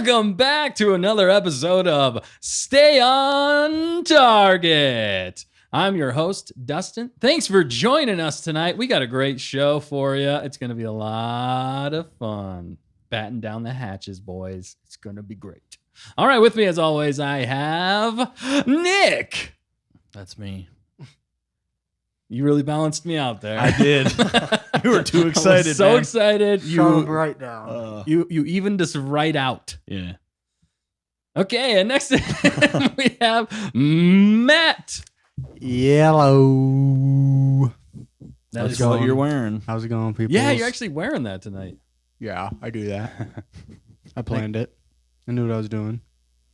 Welcome back to another episode of Stay on Target. I'm your host, Dustin. Thanks for joining us tonight. We got a great show for you. It's going to be a lot of fun. Batten down the hatches, boys. It's going to be great. All right, with me as always, I have Nick. That's me. You really balanced me out there. I did. You were too excited. I was so man. excited. Shut right down. You evened us right out. Yeah. Okay, and next we have Matt. Yellow. That is what you're wearing. How's it going, people? Yeah, you're actually wearing that tonight. Yeah, I do that. I planned it. I knew what I was doing.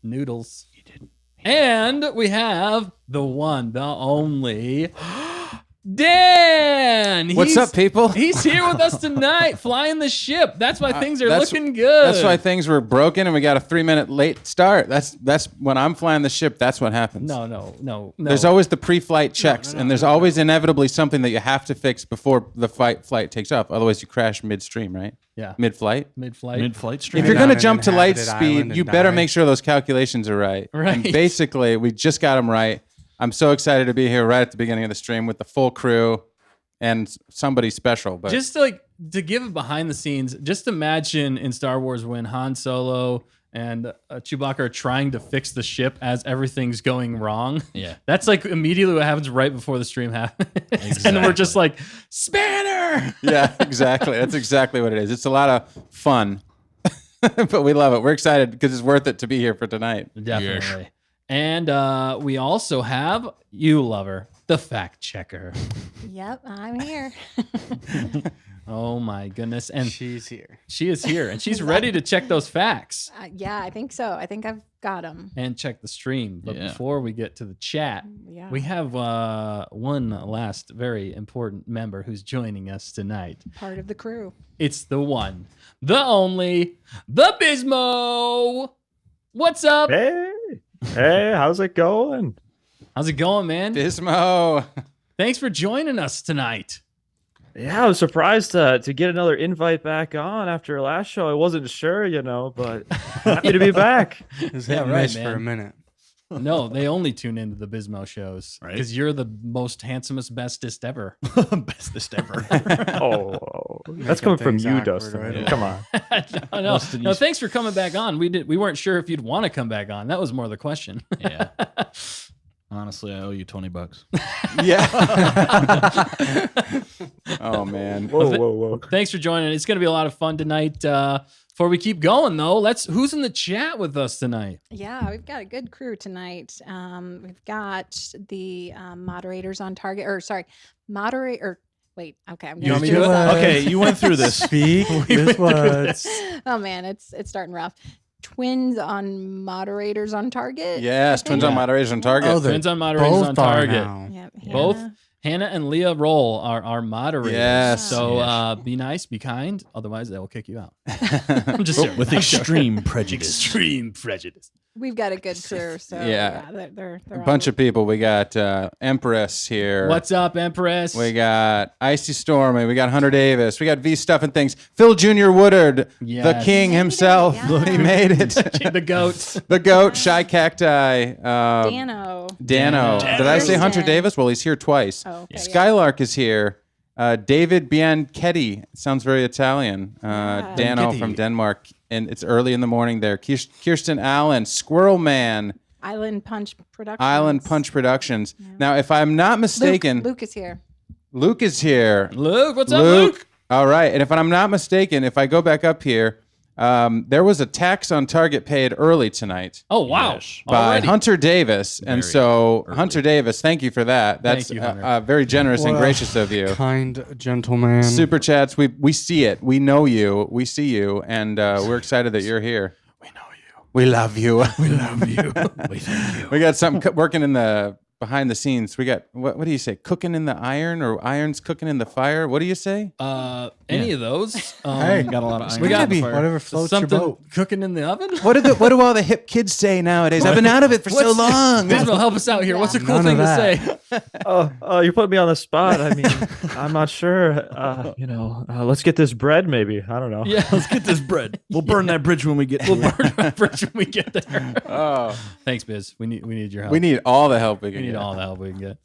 Noodles. You did. And we have the one, the only Dan. What's up, people? He's here with us tonight, flying the ship. That's why things are that's- looking good. That's why things were broken and we got a 3-minute late start. That's when I'm flying the ship. That's what happens. No. There's always the pre-flight checks, and there's always inevitably something that you have to fix before the flight takes off. Otherwise, you crash midstream, right? Yeah. Mid-flight. Mid-flight stream. If you're Down going to an jump to light inhabited speed, island you and better die. make sure those calculations are right. Right. And basically, we just got them right. I'm so excited to be here right at the beginning of the stream with the full crew and somebody special. But just to give it behind the scenes, just imagine in Star Wars when Han Solo and Chewbacca are trying to fix the ship as everything's going wrong. Yeah. That's like immediately what happens right before the stream happens. And we're just like, Spanner! yeah, exactly. That's exactly what it is. It's a lot of fun, but we love it. We're excited because it's worth it to be here for tonight. Definitely. And we also have you, lover, the fact checker. Yep, I'm here. Oh my goodness. And She's here. she is here and she's ready to check those facts Yeah, I think so. I think I've got them. and check the stream. But Yeah. before we get to the chat, Yeah. we have one last very important member who's joining us tonight. Part of the crew. It's the one, the only, the Bismo. What's up? Hey, how's it going? How's it going, man? Bismo. Thanks for joining us tonight. Yeah, I was surprised to get another invite back on after last show. I wasn't sure, but happy to be back. It was Yeah, hit and right, miss for man. a minute. No, they only tune into the Bismo shows Right. because you're the most handsomest, bestest ever. Bestest ever. Oh, that's coming from things you, awkward, Dustin. right? Come on. No, thanks for coming back on. We weren't sure if you'd want to come back on. That was more the question. Yeah. Honestly, I owe you $20. Yeah. Oh, man. Whoa. Thanks for joining. It's going to be a lot of fun tonight. Before we keep going, though, who's in the chat with us tonight? Yeah, we've got a good crew tonight. We've got the moderators on target, wait, okay, I'm You want gonna me to do it? Okay, you went through this. Speak with words. Oh man, it's starting rough. Twins on moderators on target. Yes, twins on moderation target. Oh, they're Twins on moderators both on are target. now. Yep, Both Hannah. Hannah and Leah Roll are our moderators. Yes. So be nice, be kind. Otherwise, they will kick you out. I'm just joking. With I'm joking. extreme prejudice. Extreme prejudice. We've got a good crew. So Yeah. they're A bunch of people. We got Empress here. What's up, Empress? We got Icy Stormy. We got Hunter Davis. We got V Stuff and Things. Phil Jr. Woodard, the Yes. king himself. Yeah. He made it. the goat. The goat, Shy Cacti. Dano. Dano. Dano. Did I say Hunter Thursday. Davis? Well, he's here twice. Oh, okay, yeah. Skylark is here. David Bianchetti. Sounds very Italian. Dano Bianchetti. from Denmark. And it's early in the morning there. Kirsten Allen, Squirrel Man, Island Punch Productions. Island Punch Productions. Now, if I'm not mistaken, Luke is here. Luke is here. Luke, what's up, Luke? All right. And if I'm not mistaken, if I go back up here, there was a tax on target paid early tonight Oh, wow. Yes. by Already. Hunter Davis. And Very so, early. Hunter Davis, thank you for that. That's Thank you, Hunter. very generous and Well, gracious of you. Kind gentleman. Super chats, we see it. We know you. We see you. And we're excited that you're here. We know you. We love you. We love you. We thank you. We got something working in the behind the scenes. We got what do you say? Cooking in the iron or irons cooking in the fire? What do you say? Any of those? Hey, Got a lot of iron. we got on the fire. whatever floats your something boat. cooking in the oven. What do all the hip kids say nowadays? I've been out of it for so long. Bismo, help us out here. What's a cool None thing of to say? Oh, you put me on the spot. I mean, I'm not sure. Let's get this bread. Maybe I don't know. Yeah, Let's get this bread. We'll burn that bridge when we get to it. burn our bridge when we get there. Oh, Thanks, Biz. We need your help. we need all the help we We can need get. all the help we can get.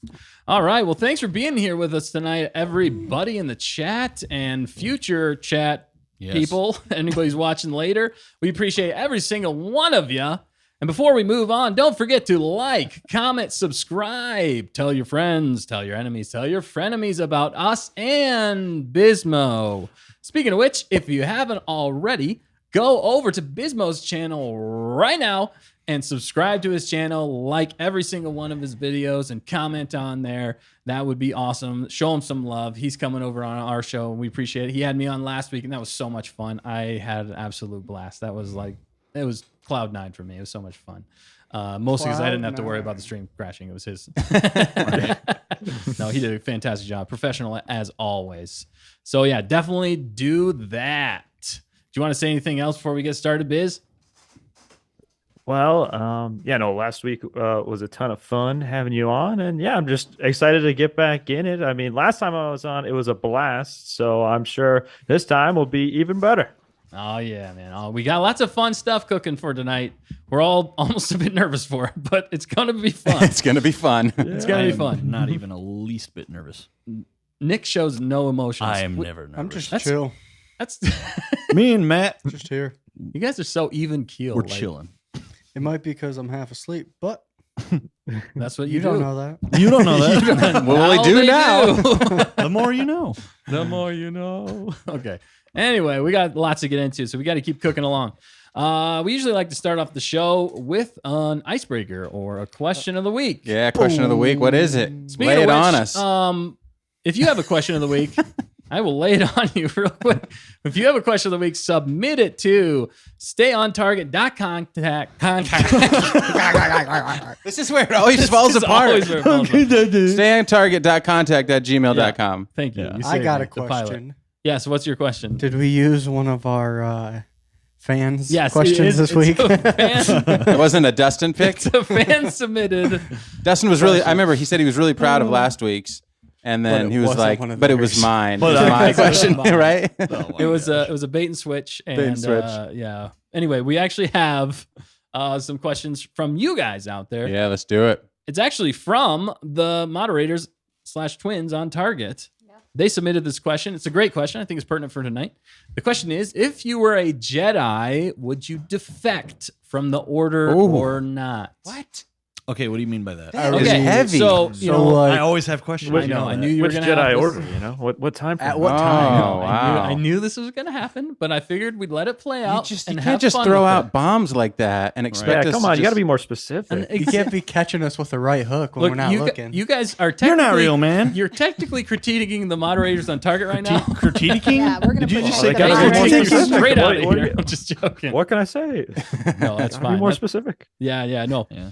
All right. Well, thanks for being here with us tonight, everybody in the chat and future chat Yes. people. Anybody's watching later. We appreciate every single one of you. And before we move on, don't forget to like, comment, subscribe, tell your friends, tell your enemies, tell your frenemies about us and Bismo. Speaking of which, if you haven't already, go over to Bismo's channel right now and subscribe to his channel, like every single one of his videos and comment on there. That would be awesome. Show him some love. He's coming over on our show. We appreciate it. He had me on last week and that was so much fun. I had an absolute blast. It was cloud nine for me. It was so much fun. Mostly because I didn't have to worry about the stream crashing. It was his. No, he did a fantastic job. Professional as always. So yeah, definitely do that. Do you want to say anything else before we get started, Biz? Well, last week was a ton of fun having you on, and yeah, I'm just excited to get back in it. I mean, last time I was on, it was a blast, so I'm sure this time will be even better. Oh yeah, man. We got lots of fun stuff cooking for tonight. We're all almost a bit nervous for it, but it's gonna be fun. It's gonna be fun. It's gonna I be am fun. Not even a least bit nervous. Nick shows no emotions. I am never nervous. I'm just That's- chill. That's Me and Matt, Just here. you guys are so even keeled. we're chilling. It might be because I'm half asleep, but That's what you you don't do. know that. You don't know that. Well, we do they now. do. The more you know. The more you know. Okay. Anyway, we got lots to get into, so we got to keep cooking along. We usually like to start off the show with an icebreaker or a question of the week. Yeah, question of the week. What is it? Speaking Lay of it which, on us. If you have a question of the week, I will lay it on you real quick. If you have a question of the week, submit it to stayontarget.contact. This is where it always falls This is apart. always where it falls apart. Stayontarget.contact@gmail.com. Thank you. Yeah. You I saved got me, a the pilot. question. Yes, what's your question? Did we use one of our fans' Yes, questions this week? It's a fan, It wasn't a Dustin pick. it's a fan submitted. Dustin was really, I remember he said he was really proud of last week's. And then But it he was wasn't like, one of but it was theirs. mine. But It was my it was question, mine. right? It was a bait and switch. And, switch. yeah. Anyway, we actually have some questions from you guys out there. Yeah, let's do it. It's actually from the moderators / twins on Target. They submitted this question. It's a great question. I think it's pertinent for tonight. The question is, if you were a Jedi, would you defect from the order Ooh. or not? What? Okay, what do you mean by that? That Okay, is heavy. So, you So, know, like, I always have questions. I know. I knew you were Which going to Jedi have this. order? You know what time? At frame? what time? Oh, wow. I knew this was going to happen, but I figured we'd let it play You out. just and you have can't just fun throw with out it. bombs like that and expect Yeah, us come to on, you got to just- be more specific. And You can't be catching us with the right hook when Look, we're not you, looking. you guys are You're technically not real, man. You're technically critiquing the moderators on Target right now. Critiquing? Yeah, we're gonna Did you put just that say in the gotta be more You're specific. straight out What- of what- here. I'm just joking. What can I say? No, that's Be fine. more That- specific. yeah, no. Yeah.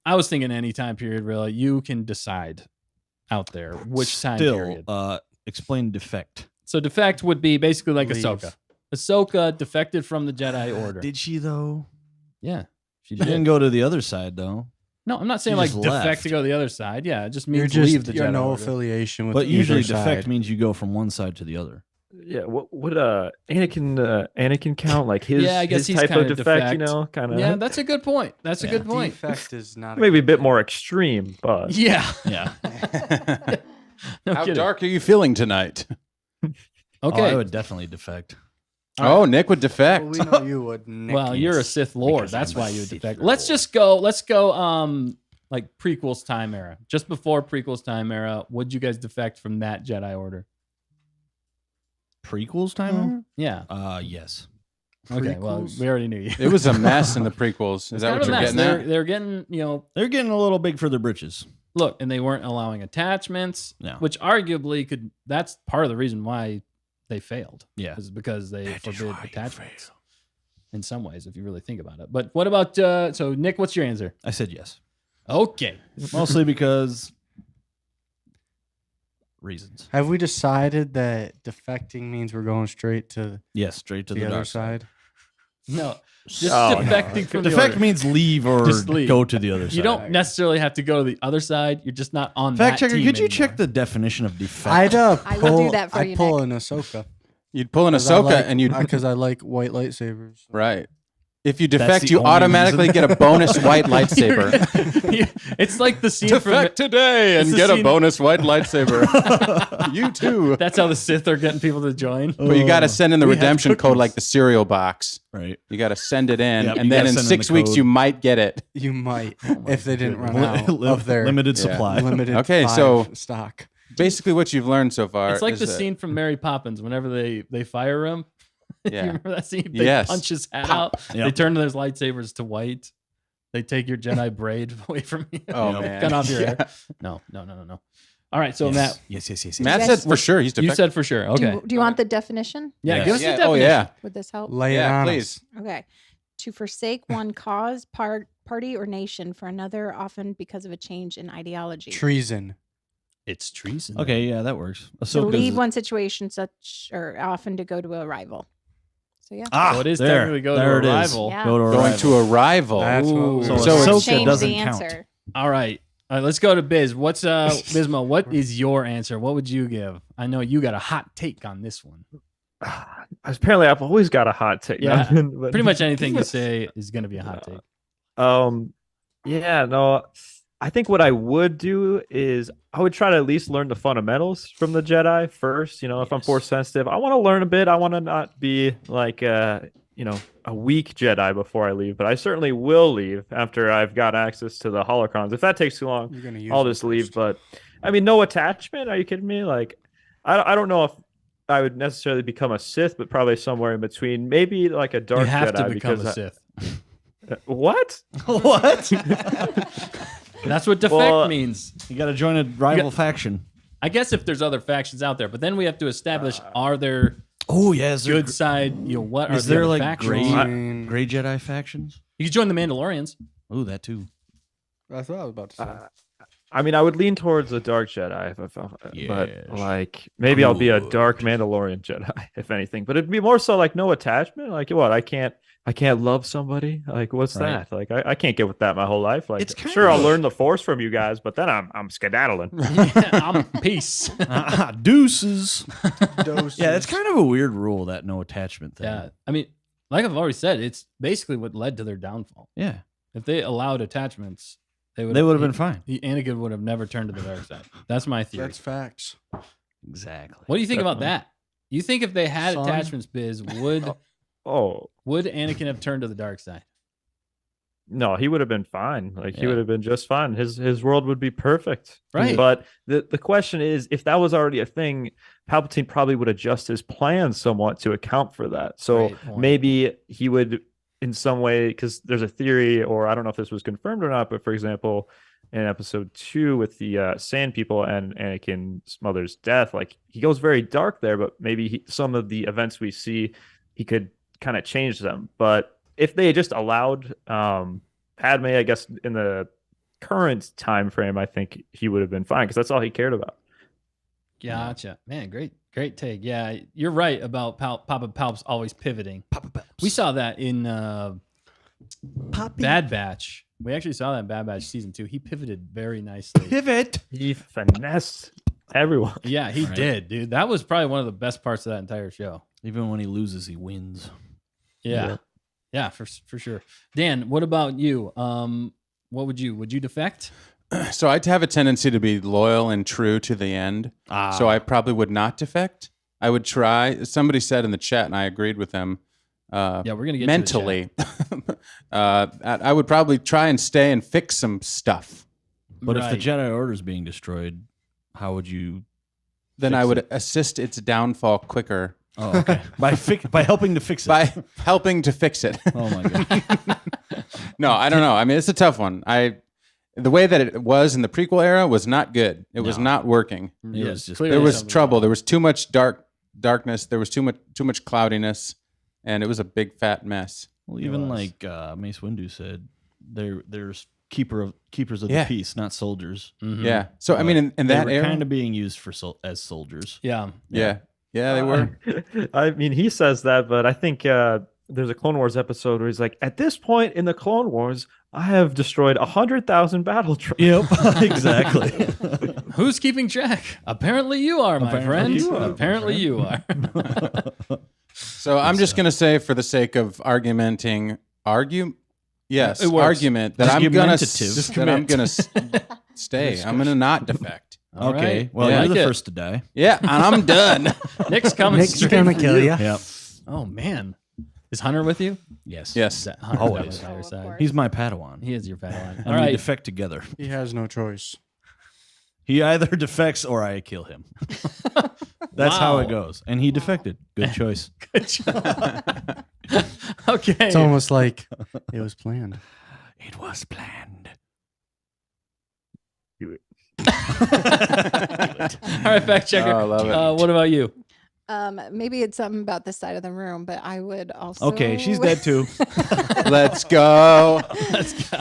I was thinking any time period, really. You can decide out there which time Still, period. explain defect. So defect would be basically like Leave. Ahsoka. Ahsoka defected from the Jedi Order. Did she though? Yeah, she She didn't did. go to the other side though. No, I'm not saying She like just defect left. to go to the other side. Yeah, it just You're means just leave the you're Jedi no Order. affiliation with But usually either defect side. means you go from one side to the other. Yeah, what would Anakin count? Like his Yeah, I guess his he's type kinda of defect, you defect. know, kind of. Yeah, that's a good point. That's a Yeah. good point. Defect is not maybe a bit more extreme, but Yeah. Yeah. No How kidding. dark are you feeling tonight? Oh, Okay. I would definitely defect. Oh, Nick would defect. Well, we know you would. Nick. Well, you're a Sith Lord. Because That's I'm a why you would Sith defect. Lord. Let's go like prequels time era. Just before prequels time era, would you guys defect from that Jedi Order? Prequels time? Yeah. Yes. Okay. Well, Prequels? we already knew you. It was a mess in the prequels. Is It's that kind what of a you're mess. getting at? They're getting, They're getting a little big for their britches. look, and they weren't allowing attachments, No. which arguably could. That's part of the reason why they failed. Yeah. Is because they That is forbid why you attachments. In some ways, if you really think about it. But what about so Nick? What's your answer? I said yes. Okay. Mostly because reasons. Have we decided that defecting means we're going straight to Yes, straight to the the other dark side? No. Just Oh, no. defecting from the Defect order. means leave or Just leave. go to the other side. You don't necessarily have to go to the other side. You're just not on Fact that checker, team could you anymore. check the definition of defect? I'd I will do pull. that for I'd you, pull Nick. an Ahsoka. You'd pull an 'Cause I Ahsoka like- and you'd because I like white lightsabers. right. If you That's defect, the you only automatically reason. get a bonus white lightsaber. It's like the scene from today It's the scene- bonus white lightsaber. You too. That's how the Sith are getting people to join. But you got to send in the We have redemption code cookies. like the cereal box. Right. You got to send it in, Yep, you and then gotta in send in 6 the weeks code. you might get it. You might if they didn't run Li- out li- of their limited Yeah. supply. limited. Okay, 5 so- stock. Basically, what you've learned so far. It's like is the that- scene from Mary Poppins whenever they fire him. You Yeah. remember that scene? They Yes. punch his hat out. Yep. They turn those lightsabers to white. They take your Jedi braid away from you. Oh Yep. man. Cut off your Yeah. hair. No. All right, so Matt, Yes. Matt You said guys- for sure he's you defective. said for sure. Okay. Do you want the definition? Yeah, Yes. give us the Yeah. definition. Oh yeah. Would this help? Lay it Yeah, on please. us. Okay. To forsake one cause, party, or nation for another, often because of a change in ideology. Treason. It's treason. Okay, yeah, that works. To So leave one situation such, or often to go to a rival. So yeah. So it is technically go to there a it is. rival. Yeah. Go to a Going rival. to a rival. That's what Ooh. we So were- So Ahsoka Change doesn't the count. answer. All right. Let's go to Biz. What's Bismo? What is your answer? What would you give? I know you got a hot take on this one. Apparently, I've always got a hot take. Yeah. But- Pretty much anything you say is going to be a hot take. Yeah, no. I think what I would do is I would try to at least learn the fundamentals from the Jedi first. You know, if I'm force sensitive, I want to learn a bit. I want to not be like a weak Jedi before I leave, but I certainly will leave after I've got access to the holocrons. If that takes too long, You're gonna use I'll them just leave. first. But I mean, no attachment. Are you kidding me? Like, I don't know if I would necessarily become a Sith, but probably somewhere in between. Maybe like a dark You have Jedi to become because a Sith. What? What? That's what defect Well, means. You got to join a rival faction. I guess if there's other factions out there, but then we have to establish are there Oh yeah, is there, good side? What are is the there other like factions? gray, I mean, gray Jedi factions? You can join the Mandalorians. Oh, that too. that's what I was about to say. I mean, I would lean towards a dark Jedi, but Yes. like maybe I'll be a Good. dark Mandalorian Jedi, if anything. But it'd be more so like no attachment. Like what? I can't love somebody. Like what's Right. that? Like I can't get with that my whole life. Like It's kind sure I'll of- learn the Force from you guys, but then I'm skedaddling. I'm peace. Deuces. Doses. Yeah, it's kind of a weird rule, that no attachment thing. Yeah, I mean, like I've already said, it's basically what led to their downfall. Yeah. If they allowed attachments, They would have been fine. Anakin would have never turned to the dark side. That's my theory. That's facts. Exactly. What do you think about that? You think if they had Son. attachments, Biz, would Oh Anakin have turned to the dark side? no, he would have been fine. Like he Yeah. would have been just fine. His world would be perfect. Right. But the question is, if that was already a thing, Palpatine probably would adjust his plans somewhat to account for that. So Great point. maybe he would, in some way, because there's a theory, or I don't know if this was confirmed or not, but for example, in episode 2 with the Sand People and Anakin's mother's death, like he goes very dark there, but maybe some of the events we see, he could kind of change them. But if they just allowed Padme, I guess in the current time frame, I think he would have been fine because that's all he cared about. Gotcha. Man, great take. Yeah, you're right about Papa Palp's always pivoting. We saw that in Bad Batch. We actually saw that in Bad Batch season 2. He pivoted very nicely. Pivot. He finessed everyone. Yeah, he Right. did, dude. That was probably one of the best parts of that entire show. Even when he loses, he wins. Yeah. Yeah, for sure. Dan, what about you? What would you defect? So I'd have a tendency to be loyal and true to the end. So I probably would not defect. I would try. Somebody said in the chat, and I agreed with them. Yeah, we're gonna get Mentally, I would probably try and stay and fix some stuff. But if the Right. Jedi Order is being destroyed, how would you? Then Fix I would it. assist its downfall quicker Oh, okay. by helping to fix it. by helping to fix it. Oh my god. No, I don't know. I mean, it's a tough one. The way that it was in the prequel era was not good. It was No. not working. It was just- Clearly There was something trouble. wrong. There was too much darkness. There was too much cloudiness, and it was a big fat mess. Well, even was. like Mace Windu said, there's keepers of Yeah. the peace, not soldiers. Mhm. Yeah. So I mean, in They that were era, kind of being used for as soldiers. Yeah. yeah, they were. I mean, he says that, but I think there's a Clone Wars episode where he's like, "At this point in the Clone Wars, I have destroyed 100,000 battle troops." Yep, exactly. Who's keeping track? Apparently you are, my Apparently friend. you are, my Apparently friend. you are. So I'm just gonna say, for the sake of argument, that Argumentative. I'm gonna stay. I'm gonna not defect. All Okay, right. well, I you're like the it. first to die. Yeah, and I'm done. Nick's coming Nick's straight gonna for kill you. Yep. Oh man, is Hunter with you? Yes. Yes. Hunter's Always. definitely by your Oh, of side. course. He's my Padawan. He is your Padawan. And All we right. defect together. He has no choice. He either defects or I kill him. That's how Wow. it goes. And he defected. Good choice. Good job. Okay. It's almost like it was planned. It was planned. All right, fact checker. Oh, I love it. What about you? Maybe it's something about this side of the room, but I would also. Okay, she's dead too. Let's go. Let's go.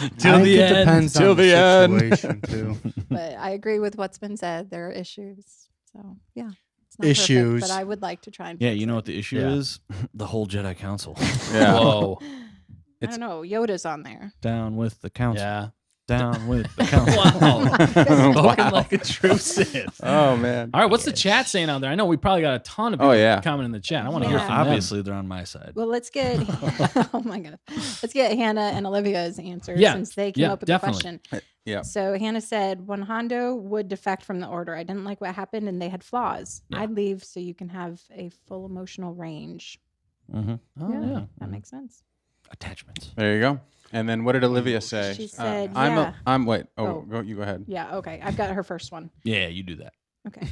I Till think the it end. depends Till on the end. situation too. But I agree with what's been said. There are issues. So yeah, it's not Issues. Perfect, but I would like to try and. Yeah, fix you know it. what the issue Yeah. is? The whole Jedi Council. Yeah. Whoa. I don't know. Yoda's on there. Down with the council. Yeah. Down with the council. Wow. Spoken Wow. like a true Sith. Oh man. All right, what's the chat saying out there? I know we probably got a ton of Oh, people yeah. commenting in the chat. I want to Yeah. hear from them. Obviously, they're on my side. Well, let's get. Oh my god, let's get Hannah and Olivia's answers Yeah, since they came yeah, up with definitely. the question. Yeah. So Hannah said, "When Hondo would defect from the order, I didn't like what happened, and they had flaws. Yeah. I'd leave so you can have a full emotional range." Mm-hmm. Oh, yeah. That makes sense. Attachments. There you go. And then what did Olivia say? She said, I'm yeah. I'm wait. Oh, Oh. Go, you go ahead. Yeah. Okay. I've got her first one. Yeah, you do that. Okay.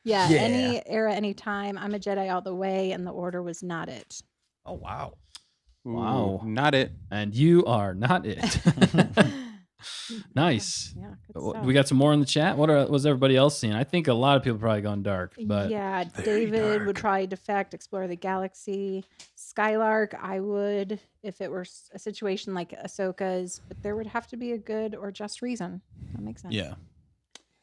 yeah. Any era, any time. I'm a Jedi all the way, and the order was not it. Oh, wow. Wow. Ooh, not it. And you are not it. Nice. Yeah. Good stuff. We got some more in the chat. Was everybody else seeing? I think a lot of people probably going dark, but yeah, David would probably defect, explore the galaxy. Skylark, I would if it were a situation like Ahsoka's, but there would have to be a good or just reason. That makes sense. Yeah.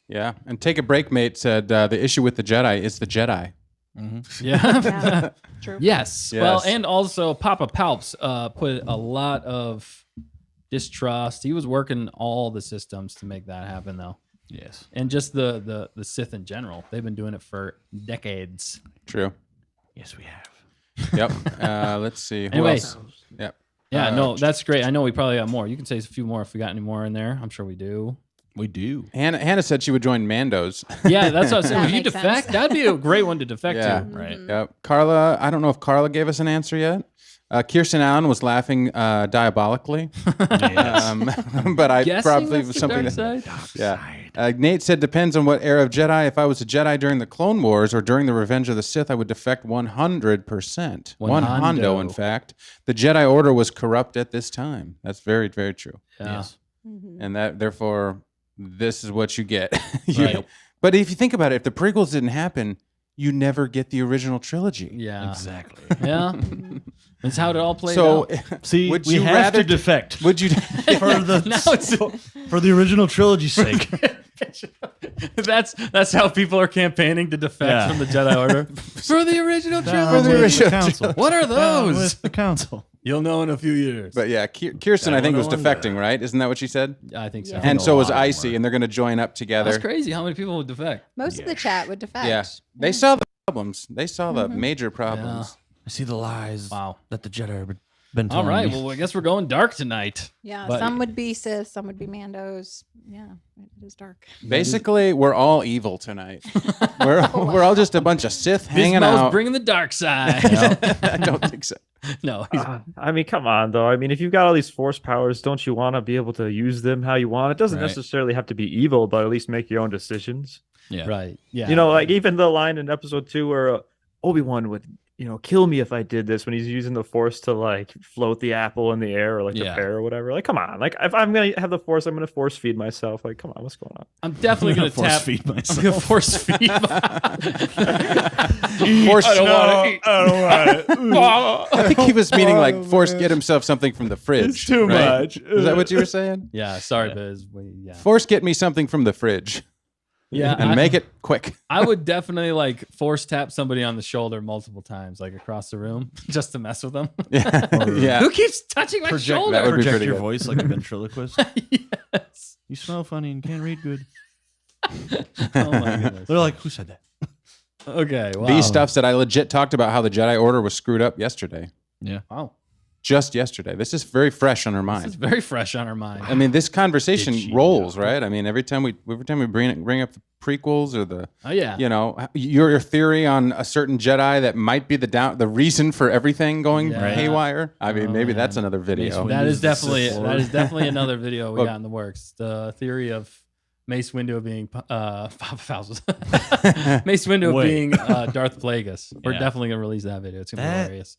Yeah. And Take a Break Mate said the issue with the Jedi is the Jedi. Mm-hmm. yeah. Yeah, true. Yes. Well, Yes. and also Papa Palps put a lot of distrust. He was working all the systems to make that happen, though. Yes. And just the Sith in general. They've been doing it for decades. True. Yes, we have. Yep. Let's see. Who Anyway. else? Yep. Yeah, no, that's great. I know we probably got more. You can say a few more if we got any more in there. I'm sure we do. We do. Hannah said she would join Mando's. Yeah, that's what I was saying. That If you makes defect, sense. that'd be a great one to defect Yeah. to. Right. Yep. Carla, I don't know if Carla gave us an answer yet. Kirsten Allen was laughing diabolically, but I Guessing probably that's was the something. dark That, side? yeah. Nate said depends on what era of Jedi. If I was a Jedi during the Clone Wars or during the Revenge of the Sith, I would defect 100%. One hundo, in fact. The Jedi Order was corrupt at this time. That's very, very true. Yeah. Yes. Mhm. And that, therefore, this is what you get. You- Right. But if you think about it, if the prequels didn't happen, you never get the original trilogy. Yeah. Exactly. Yeah. That's how it all played So, out. See, Would we you have rather to defect would you? for the Now it's for the original trilogy's sake. that's how people are campaigning to defect Yeah. from the Jedi Order. For the original Down trilogy. with original the council. What are Down those? with the council. You'll know in a few years. But yeah, Kirsten, I think, was Down defecting, under. right? Isn't that what she said? I think so. Yeah. And a so was lot of them Icy, were. and they're going to join up together. That's crazy how many people would defect. Most of the chat would defect. Yeah, they saw the problems. They saw the major problems. I see the lies Wow. that the Jedi have been All telling right. me. Well, I guess we're going dark tonight. Yeah. But- Some would be Sith, some would be Mandos. Yeah, it is dark. Basically, we're all evil tonight. we're all just a bunch of Sith hanging Bismo's out. bringing the dark side. I don't think so. No, he's, I mean, come on, though. I mean, if you've got all these force powers, don't you want to be able to use them how you want? It doesn't Right. necessarily have to be evil, but at least make your own decisions. Yeah. right. Yeah. You know, like even the line in episode 2 where Obi-Wan would kill me if I did this, when he's using the Force to like float the apple in the air or like the pear or whatever. Like, come on. Like, if I'm going to have the Force, I'm going to force feed myself. Like, come on, what's going on? I'm definitely going to force feed myself. I'm going to force feed. Force. I don't want it. I think he was meaning like force get himself something from the fridge. It's too right? much. Is that what you were saying? Yeah, sorry, Biz. Yeah. Force get me something from the fridge. Yeah, And make it quick. I would definitely like force tap somebody on the shoulder multiple times, like across the room, just to mess with them. Yeah. Who keeps touching my that shoulder? would be Project pretty your good. voice like a ventriloquist. Yes. You smell funny and can't read good. Oh my goodness. They're like, who said that? Okay. Wow. B Stuff said I legit talked about how the Jedi Order was screwed up yesterday. Yeah. Wow. Just yesterday. This is very fresh on our This is mind. very fresh on our mind. I mean, this conversation Did she rolls, know? right? I mean, every time we bring up the prequels or the Oh yeah. your theory on a certain Jedi that might be the reason for everything going Yeah. haywire. I mean, Oh, maybe man. that's another video. Mace That is Windu's the definitely Sith Lord. another video we Look. got in the works. The theory of Mace Windu being Mace Windu Wait. being Darth Plagueis. We're Yeah. definitely gonna release that video. It's gonna be That- hilarious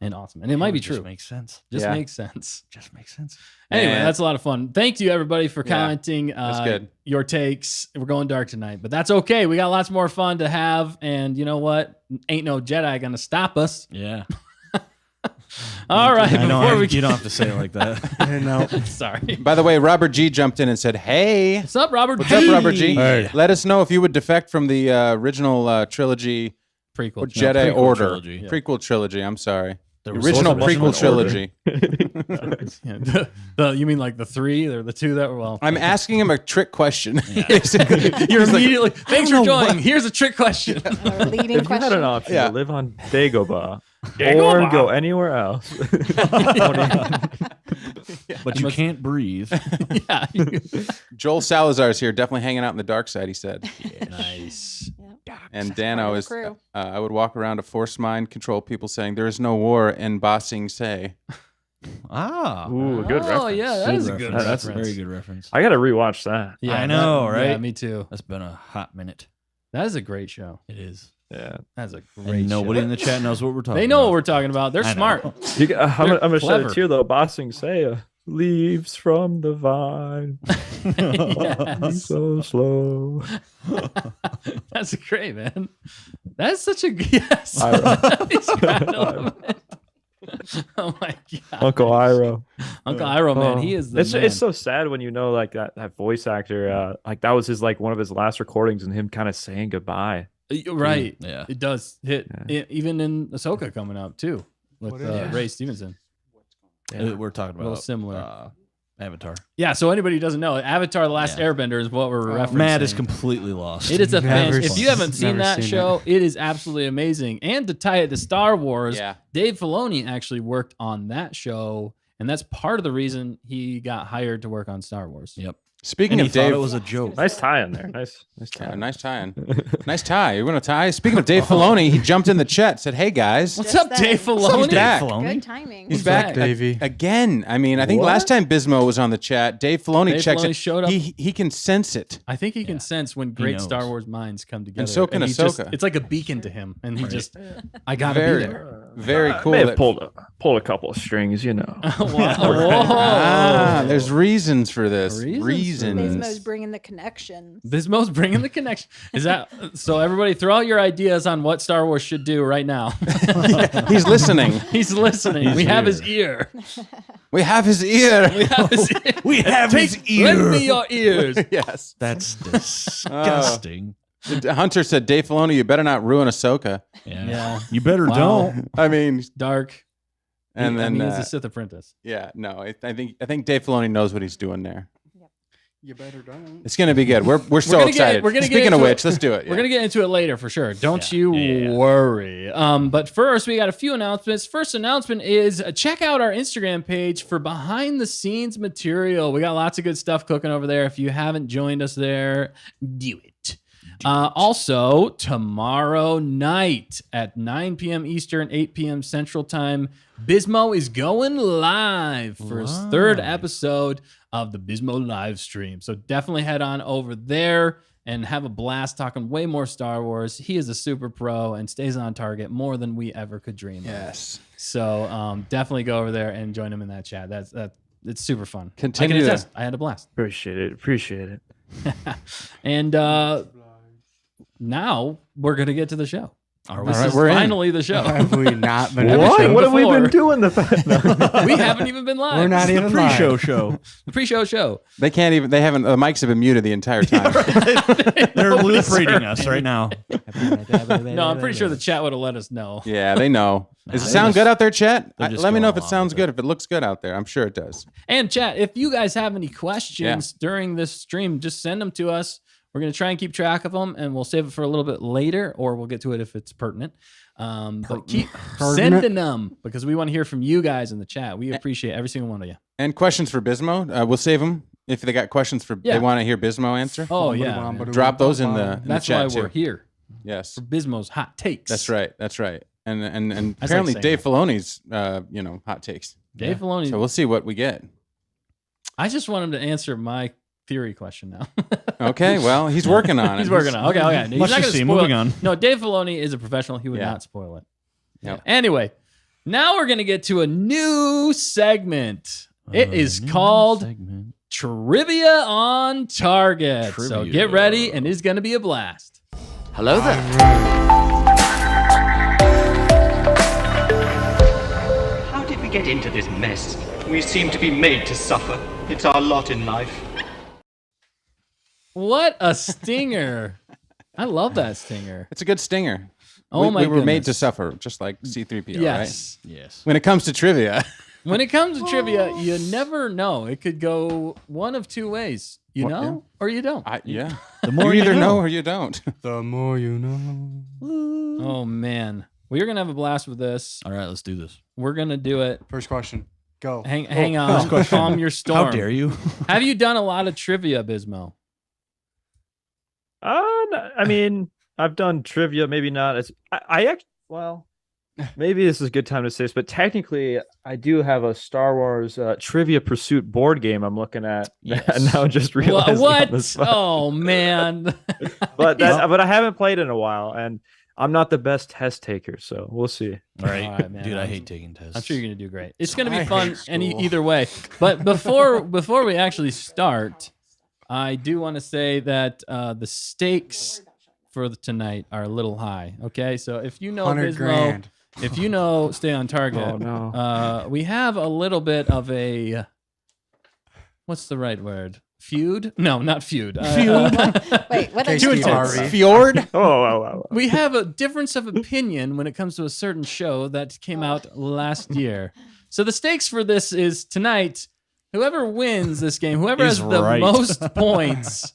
and awesome, and it might be Just true. makes sense. Just Yeah. makes sense. Just makes sense. Anyway, And- that's a lot of fun. Thank you everybody for Yeah, commenting. that's good. Your takes. We're going dark tonight, but that's okay. We got lots more fun to have, and you know what? Ain't no Jedi gonna stop us. Yeah. All right, I know. before we You don't have to say it like that. I know. sorry. By the way, Robert G jumped in and said, "Hey, What's up, Robert? what's up, Robert G? Hey. Let us know if you would defect from the original trilogy Prequel. or Jedi prequel Order trilogy. Yeah. prequel trilogy. I'm sorry, There the was original also prequel an trilogy." Yeah, you mean like the three or the two that were well? I'm asking him a trick question. Basically. You're He's like, immediately. Thanks for know joining. what- Here's a trick question. Our leading If you had question. an option Yeah. to live on Dagobah or Dagobah. go anywhere else, But you can't breathe. Yeah. Joel Salazar's here, definitely hanging out in the dark side. He said, Nice. and Part Dano of the is. crew. I would walk around to force mind control people, saying, "There is no war in Ba Sing Se." Ah. ooh, good Oh reference. yeah, that is a good. reference. That's a reference. very good reference. I got to rewatch that. Yeah, I know, that- right? Yeah, me too. That's been a hot minute. That is a great show. It is. Yeah, That's a great. And nobody show. in the chat knows what we're talking They know about. what we're talking about. They're I know. smart. I'm gonna shed clever. a tear though. Bossing say leaves from the vine, Yes. so slow. That's great, man. That's such a yes. Ira. He's trying to love it. Oh my god, Uncle Iroh. Uncle Iroh, man, Oh. he is the It's man. it's so sad when you know like that voice actor like that was his like one of his last recordings and him kind of saying goodbye. You're right. Yeah. It does hit even in Ahsoka coming up too with What is it? Ray Stevenson. We're talking A little about similar. Avatar. Yeah. So anybody who doesn't know, Avatar: The Last Yeah. Airbender is what we're referencing. Matt is completely lost. It is a fan. Never If you haven't seen never that seen show, it is absolutely amazing. And to tie it to Star Wars, Yeah. Dave Filoni actually worked on that show, and that's part of the reason he got hired to work on Star Wars. Yep. Speaking And he of thought Dave, it was a joke. Nice tie in there. Nice tie. yeah, nice tie-in. Nice tie. You want to tie? Speaking of Dave Filoni, he jumped in the chat, said, "Hey guys, What's Just up, then. Dave What's up, Filoni? Dave? back. Good timing. he's What's back up, Davey? again." I mean, I think What? last time Bismo was on the chat, Dave Filoni Dave checks Filoni it. showed up. He can sense it. I think he can sense when great knows. Star Wars minds come together. so can he just- Ahsoka. it's like a beacon to him, and he just, I gotta Very, be there. very cool. May have that- pulled a couple of strings, you know. Ah, there's reasons for this. Reasons for Bismo's Reasons. bringing the connections. Bismo's bringing the connection. Is that so? Everybody, throw out your ideas on what Star Wars should do right now. He's listening. He's listening. We have his ear. We have his ear. We have his ear. We have his Lend me your ears. Yes. That's disgusting. Hunter said, "Dave Filoni, you better not ruin Ahsoka." Yeah. You better Wow. don't. I mean, Dark. and then he's a Sith apprentice. yeah, no, I think Dave Filoni knows what he's doing there. You better don't. It's gonna be good. We're so gonna get- excited. we're gonna get Speaking of into which, it. let's do it. We're gonna get into it later for sure. Don't you worry. But first, we got a few announcements. First announcement is check out our Instagram page for behind the scenes material. We got lots of good stuff cooking over there. If you haven't joined us there, do it. Also, tomorrow night at 9 p.m. Eastern, 8 p.m. Central Time, Bismo is going live for his third episode of the Bismo live stream. So definitely head on over there and have a blast talking way more Star Wars. He is a super pro and stays on target more than we ever could dream. Yes. So definitely go over there and join him in that chat. It's super fun. Continue I can to- attest. I had a blast. Appreciate it. And now we're gonna get to the show. This right, is we're in. finally the show. Have we not been? What? What have we been Before- doing the past? No. We haven't even been live. We're not even Pre-show live. show. The pre-show show. They can't even. They haven't. The mics have been muted the entire time. They're loop reading us right now. No, I'm pretty sure the chat would have let us know. Yeah, they know. Does it they sound just- good out there, chat? they're just Let me know if going it along sounds with good. If it looks good out there, I'm sure it does. And chat, if you guys have any questions during this stream, just send them to us. We're going to try and keep track of them, and we'll save it for a little bit later, or we'll get to it if it's pertinent. But keep sending them because we want to hear from you guys in the chat. We appreciate every single one of you. And questions for Bismo. We'll save them if they got questions for. Yeah. They want to hear Bismo answer. Oh, yeah. man. Drop those in the That's chat why too. we're here Yes, for Bismo's hot takes. that's right. That's right. And like apparently saying Dave that. Filoni's hot takes. Dave Filoni. So we'll see what we get. I just want him to answer my theory question now. Okay, well, he's working on it. He's working on it. Okay. He's Let's not just gonna see. spoil Moving it. on. No, Dave Filoni is a professional. He would Yeah. not spoil it. Yep. Anyway, now we're going to get to a new segment. It is called Trivia on Target. So Trivia. get ready, and it's going to be a blast. Hello there. How did we get into this mess? We seem to be made to suffer. It's our lot in life. What a stinger. I love that stinger. It's a good stinger. Oh my we were made to goodness. suffer, just like C-3PO, right? Yes. Yes. When it comes to trivia, When it comes to trivia, you never know. It could go one of two ways. You What, know or you don't. yeah. The more you you either know. know or you don't. The more you know. Oh, man. We're going to have a blast with this. All right, let's do this. We're going to do it. First question. Go. Hang on. Calm your storm. How dare you? Have you done a lot of trivia, Bismo? I mean, I've done trivia, maybe not as I actually. Well, maybe this is a good time to say this, but technically, I do have a Star Wars Trivia Pursuit board game I'm looking at. Yes. Now just realizing on the What? spot. Oh, man. but I haven't played in a while, and I'm not the best test taker, so we'll see. All right, All right, man. dude. I hate taking tests. I'm sure you're going to do great. It's going to I be fun hate any school. either way. But before we actually start, I do want to say that the stakes for tonight are a little high. Okay, so if you know 100 Bismo, grand. if you know Stay on Target, Oh no. we have a little bit of a what's the right word? Feud? No, not feud. Wait, what? Okay, Are you Steve doing? Harvey. Fjord? Oh, wow. We have a difference of opinion when it comes to a certain show that came out last year. So the stakes for this is tonight. Whoever wins this game, whoever Is has the right. most points.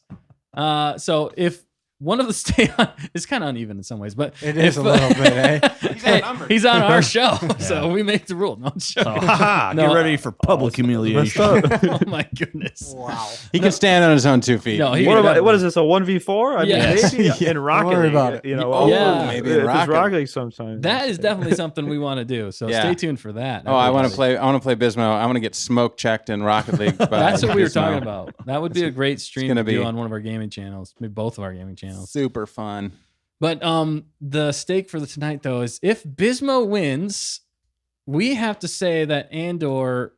So if one of the stay on, it's kind of uneven in some ways, but It is if, a little bit, eh? Hey, he's on our show, so we make the rule. No, I'm So, joking. haha, No, get ready for public humiliation. Oh my goodness. Wow. He can stand on his own 2 feet. No, he- What is this? A 1v4? I Yes. mean, maybe in Rocket worry League, about it. you know. Oh, Yeah. maybe in if it's Rocket. Rocket League sometime. That is definitely something we want to do. So Yeah. stay tuned for that. Oh, I want to everybody. play. I want to play Bismo. I want to get smoke checked in Rocket League. By That's what we were Bismo. talking about. That would be a great stream gonna to do be- on one of our gaming channels, maybe both of our gaming channels. Super fun. But the stake for the tonight though is if Bismo wins, we have to say that Andor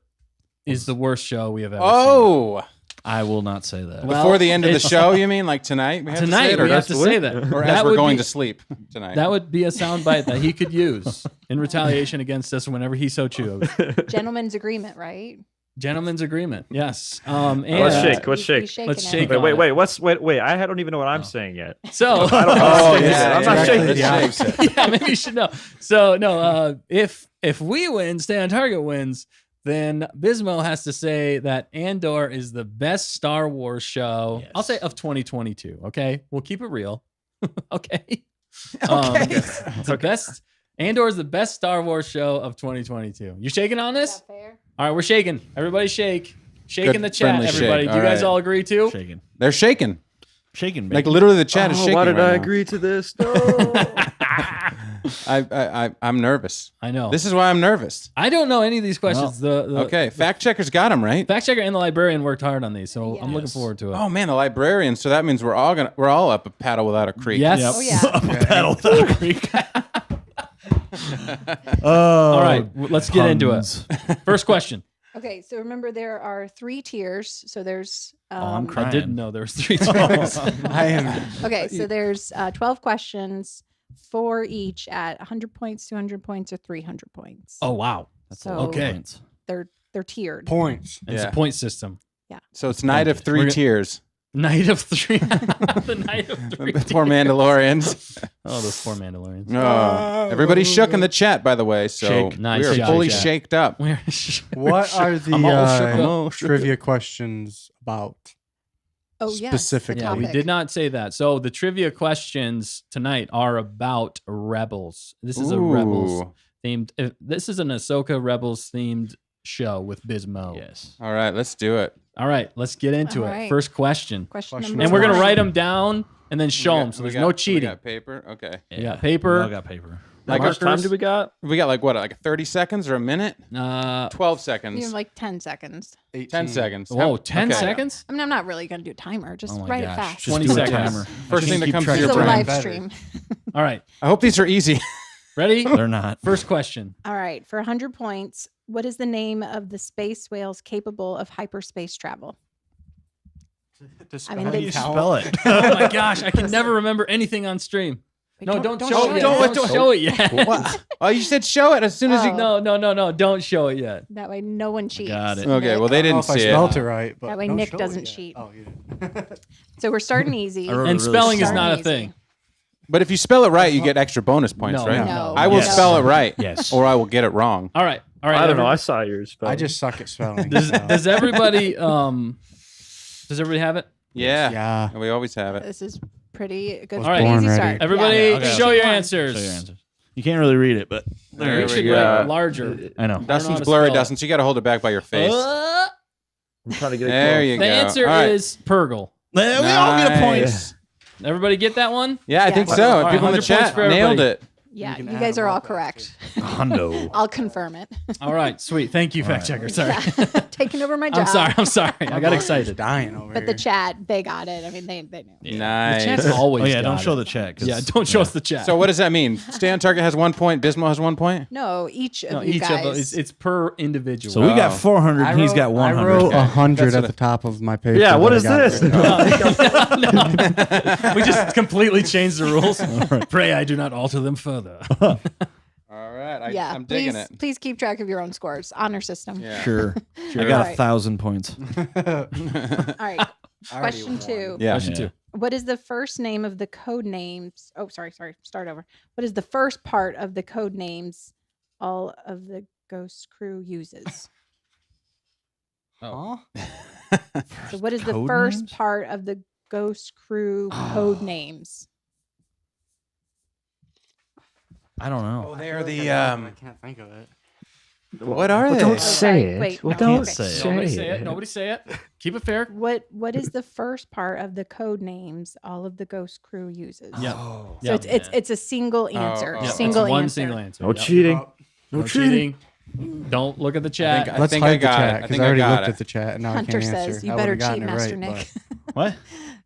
is the worst show we have ever seen. Oh, I will not say that. Well, before the end of the it's- show, you mean like tonight? We have to say Tonight it, or we have that's- to say that. or That as we're would going be- to sleep tonight. That would be a soundbite that he could use in retaliation against us whenever he so chose. Gentleman's agreement, right? Gentleman's agreement. Yes. And Let's shake. Let's We- we shake. shaking Let's it. shake. Wait, on wait, it. wait. I don't even know what I'm saying yet. So I don't know. Oh, I'm yeah, not exactly. shaking. The this. opposite. yeah, maybe you should know. So no, if we win, Stay on Target wins, then Bismo has to say that Andor is the best Star Wars show. Yes. I'll say of 2022. Okay, we'll keep it real. Okay. The best. Andor is the best Star Wars show of 2022. You shaking on this? fair? All right, we're shaking. Everybody shake. Shake in Good the chat, friendly everybody. shake. Do you All guys right. all agree too? Shaking. They're shaking. Shaking, Like baby. literally, the chat is shaking. Why did right I now. agree to this? No. I'm nervous. I know. This is why I'm nervous. I don't know any of these questions. Okay, fact checkers got them right. Fact checker and the librarian worked hard on these, so I'm looking Yes. forward to it. Oh man, the librarian. So that means we're all up a paddle without a creek. Yes. Oh yeah. Battle without a creek. All right, let's get into it. First question. Okay, so remember there are 3 tiers. So there's I'm crying. I didn't know there was 3 tiers. I am. okay, so there's 12 questions, 4 each at 100 points, 200 points, or 300 points. Oh wow. so okay. they're tiered. Points. It's Yeah. a point system. So it's night of 3 We're gonna- tiers. Night of 3. The night of 3. The poor Mandalorians. Oh, those poor Mandalorians. Oh, everybody shook in the chat, by the way. So Shake. Nice we are job, fully Jack. shaked up. Where- What are I'm all shook, I'm the all shook. trivia questions about? Oh yeah. Specific Yeah, we topic. did not say that. So the trivia questions tonight are about Rebels. This is a Rebels Ooh. themed. This is an Ahsoka Rebels themed show with Bismo. Yes. All right, let's do it. All right, let's get into All it. right. First question, Question Question number and we're gonna 1. write them down and then show them. So there's no We cheating. got paper. Okay. We got We paper. all got paper. How much time do we got? We got like what, like 30 seconds or a minute? 12 You seconds. have like 10 seconds. 10 seconds. Whoa, 10 Okay. seconds? I mean, I'm not really going to do a timer. Just Oh my write gosh. it fast. Just 20 do a seconds. timer. First thing that Keep comes to track your It's of a brain. live better. stream. All right, I hope these are easy. ready? They're not. First question. All right. For 100 points, what is the name of the space whales capable of hyperspace travel? I mean, How do they you spell it? Oh my gosh, I can never remember anything on stream. Wait, No, don't show show it it. yet. Don't- Don't show it yet. What? Oh, you said show it as soon as you. Oh. No, don't show it yet. That way, no one cheats. got it. Okay, Nick. well, they I don't know didn't if I see spelled it. it right, but That way don't Nick show it doesn't yet. cheat. Oh, you did. So we're starting easy. I wrote And really spelling is small. not a Easy. thing. But if you spell it right, you get extra bonus points, No, right? No. I will Yes. spell it right. Yes. Or I will get it wrong. All right. I don't know. I saw yours. But I just suck at spelling. Does, so. does everybody have it? Yeah. Yeah. We always have it. This is pretty good. Was All right. born Easy ready. start. Everybody Yeah. Okay. show your One. answers. Show your answers. You can't really read it, but There We we should go. write larger. I know. Dustin's how to blurry, spell it. Dustin, so you got to hold it back by your face. I'm trying to get it There close. you The go. answer All right. is Purgle. We all get a point. Nice. Everybody get that one? Yeah, I think Yes. so. All right, People in the 100 points chat for nailed everybody. it. Yeah, can you add guys them are all all back. correct. Hundo. I'll confirm it. All right, sweet. Thank you, fact checker. Sorry. Yeah. Taking over my job. I'm sorry. I got excited. Dying over But here. the chat, they got it. I mean, they knew. Nice. The chat's always Oh yeah, got don't show it. the chat. 'cause- Yeah, don't show us the chat. So what does that mean? Stay on target has 1 point. Bismo has 1 point. No, each of No, you each guys. of us, it's per individual. So we got Oh. 400. He's got 100. I wrote Okay. 100 That's at what the top of my paper. Yeah, what that is I got this? there. we just completely changed the rules. Pray I do not alter them further. All right. yeah, I'm digging please, it. please keep track of your own scores. Honor system. Yeah. Sure. I got Alright. 1,000 points. All right. Question 2. Yeah. Question Yeah. 2. What is the first name of the code names? Oh, sorry. Start over. What is the first part of the code names all of the Ghost crew uses? Huh? So what is the Code first names? part of the Ghost crew code names? I don't Oh, know. they're the I can't think of it. What are they? Don't say it. Wait, Well, no, don't okay. say Nobody it. say it. Nobody say it. Keep it fair. What is the first part of the code names all of the Ghost crew uses? Yeah. Oh. So it's a single answer. oh. Yeah, Single it's one answer. single answer. No Yep. cheating. No cheating. Don't look at the chat. I Let's think I hide the got it. chat I because think I I already got looked it. at the chat and now Hunter I can't says answer. you I better would've cheat, gotten it Master right, Nick. What?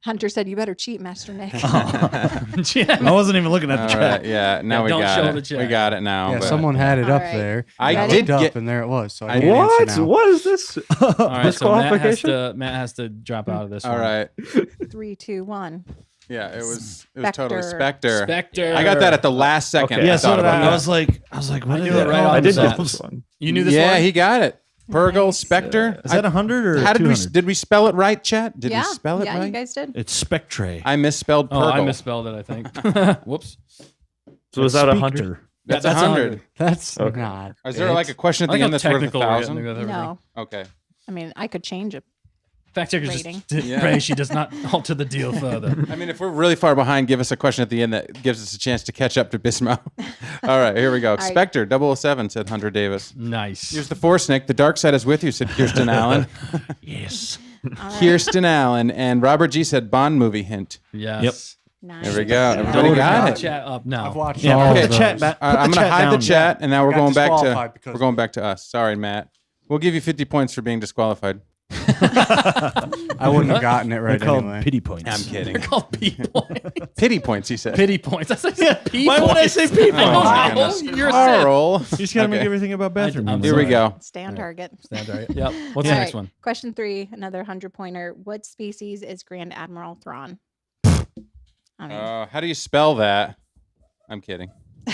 Hunter said you better cheat, Master Nick. I wasn't even looking at the All chat. right. Yeah. Now Yeah, we don't got show it. the chat. We got it now. Yeah, but- someone had it up Alright. there. I Ready? did Looked get. up and there it was. So I I- can't answer What? now. What is this? All right, so Disqualification? Matt has to drop out of this All one. right. 3, 2, 1. Yeah. It was totally Spectre. Spectre. Spectre. I got that at the last second. Okay. Yeah, I so thought did about I. that. I was like, what I did knew it right off I the did bat. know this one. You knew this Yeah, one? he got it. Purgle Nice. Spectre. Is that 100 or How did 200? did we spell it right, chat? Did Yeah. we spell it yeah, right? you guys did. It's Spectre. I misspelled Oh, Purgle. I misspelled it, I think. Whoops. So was that 100? That's That's 100. That's Okay. not. Is there like a question at I the like end how that's worth technical we're getting 1,000? with everything. No. Okay. I mean, I could change it. Fact checkers Rating. just Yeah. pray she does not alter the deal further. I mean, if we're really far behind, give us a question at the end that gives us a chance to catch up to Bismo. All right, here we go. right. Spectre 007 said Hunter Davis. Nice. Here's the Force Nick. The dark side is with you, said Kirsten Allen. Yes. All right. Kirsten Allen. And Robert G said Bond movie hint. Yes. 9. There we go. Don't Everybody got the it. chat up now. I've watched Yeah, all put of the chat those. back. All right, I'm Put going to hide the down. chat, and now we're Got going back disqualified to because we're going of back to us. Sorry, Matt. We'll give you 50 points for being disqualified. I wouldn't have gotten it They're right called anyway. pity points. I'm kidding. They're called P points. Pity points, he said. Pity points. I said P Why would I points. say pity I don't Oh, my know. goodness. You're a Carl. You just got to make Okay. everything about bathroom. I'm humor. Here we sorry. go. Stay on target. Stand right. Yep. What's All the next right, one? Question 3, another 100-pointer. What species is Grand Admiral Thrawn? I mean, How do you spell that? I'm kidding.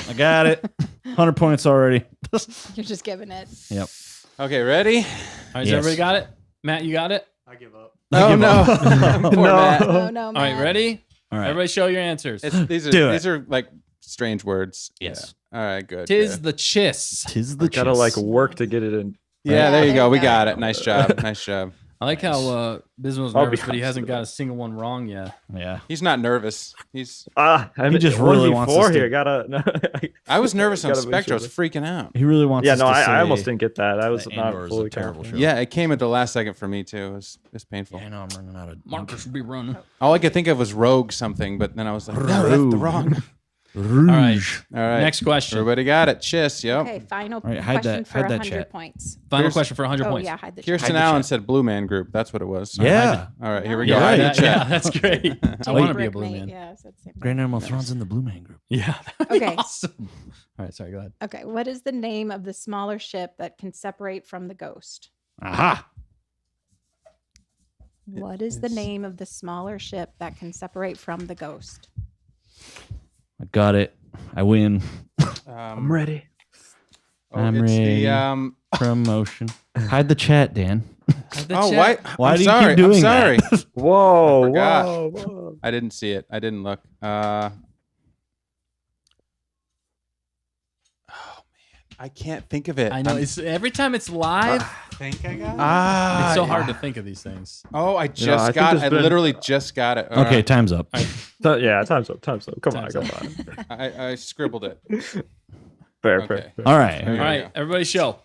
I got it. 100 points already. you're just giving it. Yep. Okay, ready? All right, Yes. so everybody got it? Matt, you got it? I give up. Oh, give no. up. Poor Matt. Oh, no, All right, Matt. ready? All right. Everybody show your answers. These Do it. are like strange words. Yes. Yeah. All right, good. Tis good. the chiss. Tis the Gotta chiss. like work to get it in. Yeah, there you there go. you We go. got it. Nice job. Nice job. I like how Bismo's I'll be nervous, but he honest hasn't with got you. a single one wrong yet. Yeah. He's not nervous. He's. I mean, just really wants us 1v4 to- here. Gotta. No, I was nervous on gotta make Spectre. I sure was freaking out. He really wants Yeah, us no, to I say almost didn't get that. I was that not Andor is a fully terrible confident. show. Yeah, it came at the last second for me too. It was painful. Yeah, I know I'm running out of. Marcus should be running. All I could think of was Rogue something, but then I was like, no, that's the Rogue. wrong. All right. All right. Next question. Everybody got it. Chiss. Yep. Okay, final All right, hide question that- for hide that 100 chat. points. Final question for 100 Oh, points. yeah, hide the chat. Kirsten Allen said Blue Man Group. That's what it was. Yeah. All right, here we Yeah, go. Yeah, Hide the that- yeah, chat. that's great. I Wait. want to be a blue Brickmate, man. Yeah, I said the same thing. Grand Admiral Thrawn's in the Blue Man Group. Yeah. that'd be Okay. Awesome. All right. Sorry. Go ahead. Okay, what is the name of the smaller ship that can separate from the Ghost? Aha. What is the name of the smaller ship that can separate from the Ghost? I got it. I win. I'm ready. I'm it's ready. the Promotion. Hide the chat, Dan. Oh, why? Why I'm do you sorry. keep doing I'm sorry. that? Whoa, forgot. whoa. I didn't see it. I didn't look. Oh man, I can't think of it. I know. I'm- It's every time it's live. Think I got Ah, it's so yeah. hard to think of these things. Oh, I I just think got. there's I been- literally just got it. All Okay, right. time's up. Yeah, time's up. Time's up. Come Time's on, up. come on. I scribbled it. Fair, Okay. fair. All right. There All you right. go. Everybody show.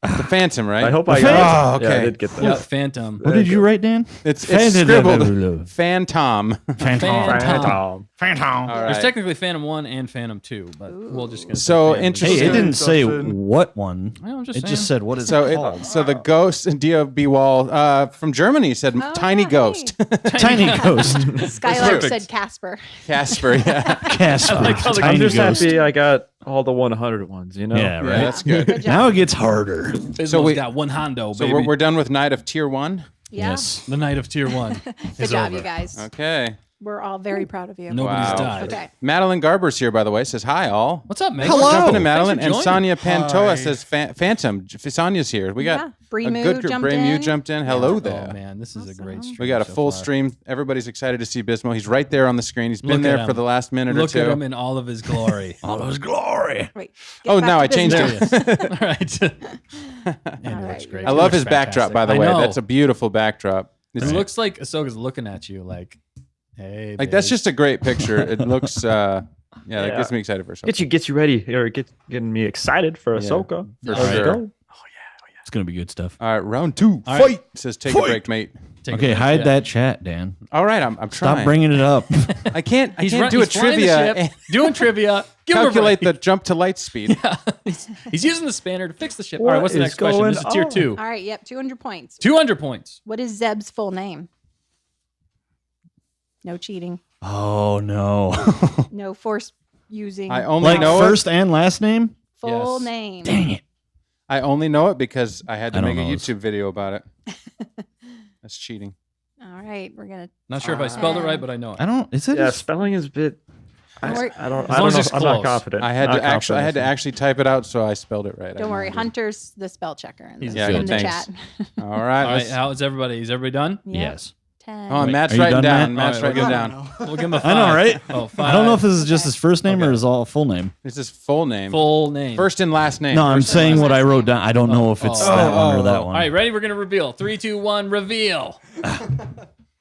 The Phantom, right? I hope I got Oh, it. Yeah, I okay. did get that. Yep. Phantom. What did you write, Dan? It's scribbled. Phantom. Phantom. Phantom. Phantom. All There's right. technically Phantom 1 and Phantom 2, but we'll just gonna say So Phantom. interesting. Hey, it didn't say Dustin. what one. Well, I'm just It saying. just said what is So it called? so the ghost and D.O.B. Wall from Germany said tiny yeah, ghost. Tiny Ghost. Skylark perfect. said Casper. Casper. Yeah. Casper. like how the- I'm Tiny just Ghost. happy I got all the 100 ones, you know? Yeah, Yeah, right. that's good. Good job. Now it gets harder. Bismo's So we- got one hondo, So baby. we're done with Night of Tier 1. Yeah. Yes. The night of Tier 1. Good job, you guys. Okay. We're all very proud of you. Nobody's Wow. died. Okay. Madeline Garber's here, by the way. Says hi, all. What's up, Megan? Hello. Jumping in, Thanks Madeline. for And joining. Sonia Pantoa Hi. says Phantom. Sonia's here. We got Yeah. a Bremu good group. jumped Bremu in. jumped in. Hello Oh, there. man. This is a great Awesome. stream. We got a so full far. stream. Everybody's excited to see Bismo. He's right there on the screen. He's been Look at there him. for the last minute Look or two. at him in all of his glory. All those glory. Wait. Oh, back no, to I changed business. There it. he is. All right. And it All looks right. great. I He love looks his backdrop, by the fantastic. way. I know. That's a beautiful backdrop. It It's, looks like Ahsoka's looking at you like, hey, like that's bitch. just a great picture. It looks, that Yeah. gets me excited for something. Get you ready, or getting me excited for Yeah, Ahsoka. for Let's sure. go. It's going to be good stuff. All right, round 2. All Fight. right. Says take a break, mate. Take a Okay, break, hide yeah. that chat, Dan. All right, I'm trying. Stop bringing it up. I can't He's do a he's flying the trivia ship, and doing trivia. Give him a calculate break. the jump to light speed. He's using the spanner to fix the ship. All What right, what's the is next question? This is going tier on? 2. All right. Yep. 200 points. 200 points. What is Zeb's full name? No cheating. Oh, no. No force using. I only Like know first and last name? full Yes. name. Dang it. I only know it because I had to I don't make a know this. YouTube video about it. That's cheating. All right. We're going to. Not sure if I spelled it right, but I know it. I don't, is it? Yeah, a- spelling is a bit. Don't worry. I don't As long as know. it's I'm not close. confident. I had Not to confident. actually type it out, so I spelled it right. Don't worry. Hunter's the spell checker in the, He's in good. the Thanks. chat. All right. All right, let's- how is everybody? Is everybody done? Yeah. Yes. 10. Oh, and Matt's Are you writing done, down. Matt? Matt's All right, writing we're down. We'll give him a 5. I know, right? Oh, 5. I don't know if this is just his first name Okay. or his all full name. It's his full name. full name. First and last name. No, I'm First and saying last what I last wrote name. down. I don't know if it's Oh. that one or that All one. right, ready? We're going to reveal. 3, 2, 1, reveal.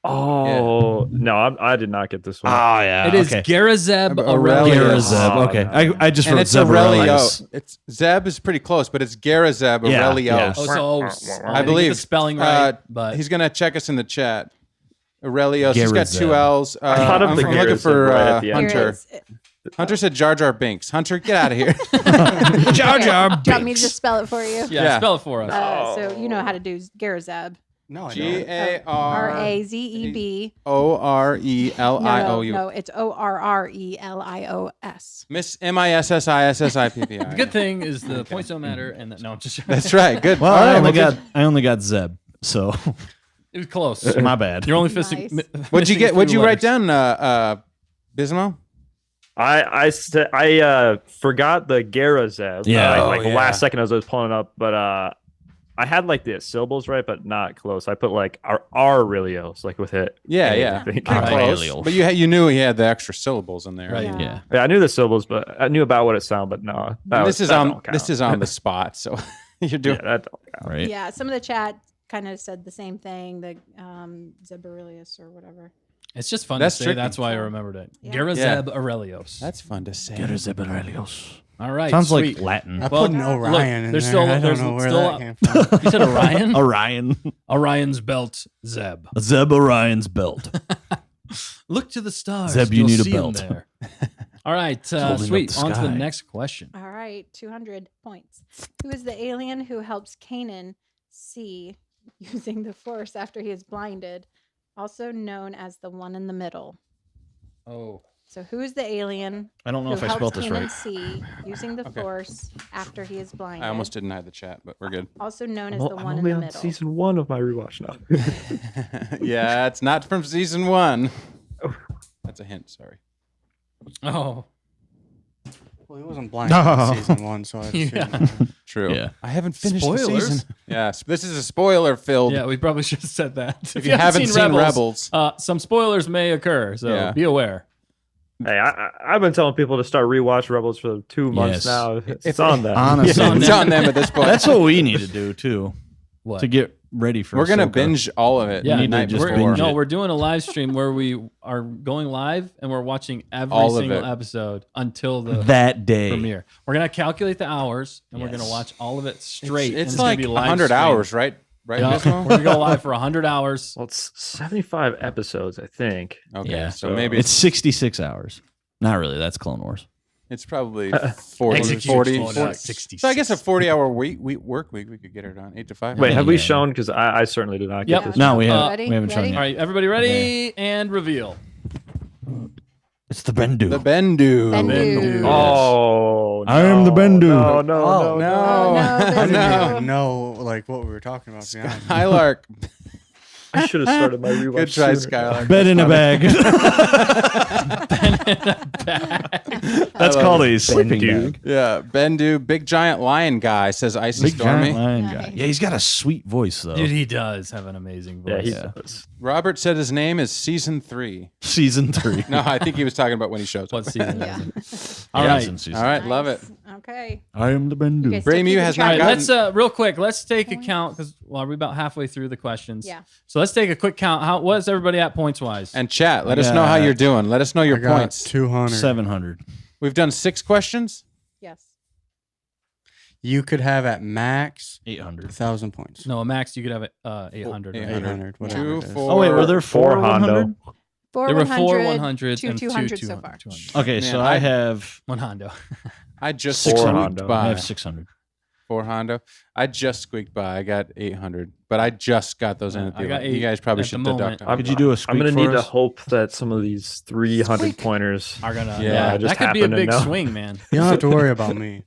Oh no, I did not get this one. Oh, yeah. It is okay. Garazeb Aurelius. Aurelius. Garazeb. Okay. I just And wrote it's Zeb Aurelius. Aurelius. It's Zeb is pretty close, but it's Garazeb Yeah, Aurelios. yeah. Oh, so I didn't get believe the spelling right, but he's gonna check us in the chat. Aurelios. He's got 2 Garrett L's. I thought of I'm the looking Garrett for right at the end. Here it Hunter. is. Hunter said Jar Jar Binks. Hunter, get out of here. Jar Jar Do you want me to Binks. just spell it for you? Yeah, spell it for us. So you know how to do Garazeb. No, I don't. R-A-Z-E-B. G-A-R-E-L-I-O-U. No, it's O-R-R-E-L-I-O-S. Miss M-I-S-S-I-S-S-I-P-P-I. The good thing is the points don't matter, and that, no, I'm just That's right. Good. Well, All right, I only got Zeb, so it was close. my bad. You're only Nice. What'd you get? What'd you write down? down, Bismo? I forgot the Garazeb. Yeah. Like Oh, yeah. last second as I was pulling it up, but I had like the syllables right, but not close. I put like Aurelios, like with it. Yeah, I yeah. think. Pretty close. Aurelios. But you knew he had the extra syllables in there. Right. Yeah. Yeah, I knew the syllables, but I knew about what it sounded. But no, This is on the spot, so you're doing. Yeah, that don't count. Right. Yeah, some of the chat kind of said the same thing, the Zeberilius or whatever. It's just fun That's to say. tricky. That's why I remembered it. Yeah. Garazeb Aurelios. That's fun to say. Zeb Aurelios. All right. Sounds sweet. like Latin. I Well, put an Orion look, in there's there. still- I there's don't know where still that came from. You said Orion? Orion. Orion's belt, Zeb. Zeb Orion's belt. Look to the stars. Zeb, you You'll need a see 'em belt. there. All right. holding up Sweet. the On to the sky. next question. All right, 200 points. Who is the alien who helps Kanan see using the Force after he is blinded, also known as the one in the middle? Oh. So who is the alien I don't know who if I helps spelled this Kanan right. see using the Okay. Force after he is blinded? I almost didn't hide the chat, but we're good. Also known as Well, the I'm one in only the on middle. season 1 of my rewatch now. Yeah, it's not from season 1. That's a hint. Sorry. Oh. Well, he wasn't blind in season 1, so I Yeah. assume. True. Yeah. I haven't finished Spoilers? the season. Yeah, this is a spoiler-filled. Yeah, we probably should have said that. If you haven't seen Rebels, some spoilers may occur, so Yeah. be aware. Hey, I've been telling people to start rewatch Rebels for 2 months Yes. now. It's on them. Honestly, on it's them. on them at this point. that's what we need to do too What? to get ready for. We're gonna Ahsoka. binge all of it. Yeah, the need to night just before. binge no, it. we're doing a live stream where we are going live and we're watching every All of single it. episode until the that day. premiere. We're gonna calculate the hours and we're gonna Yes. watch all of it straight. and It's gonna like be live 100 streamed. hours, right? Right, Yeah. Bismo? We're gonna go live for 100 hours. Well, it's 75 episodes, I think. Okay, Yeah. so maybe It's 66 hours. Not really. That's Clone Wars. it's probably 40. Execute 40, on 40. 66. So I guess a 40-hour work week, we could get it on 8 to 5. Wait, have we Yeah. shown? Because I certainly did not Yep. get this. No, we Uh, haven't. We haven't shown ready? yet. All right, everybody ready and reveal. It's the Bendu. The Bendu. Bendu. Oh, I am the Bendu. No, no, Oh, no, no. Oh, no, I didn't Bendu. even know like what we were talking about. To be honest. Skylark. I should have started my rewatch. Good try, sooner. Skylark. Bed in a bag. That's I love called it. a sleeping Bendu. bag. Yeah, Bendu, big giant lion guy, says Icy Big Stormy. giant lion Nice. guy. Yeah, he's got a sweet voice though. Dude, he does have an amazing Yeah, voice. he Yeah. does. Robert said his name is Season 3. Season 3. No, I think he was talking about when he shows What up. season Yeah. is it? All Yeah, right. he's in season All right, love it. Nice. Okay. I am the You Bendu. guys still Braymu keeping has track? All not right, gotten- let's real quick. Let's take a count because are we about halfway through the questions? Yeah. So let's take a quick count. How was everybody at points wise? And chat, let us know how you're doing. Let us know your I got points. 200. 700. We've done 6 questions. Yes. You could have at max 800. 1,000 points. No, max you could have it 800. right? 800. Whatever. 2, it is. 4. Oh wait, were there four Hondo. 100? Four There were 4 100, 100 two and 200 2 so far. 200. Okay, Man, so I- I have One Hondo. I just 600. squeaked Hondo. I by. have 600. 4 Hondo. I just squeaked by. I got 800, but I just got those in at I the got You 8 guys probably at the should moment. deduct. on Could me. you do a squeak I'm gonna for need to us? hope that some of these 300 pointers. Are gonna Yeah, just that could be a happen to big know. swing, man. You don't have to worry about me.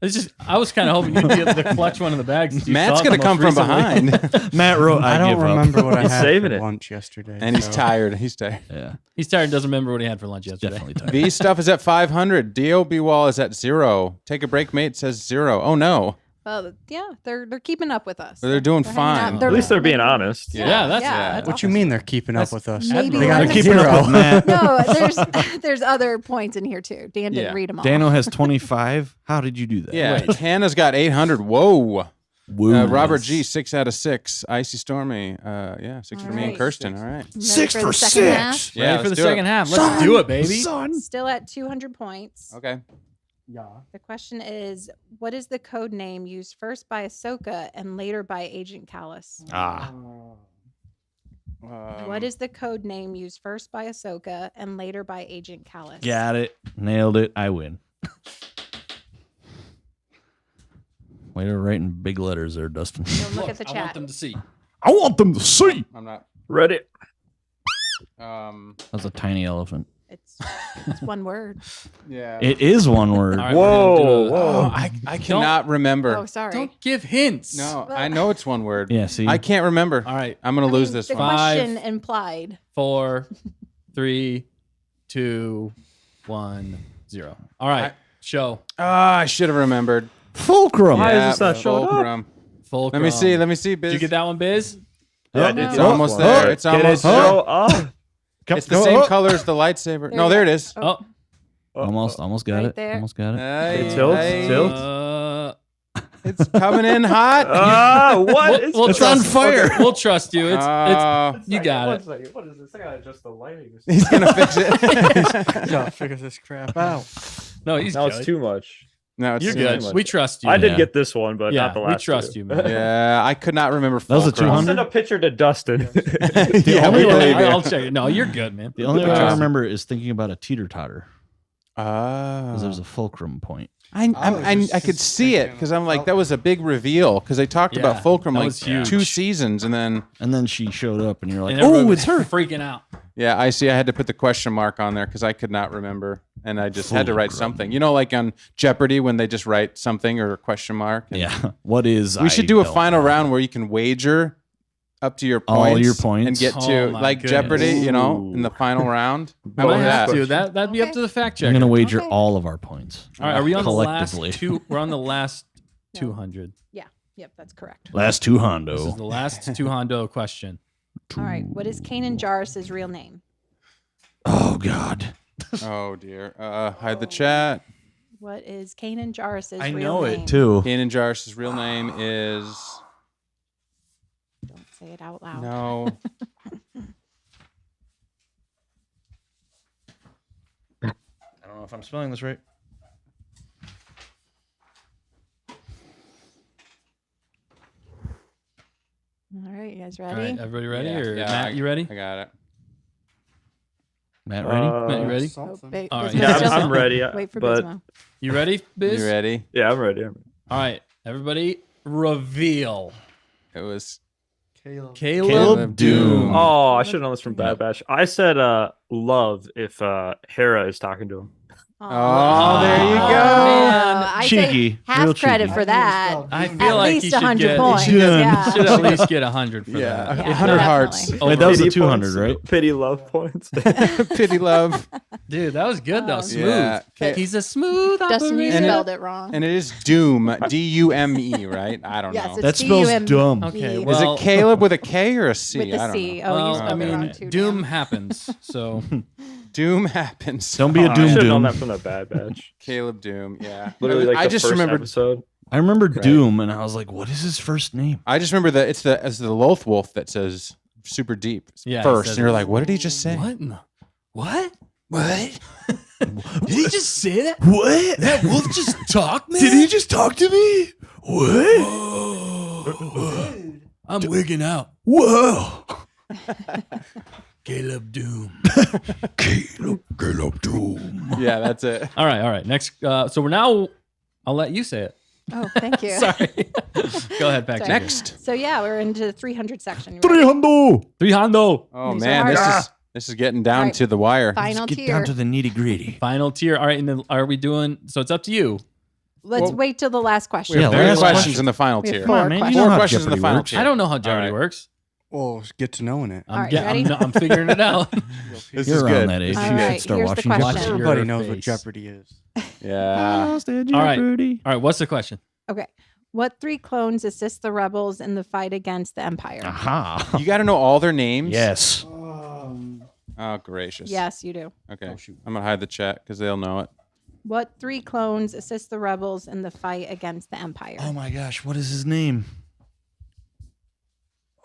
It's just I was kind of hoping you'd get the clutch one in the bag. since you Matt's saw it gonna the come most from recently. behind, Matt wrote, I don't give remember up. what I He's had saving for it. lunch yesterday. and he's so- tired. He's tired. Yeah, He's tired. Doesn't remember what he had for lunch yesterday. definitely tired. V stuff is at 500. DOB wall is at 0. Take a break, mate says 0. Oh no, Well, yeah, they're keeping up with us. they're doing hanging out. fine. They're- At least they're being honest. Yeah, that's Yeah. What you mean they're keeping up with us? Maybe They got they're a keeping zero. up with Matt. No, there's other points in here too. Dan didn't Yeah. read them all. Dano has 25. How did you do that? Yeah, Hannah's got 800. Whoa. Woo. Robert G 6 out of 6. Icy Stormy. Yeah, 6 for me and Alright. Kirsten. All right. Ready 6 for for the second 6. half? Yeah, Ready for the let's do it. second half. Let's do it, baby. Son. Still at 200 points. Okay. The question is, what is the code name used first by Ahsoka and later by Agent Callus? Ah. What is the code name used first by Ahsoka and later by Agent Kallus? Got it. Nailed it. I win. Way to write in big letters there, Dustin. Don't look at the I chat. want them to see. I want them to see. I'm not. Ready? That's a tiny elephant. It's one word. Yeah. It is one word. All right, we're gonna do a- Whoa. I cannot remember. Oh, sorry. Don't give hints. No, I know it's one word. Yeah, see? I can't remember. All right. I'm gonna I lose mean, this the one. question implied. 4, 3, 2, 1, 0. All right. Show. I should have remembered. Fulcrum. Why is Yeah, this not showing up? Fulcrum. Fulcrum. Let me see, Biz. Did you get that one, Biz? Yeah, I Oh, did It's get almost this one. there. It's Get it, almost Joe? there. Oh. It's the same color as the lightsaber. No, you there go. it is. Oh. Almost got Right it. there. Almost got it. Hey, tilt. It's coming in hot. What? We'll It's trust, on fire. okay, we'll trust you. It's you got it. What is this? I gotta adjust the lighting. He's gonna fix it. Gotta figure this crap out. No, he's Now good. it's too much. No, it's You're too good. much. We trust you. I did Yeah. get this one, but yeah, not the last we trust two. you, man. Yeah, I could not remember. That was a Fulcrum. I'll 200? send a picture to Dustin. Yeah, only we way believe I'll you. check it. No, you're good, man. The only Good way I job. remember is thinking about a teeter-totter. Because there was Ah. a fulcrum point. I could see it because I'm like, that was a big reveal because they talked Yeah, about Fulcrum that like was huge. 2 seasons and then And then she showed up, and you're like, And everybody oh, was it's her. freaking out. yeah, I see. I had to put the question mark on there because I could not remember and I just had to write Fulcrum. something. You know, like on Jeopardy when they just write something or a question mark. And Yeah. What is we should do a final round where you can wager up to your points, All your points? and get Oh to my like goodness. Jeopardy. You know, in the final round. I How might about have that? to. That'd be up Okay. to the fact I'm checker. going to wager Okay. all of our points. All right, are we on the last collectively? two? We're on the last No. 200. Yep, that's correct. Last two This is hondo. the last 200 question. All right. What is Kanan Jarrus' real name? Oh, God. Oh dear. Hide the chat. What is Kanan Jarrus' I real know name? it, too. Kanan Jarrus' real name is Don't say it out loud. no. I don't know if I'm spelling this right. All right, you guys All ready? right, everybody ready? Yeah, or yeah, Matt, you ready? I got it. Matt, ready? Matt, you ready? Oh, Something. wait, All right. Bismo's Yeah, still- I'm ready. Wait for but Bismo. You ready, Biz? You ready? yeah, I'm ready. All right, everybody, reveal. It was Caleb. Caleb Doom. Oh, I should have known this from Bad Batch. I said love if Hera is talking to him. Oh, there you go. Man, I cheeky. say half Real credit cheeky. for that. I feel At like least he should 100 get, points. He should, Yeah. should at least get 100 for Yeah, that. 100 hearts. definitely. Wait, that was a Pity 200, points. right? Pity love points. Pity love. Dude, that was good though. Smooth. Yeah. Okay. He's a smooth Dustin, you operator. spelled it wrong. And it is Doom. D-U-M-E, right? I don't Yes, know. it's That spells D-U-M-B. dumb. Okay, Is well- it Caleb with a K or a C? With I the don't C. know. Oh, Well, you spelled I it wrong mean, too. doom damn. happens. So Doom happens. Don't be a I Doom should have known Doom. that from the Bad Batch. Caleb Doom, yeah. Literally, like I the just first remembered. episode. I remember Doom, and I was like, what is his first name? I just remember that it's the Loth Wolf that says super deep Yeah, he first, says and you're it. like, what did he just say? what? in the- What? What? Did he just say that? What? That wolf just talked, man. Did he just talk to me? What? I'm wigging out. Whoa. Caleb Doom. Caleb Doom. Yeah, that's it. All right. Next. So we're now. I'll let you say it. Oh, thank you. Sorry. Go ahead, back. Sorry. Next. So yeah, we're into the 300 section. You ready? 300. 300. Oh These are man, hard. this is getting down Alright. to the wire. Final Get tier. down to the nitty gritty. Final tier. All right. And then are we doing? So it's up to you. Let's Well, wait till the last question. We have Yeah, three last questions question. in the final We have tier. four Come on, man. You questions. know Four how questions in the Jeopardy final works. tier. I don't know how Jeopardy right. works. Oh, get to knowing it. All right, ready? I'm figuring it out. This You're is around good. that age. All You right, should start here's the watching question. Jeopardy. Everybody Your knows what face. Jeopardy is. Yeah. All right. All right. What's the question? Okay. What 3 clones assist the rebels in the fight against the Empire? Aha. You got to know all their names. Yes. Oh gracious. Yes, you do. Okay. I'm gonna hide the chat because they'll know it. What 3 clones assist the rebels in the fight against the Empire? Oh my gosh, what is his name?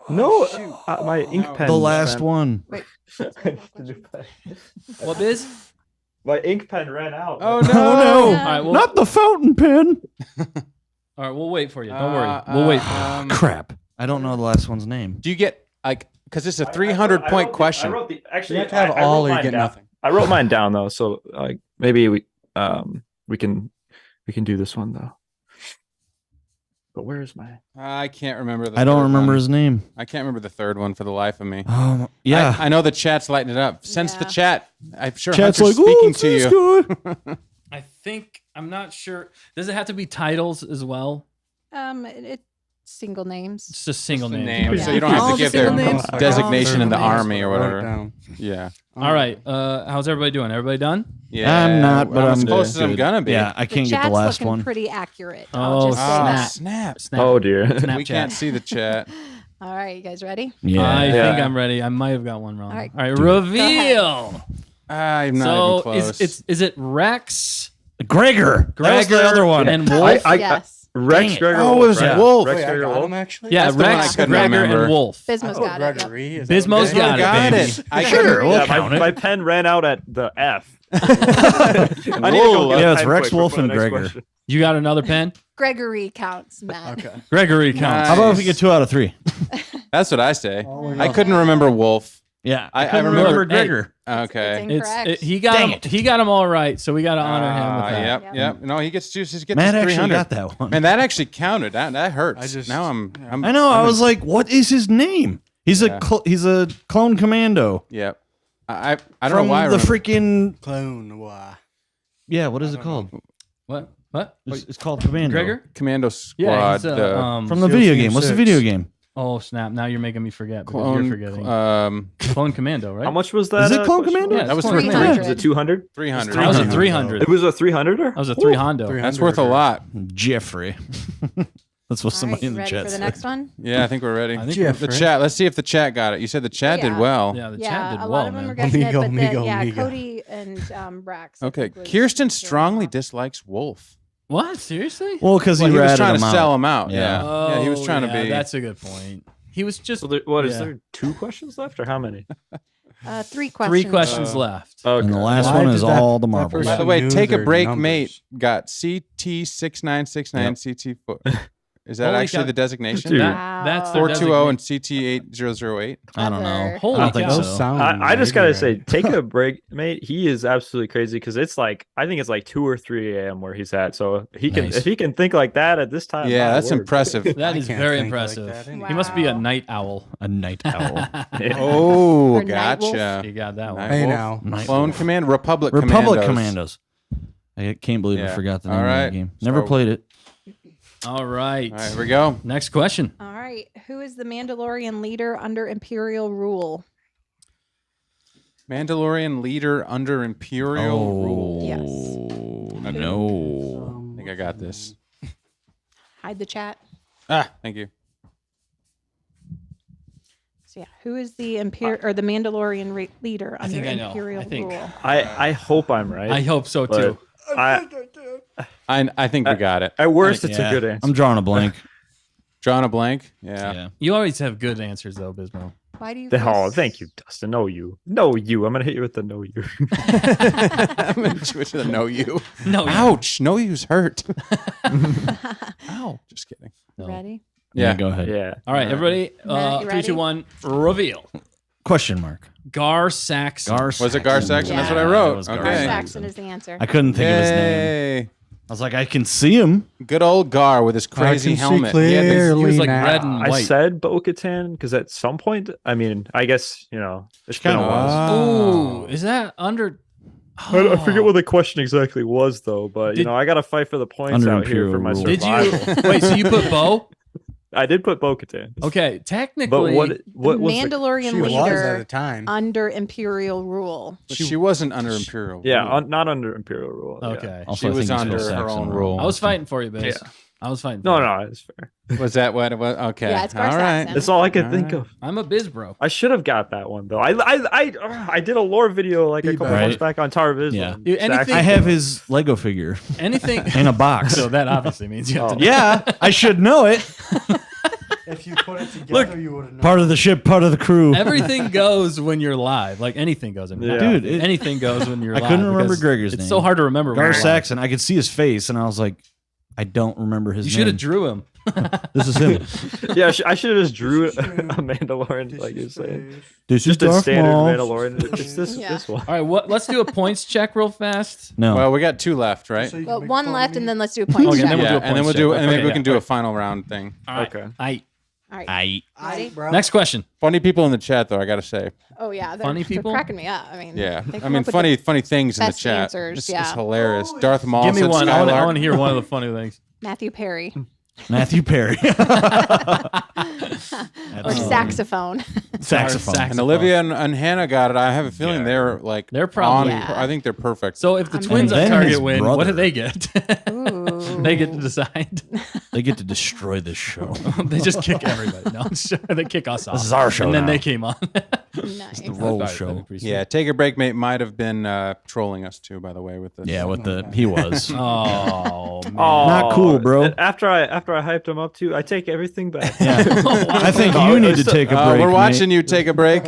No, my ink pen. The last ran- one. What biz? My ink pen ran out. Oh Oh no. no. All right. Well, Not the fountain pen. all right. We'll wait for you. Don't worry. We'll wait for you. Crap. I don't know the last one's name. Do you get because it's a 300-point question. Actually, You have to have all or you get nothing. I wrote mine down though, so maybe we can do this one though. But where is my? I can't remember. I don't remember one. his name. I can't remember the third one for the life of me. Yeah. I know the chat's lighting it up. Sense the Yeah. chat. I'm sure Chat's Hunter's like, speaking "Ooh, to this you. good." I'm not sure. Does it have to be titles as well? It's single names. It's just single The names. name, Yeah. so you don't have All to the give their single names. designation in the All the army or Wrote it whatever. down. Yeah. All right. How's everybody doing? Everybody done? Yeah. I'm not, but I'm I'm as close as I'm good. gonna be. Yeah, I can't get the chat's last looking one. pretty accurate. Oh, I'll just say that. snap. Snap. Oh dear. Snapchat. We can't see the chat. All right, you guys ready? Yeah. I Yeah. think I'm ready. I might have got one wrong. All right. All right. Reveal. I'm not even close. Is it Rex, Gregor. That was the Gregor, other one. and Wolf? Yes. Rex Gregor. Oh, it was yeah. Wolf. Rex Wait, I Gregor got Wolf. him actually? Yeah, That's the one I Rex, couldn't Gregor, remember. and Wolf. Bismo's got it. Yep. Gregory. Is that Bismo's okay? got it, got baby. it. I Sure, couldn't- we'll Yeah, count my it. pen ran out at the F. I need to go get a Yeah, it's pen Rex, quick Wolf, before and the next Gregor. question. You got another pen? Gregory counts, Matt. Okay. Gregory counts. How about if we get 2 out of 3? That's what I say. Oh, I couldn't remember Wolf. Yeah, I couldn't remember- remember Gregor. Okay. It's incorrect. He got Dang him. it. He got them all right, so we got to honor him with that. Yep, yep. No, he gets juices. He gets Matt his actually 300. got that one. Man, that actually counted. That hurts. I just- now I'm I know. I I'm was like, what is his name? He's Yeah. he's a clone commando Yep. I don't from know why. I the remember- freaking Clone. yeah. What is it called? What? What? It's called Commando. Gregor? Commando Yeah, Squad. he's From the video game. What's the video game? Oh snap! Now you're making me forget because clone. you're forgetting. Clone Commando, right? How much was that? Is it Clone question? Commando? Yeah, that was Clone for Commando. 300. Was it 200? 300. That was a 300. It was a 300er? That was a 300. 300. That's worth a lot. Jeffrey. That's what All somebody right, in you the ready chat for the said. next one? Yeah, I think we're ready. I think Jeff. The chat. Let's see if the chat got it. You said the chat did Yeah. well. Yeah, the Yeah, chat did a well, lot of them man. are guessing it, Amigo, but then, amigo, yeah, amigo. Cody and Brax. I Okay. think, was Kirsten doing strongly well. dislikes Wolf. What? Seriously? Well, because Well, he he was ratted trying him to out. sell him out. Yeah. Yeah. He was trying to be. That's a good point. He was just So what is Yeah. there 2 questions left or how many? 3 questions. 3 questions left. Okay. And the last Why one did is that- all the that marbles. person- By the way, knew take a their break, numbers. mate. Got CT6969 CT4. Is that Holy actually cow. the designation? Dude. That's their 420 and designation. CT8008. I don't know. Clever. Holy I don't think cow. Those so. sound I just gotta right. say, take a break, mate. He is absolutely crazy because it's like I think it's like 2 or 3 a.m. where he's at. So he can Nice. if he can think like that at this time. Yeah, my that's word. impressive. That I is can't very think like impressive. that anyway. He must be a Wow. night owl. A night owl. Oh, Or Night Wolf. gotcha. You got that one. Night Hey Wolf. now. Night Clone Wolf. Command, Republic Commandos. I can't believe Yeah. I forgot the All name of right. that game. Never So- played it. All right. All right, here we go. Next question. All right. Who is the Mandalorian leader under Imperial rule? Mandalorian leader under Imperial rule. Yes. No. I think I got this. Hide the chat. Thank you. So yeah, who is the the Mandalorian leader I under think I know. Imperial I think- rule? I hope I'm right. I hope so but too. I think we got it. At worst, it's Yeah. a good answer. I'm drawing a blank. Drawing a blank. Yeah. Yeah. You always have good answers though, Bismo. Why do you? Oh, thank you, Dustin. No, you. I'm gonna hit you with the no you. I'm going to switch to the no you. No. Ouch. No you's hurt. Ow. Just kidding. No. Ready? Yeah. Go ahead. Yeah. All right, everybody. Matt, you 3, 2, ready? 1. Reveal. Question mark. Gar Saxon. Was it Gar Saxon? That's what I Yeah. wrote. It was Gar Gar Okay. Saxon is the answer. I couldn't think of his name. Yay. I was like, I can see him. Good old Gar with his crazy can see helmet. clearly He was like now. red and I white. said Bo-Katan because at some point, I mean, I guess it's been a kinda while. Oh, is that under? I forget what the question exactly was though, but Did- I got to fight for the points Under out here for Imperial my rule. Did survival. you wait? So you put Bo? I did put Bo-Katan. Okay, But technically, what The was the, Mandalorian She was at leader the time. under Imperial rule. But she wasn't under Imperial. yeah, rule. not under Imperial rule. yeah. okay. Also, She I was think it's under Phil her Saxon own rule. rule. I was fighting for you, Biz. Yeah. I was fighting. No, for you. no, it's fair. Was that what it was? Okay. Yeah, it's Gar All right. Saxon. That's all I could All think right. of. I'm a biz bro. I should have got that one though. I did a lore video like a couple Right. months back on Tower Viz. Yeah. Dude, anything- I have his Lego figure Anything in a box. So that obviously means you have to. Yeah, I should know it. If you put it together, you would have known. Part of the ship, part of the crew. Everything goes when you're live. Like anything goes. I mean, Yeah. not Dude, it- anything goes when you're I live. couldn't remember because Gregor's it's name. so hard to remember. when Gar you're live. Saxon. I could see his face, and I was like, I don't remember his You name. should have drew him. This is him. Yeah, I should have just drew a Mandalorian, like you're saying. This Just is a Darth standard Maul. Mandalorian. It's this one. All right, let's do a points check real fast. No. Well, we got 2 left, right? Well, one left, and then let's do a point Okay, check. then we'll do a and then points we'll do, check. and maybe Okay, we can yeah. do a final round thing. All right. Okay. All right. Ready? Next question. Funny people in the chat, though. I gotta say, Oh yeah, Funny they're people? cracking me up. I mean, yeah. they I come mean, up with funny things in the best chat. answers, It's yeah. hilarious. Darth Maul. Give me said one. I Skylark. want to hear one of the funny things. Matthew Perry Matthew Perry. or saxophone. Saxophone. And Olivia and Hannah got it. I have a feeling they're like They're probably- on- Yeah. I think they're perfect. So if the I'm twins on then target his win, brother. what do they get? Ooh. They get to decide. They get to destroy this show. They just kick everybody. No, they kick us off. This is our show And then now. they came on. Nice. the roll That'd show. be pretty sweet. yeah, Take a Break Mate might have been trolling us too, by the way, with this. Yeah, with the he was. Oh man. Not cool, bro. After I hyped him up too, I take everything back. I think you need to take a break. we're mate. watching you take a break.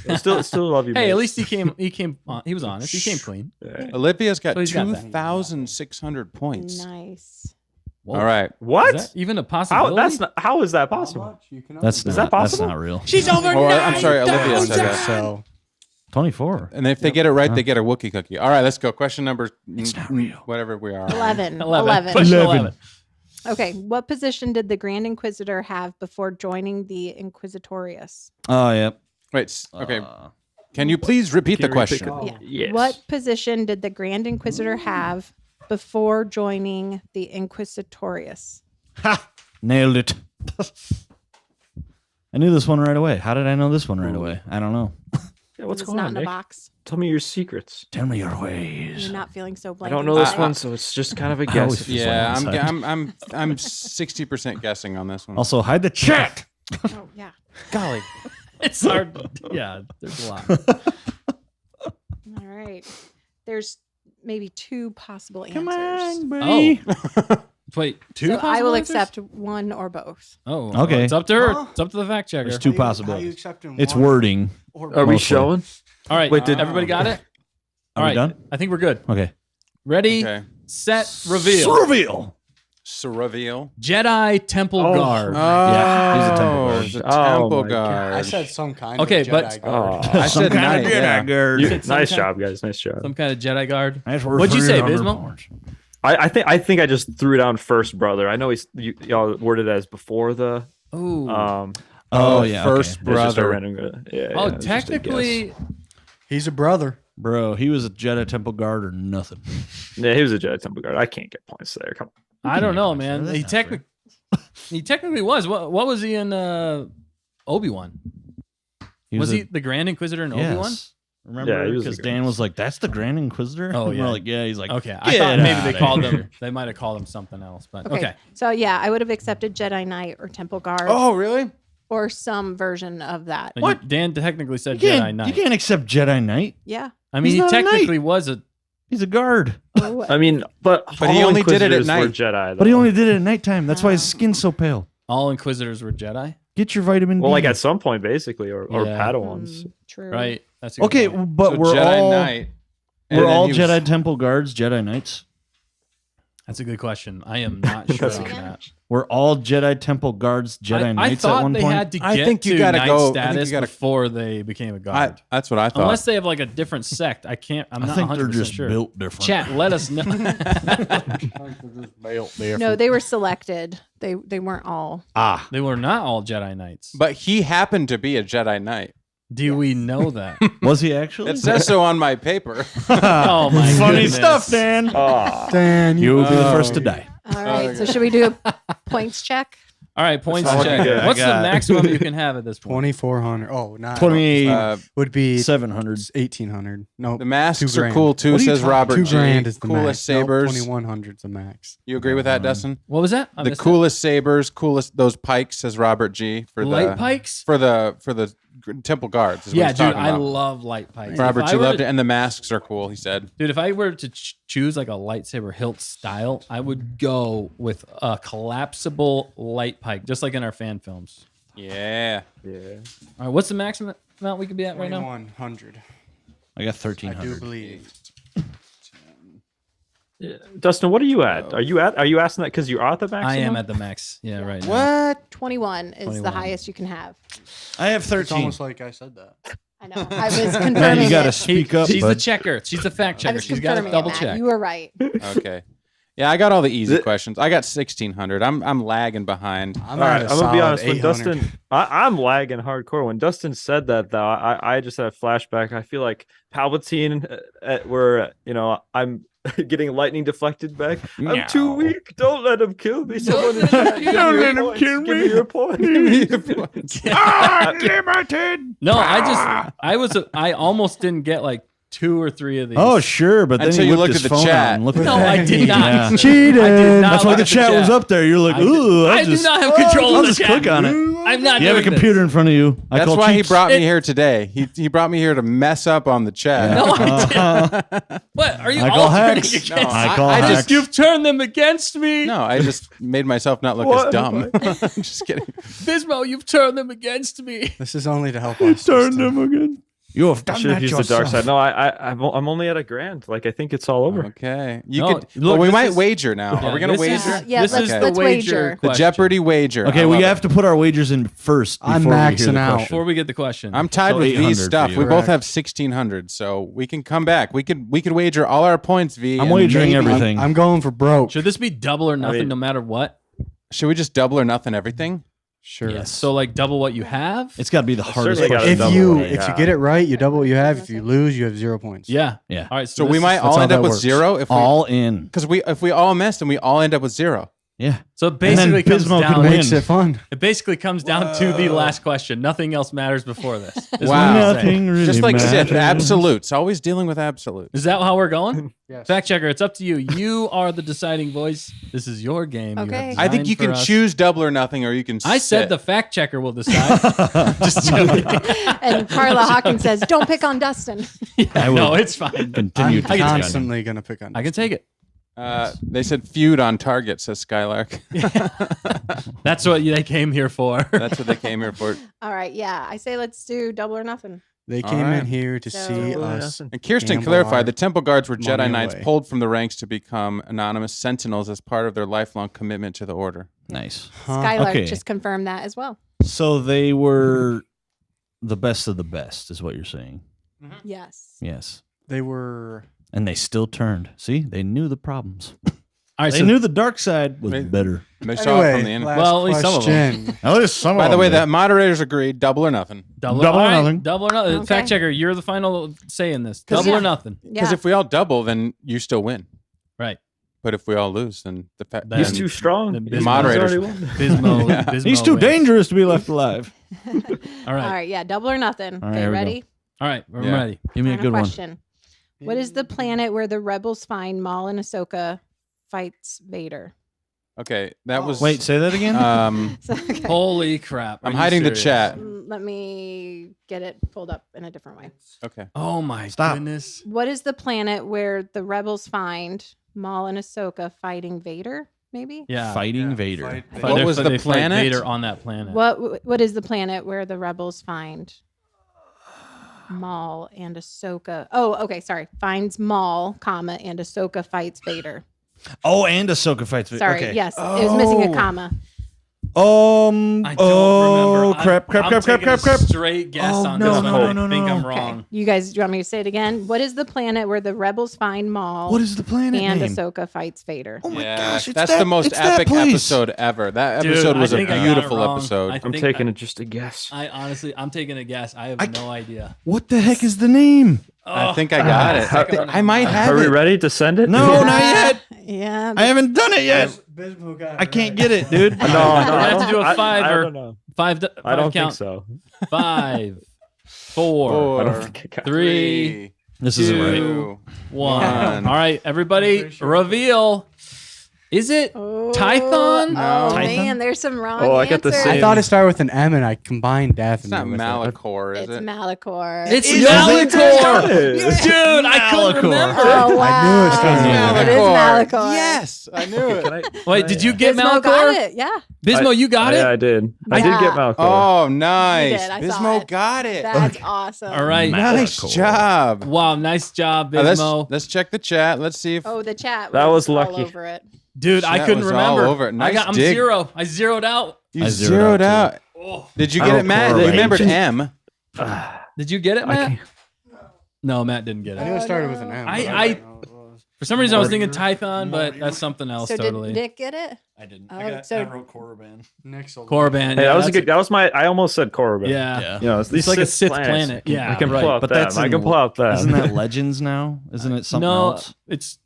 I still love you. Hey, at mate. least he came on. He was honest. He came clean. Olivia's got So he's got that. 2,600 points. Nice. Whoa. All right. What? Is that even a possibility? How is that possible? That's Is not, that possible? That's not real. She's over. Oh, I'm sorry, Olivia said that. So 24. And if they get it right, they get a Wookiee cookie. All right, let's go. Question number. It's not real. Whatever we are. 11. 11. Question 11. Okay. What position did the Grand Inquisitor have before joining the Inquisitorius? Oh, yep. Wait. Okay. Can you please repeat the question? Yeah. Yes. What position did the Grand Inquisitor have before joining the Inquisitorius? Ha! Nailed it. I knew this one right away. How did I know this one right away? I don't know. Yeah, what's It's going not on, in a Nick? box. Tell me your secrets. Tell me your ways. You're not feeling so I blank. don't know this inside. one, so it's just kind of a I always guess. feel Yeah, so inside. I'm 60% guessing on this one. Also, hide the chat. Oh, yeah. golly. It's hard. Yeah, there's a lot. All right. There's maybe 2 possible answers. Come on, buddy. Oh. Wait, two? So I will possible answers? accept one or both. Oh, Okay. It's up to her. It's up to the fact checker. There's 2 possibilities. It's wording. Are we Mostly. showing? All right. Wait, did- everybody got it? All Are we right. done? I think we're good. Okay. Ready, Okay. set, reveal. Reveal. Surreal. Jedi Temple Oh. Guard. Yeah, he's a temple guard. He's a Oh temple my guard. I said some kind Okay, of but- Jedi guard. Oh, I Some said kind knight, of yeah. Jedi guard. said some nice kind- job, guys. Nice job. Some kind of Jedi Guard. Nice work. What'd you say, 300 Bismo? points. I think I just threw down first brother. I know y'all worded it as before the Ooh. Oh, yeah. First it's just a brother. random. Yeah. oh, it's just a technically, He's a brother. Bro, he was a Jedi Temple guard or nothing. guess. Yeah, he was a Jedi Temple guard. I can't get points there. Come on. I don't know, That's man. not He technically was. What was he in Obi-Wan? Was he the Grand Inquisitor in Obi-Wan? Yes. Remember? Yeah, he was the Because Grand Dan was like, "That's the Grand Inquisitor." Oh, And yeah. we're like, yeah. He's like, Okay, I "Get thought maybe they outta called here." him. They might have called him something else, but Okay. okay. So yeah, I would have accepted Jedi Knight or Temple Guard Oh, really? or some version of that. And Dan technically said You Jedi can't, Knight. you can't accept Jedi Knight. Yeah. I mean, He's he not a knight. technically was a. He's a guard, Oh, I mean, but he all only did it at Inquisitors night. Were Jedi, but he though. only did it at nighttime. That's why his skin's so pale. All Inquisitors were Jedi, Get your vitamin Well, D. like at some point, basically, or Yeah. Padawans. true. right? That's a good Okay, point. but So we're Jedi all Knight. And we're then all he was- Jedi Temple guards, Jedi Knights. That's a good question. I am not sure That's on a good that. We're all Jedi Temple guards, Jedi I Knights thought at one they point. had to I get think you to gotta knight go- I think status you gotta- before they became a guard. That's what I thought. Unless they have like a different sect. I can't. I'm I not think 100% they're just sure. built different. Chat, let us know. No, they were selected. They weren't all. Ah, They were not all Jedi Knights. but he happened to be a Jedi Knight. Do we know that? was he actually? It says so on my paper. Oh my Funny goodness. stuff, Dan. Ah, Dan, You will be the first to die. All right. So should we do a points check? All right, points That's check. good. What's the I got- maximum you can have at this point? 2,400. Oh, not 20, would be 700. 1,800. No, The masks 2 are grand. cool too, What are you says talking- Robert 2 G. grand is the Coolest max. sabers. 2,100 is the max. You agree with that, Dustin? What was that? I The missed coolest sabers, coolest those pikes, says Robert G. For that. the Light pikes? for the temple guards. Is what Yeah, he's dude, talking I about. love light pikes. Robert If G. I were loved to- it, and the masks are cool. He said. Dude, if I were to choose like a lightsaber hilt style, I would go with a collapsible light pike, just like in our fan films. Yeah. yeah. All right, what's the maximum amount we could be at right now? 2,100. I got I 1,300. do believe. Dustin, what are you at? Are you asking that because you're at the maximum? I am at the max. Yeah, right now. What? 21 is 21. the highest you can have. I have It's 13. almost like I said that. I know. I was Man, confirming you got to it. speak up. She's the bud. checker. She's the fact I checker. was She's got to confirming it, double Matt. check. You were right. Okay. Yeah, I got all the easy questions. I got 1,600. I'm lagging behind. I'm All right, at a I'm gonna be solid honest. When 800. Dustin, I'm lagging hardcore. When Dustin said that, though, I just had a flashback. I feel like Palpatine, where I'm getting lightning deflected back. I'm too weak. Don't let him kill me. Someone in chat, give me Don't your let him points. kill Give me. me your points. Damn it! No, I almost didn't get like 2 or 3 of these. Oh, sure, but then Until he you whipped looked his at the phone chat. out and looked No, at I that. did not. Yeah. Cheated. I did not That's why look the at chat was up there. You're like, ooh, I do not have control I'll of the just chat. click on it. I'm not You have a doing computer in front of you. I That's call why he cheats. brought me here today. He brought me here to mess up on the chat. No, I didn't. What? Are you I call all turning hacks. against No, I call I hacks. just you've turned them against me. No, I just made myself not look What? as dumb. I'm just kidding. Bismo, you've turned them against me. This is only to help us. Turned Dustin. him again. You have I done should that have used yourself. the dark side. No, I'm only at a grand. Like I think it's all over. Okay. You No, could. look, well, we this might is- wager now. Yeah, Are we going to this wager? is- Yeah, this let's- is the let's wager. wager. The question. Jeopardy wager. Okay, I we love have it. to put our wagers in first. I'm before we hear maxing the out. question. Before we get the question, I'm tied So with 800 V's for stuff. you. We both Correct. have 1,600, so we can come back. We could wager all our points, V. I'm and wagering maybe- everything. I'm going for broke. should this be double or nothing, mean- no matter what? Should we just double or nothing everything? Sure. Yes. So like double what you have. It's got to be the hardest certainly gotta question. If double you what I if you got. get it right, you double what you have. If you lose, you have 0 points. Yeah. Yeah. All right. So we this might is- all how end up that with works. 0 if All in. because if we all missed and we all end up with 0. Yeah. So it basically And then comes Bismo could down. win. Makes it fun. It basically comes down to the last question. Nothing else matters before this. is what Wow. I'm saying. Nothing really Just like Sith, matters. absolutes. Always dealing with absolutes. Is that how we're going? Yes. Fact checker, it's up to you. You are the deciding voice. This is your game. You have Okay. I think designed you for can us. choose double or nothing, or you can. I said sit. the fact checker will decide. Just joking. And Carla Hawkins says, "Don't pick on Dustin." I will No, it's fine. I'm continue to constantly gonna pick on. I can take it. They said feud on target, says Skylark. That's what they came here for. That's what they came here for. All right, yeah, I say let's do double or nothing. They All came right. in here to So- see Double or us. nothing. And Kirsten Gamble clarified our the Temple Guards were Jedi money Knights away. pulled from the ranks to become anonymous sentinels as part of their lifelong commitment to the Order. Nice. Skylark Okay. just confirmed that as well. So they were the best of the best, is what you're saying. Yes. Yes. They were. And they still turned. See, they knew the problems. All right, They so knew the dark side was Maybe- better. They saw it from the Anyway, end. last Well, at least some of them. question. At least some By of the them way, did. the moderators agreed, double or nothing. double, Double or all right, nothing. Double or nothing. Okay. Fact checker, you're the final say in this. 'Cause- Double Yeah. or nothing. Because Yeah. if we all double, then you still win. Right. But if we all lose, then the fact Then- He's too strong. the He's moderators- already won. Bismo, Yeah. Bismo He's too wins. dangerous to be left alive. All right. All right, yeah, double or nothing. All right, Okay, here we go. ready? All right. We're Yeah. ready. Give me a Final good one. question. What is the planet where the rebels find Maul and Ahsoka fights Vader? Okay, that was. Wait, say that again? So, okay. Holy crap. Are I'm you hiding the serious? chat. Let me get it pulled up in a different way. Okay. Oh my Stop. goodness. What is the planet where the rebels find Maul and Ahsoka fighting Vader? Maybe. Yeah. Fighting Vader. fight Fight- What they- was they the fight planet? Vader on that planet. What is the planet where the rebels find Maul and Ahsoka? Oh, okay, sorry. Finds Maul, comma, and Ahsoka fights Vader. Oh, and Ahsoka fights Vader. Sorry, Okay. yes, it was missing a Oh. comma. I don't remember. Crap. I'm taking a straight guess Oh, on no, this no, one. no, I think no. I'm Okay, wrong. you guys, do you want me to say it again? What is the planet where the rebels find Maul What is the planet and name? Ahsoka fights Vader? Oh my Yeah, gosh, it's that's that, the most it's that epic place. episode ever. That Dude, episode was I a think I got it beautiful wrong. episode. I I'm think taking just a guess. I honestly, I'm taking a guess. I have no idea. What the heck is the name? I think I got it. I might have Are we it. ready to send it? No, not yet. Yeah. I haven't done it yet. Bismo got I can't get it, dude. No, We're gonna have to do a I fiver. don't know. Five I don't count. think so. 5, 4, I don't think I got 3, This isn't right. 2, 1. One. All right, everybody, reveal. Is it Oh, Tython? Oh No. man, there's some wrong Oh, I got the answers. same. I thought it started with an M, and I combined death. It's not Malachor, is It's it? Malachor. It's Is it? Malachor. It Dude, I couldn't remember. Oh wow! I knew it started with It is Malachor. Yes, I knew it. Wait, did you get Bismo Malachor? got it. Yeah, Bismo, you got Yeah, it? I did. I Yeah. did get Malcolm. Oh, nice. You did, I saw Bismo it. got it. that's awesome. All right. Nice job. Wow, nice job, Let's Bismo. check the chat. Let's see if Oh, the chat. That was all lucky. over it. Dude, I Chat couldn't was all remember. over it. Nice I'm dig. 0. I zeroed out. you I zeroed zeroed out, out. Did you I get don't it, Matt? You correlate. remembered M. Did you get it, I Matt? can't- No, Matt didn't get I knew it. it started with an M. I- but I- didn't know what it was. For some reason, I was thinking Tython, but that's something else So totally. did Nick get it? I didn't. Oh, so- wrote Korriban. Nick's a- Korriban. Hey, yeah, that was a that's good. That was my. I almost said Korriban. Yeah. Yeah. You know, It's like a Sith planet. Yeah, I can right. pull out But them. that's I in can pull out them. Isn't that Legends now? Isn't it something No, else? it's.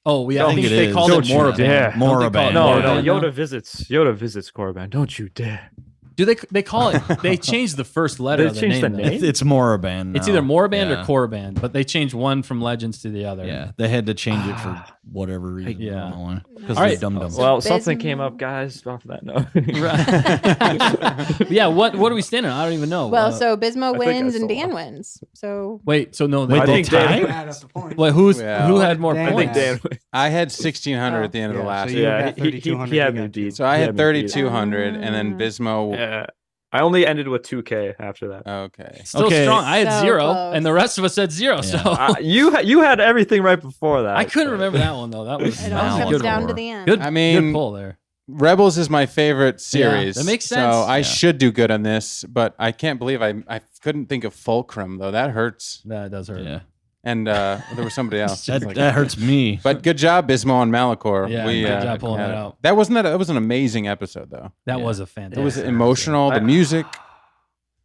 Oh, yeah. Don't I think it they is. called it Don't you Morriban. dare. Don't they call it Morriban. No, Morriban no. now? Yoda visits Korriban. Don't you dare. Do they call it? They changed the first letter They of the changed name. the though. name? It's Morriban. It's now. either Morriban Yeah. or Korriban, but they changed one from Legends to the other. Yeah, they had to change it for whatever reason. Yeah. Because All they're right. dum-dum. Well, Bismo- something came up, guys. Off that note. Right. Yeah. What are we standing on? I don't even know. Well, so Bismo think I wins and saw Dan one. wins. So wait. So no. Wait, I they think Dan. tied? Add up the points. Wait, Yeah. who had more Dan I think points? Dan. I had 1,600 at the end of the Yeah, last so one. you Yeah, got he 3,200, had you me got beat. So I He had had me beat. 3,200, and then Bismo. Yeah. I only ended with 2K after that. Okay. Still Okay. strong. I had So 0, close. and the rest of us had 0. So You had everything right before that. I couldn't so- remember that one though. That was it that all was a comes good down one. to the end. Good. I mean, good pull there. Rebels is my favorite series. that makes So sense. I Yeah. should do good on this, but I can't believe I couldn't think of Fulcrum though. That hurts. That does hurt. Yeah. And there was somebody else. That, Like- that hurts me. But good job, Bismo and Malachor. Yeah, good job pulling that out. That was an amazing episode though. That Yeah. was a fantastic. It was emotional. The music.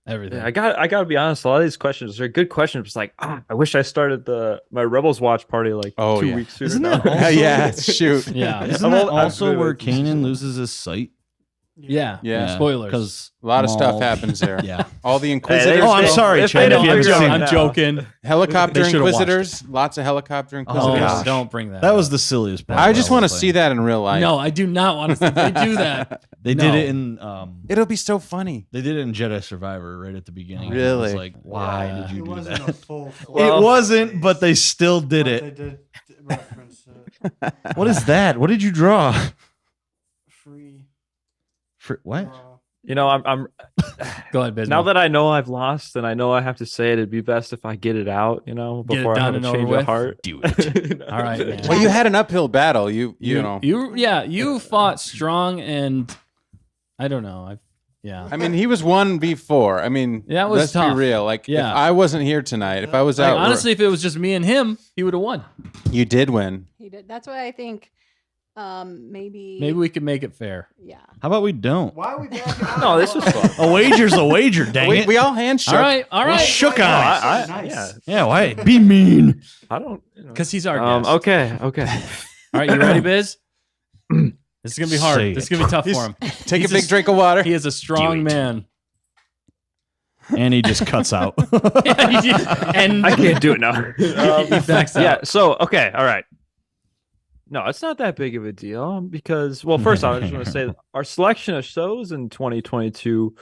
Everything. Yeah, I got to be honest. A lot of these questions are good questions. It's like, I wish I started my Rebels watch party like 2 yeah. weeks sooner. Isn't now. that also- Yeah, shoot. Yeah. Isn't I'm that all- I'm also good where with- Kanan loses his sight? Yeah. Yeah. Spoilers. Because A lot of stuff happens there. Yeah. All the Hey, Inquisitors. Oh, I'm sorry, if Chad, they if don't you haven't figure it seen out it. now- I'm joking. Helicopter They should've watched Inquisitors. Lots of helicopter Oh, Inquisitors. God, don't bring that. That up. was the silliest part. I of just the want to whole see thing. that in real life. No, I do not want to see they do that. They No. did it in. It'll be so funny. They did it in Jedi Survivor right at the beginning. Really? It was like, why Yeah. did you It do wasn't that? a full. It wasn't, but they still did They it. did reference What is that? What did you draw? free. What? You know, I'm Go ahead, Bismo. now that I know I've lost and I know I have to say it, it'd be best if I get it out. You know, Get it before I done have a and change over of with. heart. Do it. All right, man. Well, you had an uphill battle. You know. You fought strong, and I don't know. I mean, he was 1v4. I mean, That was let's tough. be real. Like, Yeah. if I wasn't here tonight, if I was Like, out, honestly, if it was just me and him, he would have won. you did win. He did. That's why I think maybe Maybe we could make it fair. yeah. How about we don't? Why are we backing out? No, this was fun. A wager's a wager, dang We, it. we all handshook. All right. shook No, on it. Nice. yeah, Yeah, why? Be mean. I don't. Because he's our guest. Okay. All right, you ready, Biz? This is gonna be hard. Say This is it. gonna be tough for him. Take He's a big drink of water. He is a strong man. And he just cuts out. And I can't do it now. he backs out. Yeah. So okay. All right. No, it's not that big of a deal because, well, first off, I just want to say our selection of shows in 2022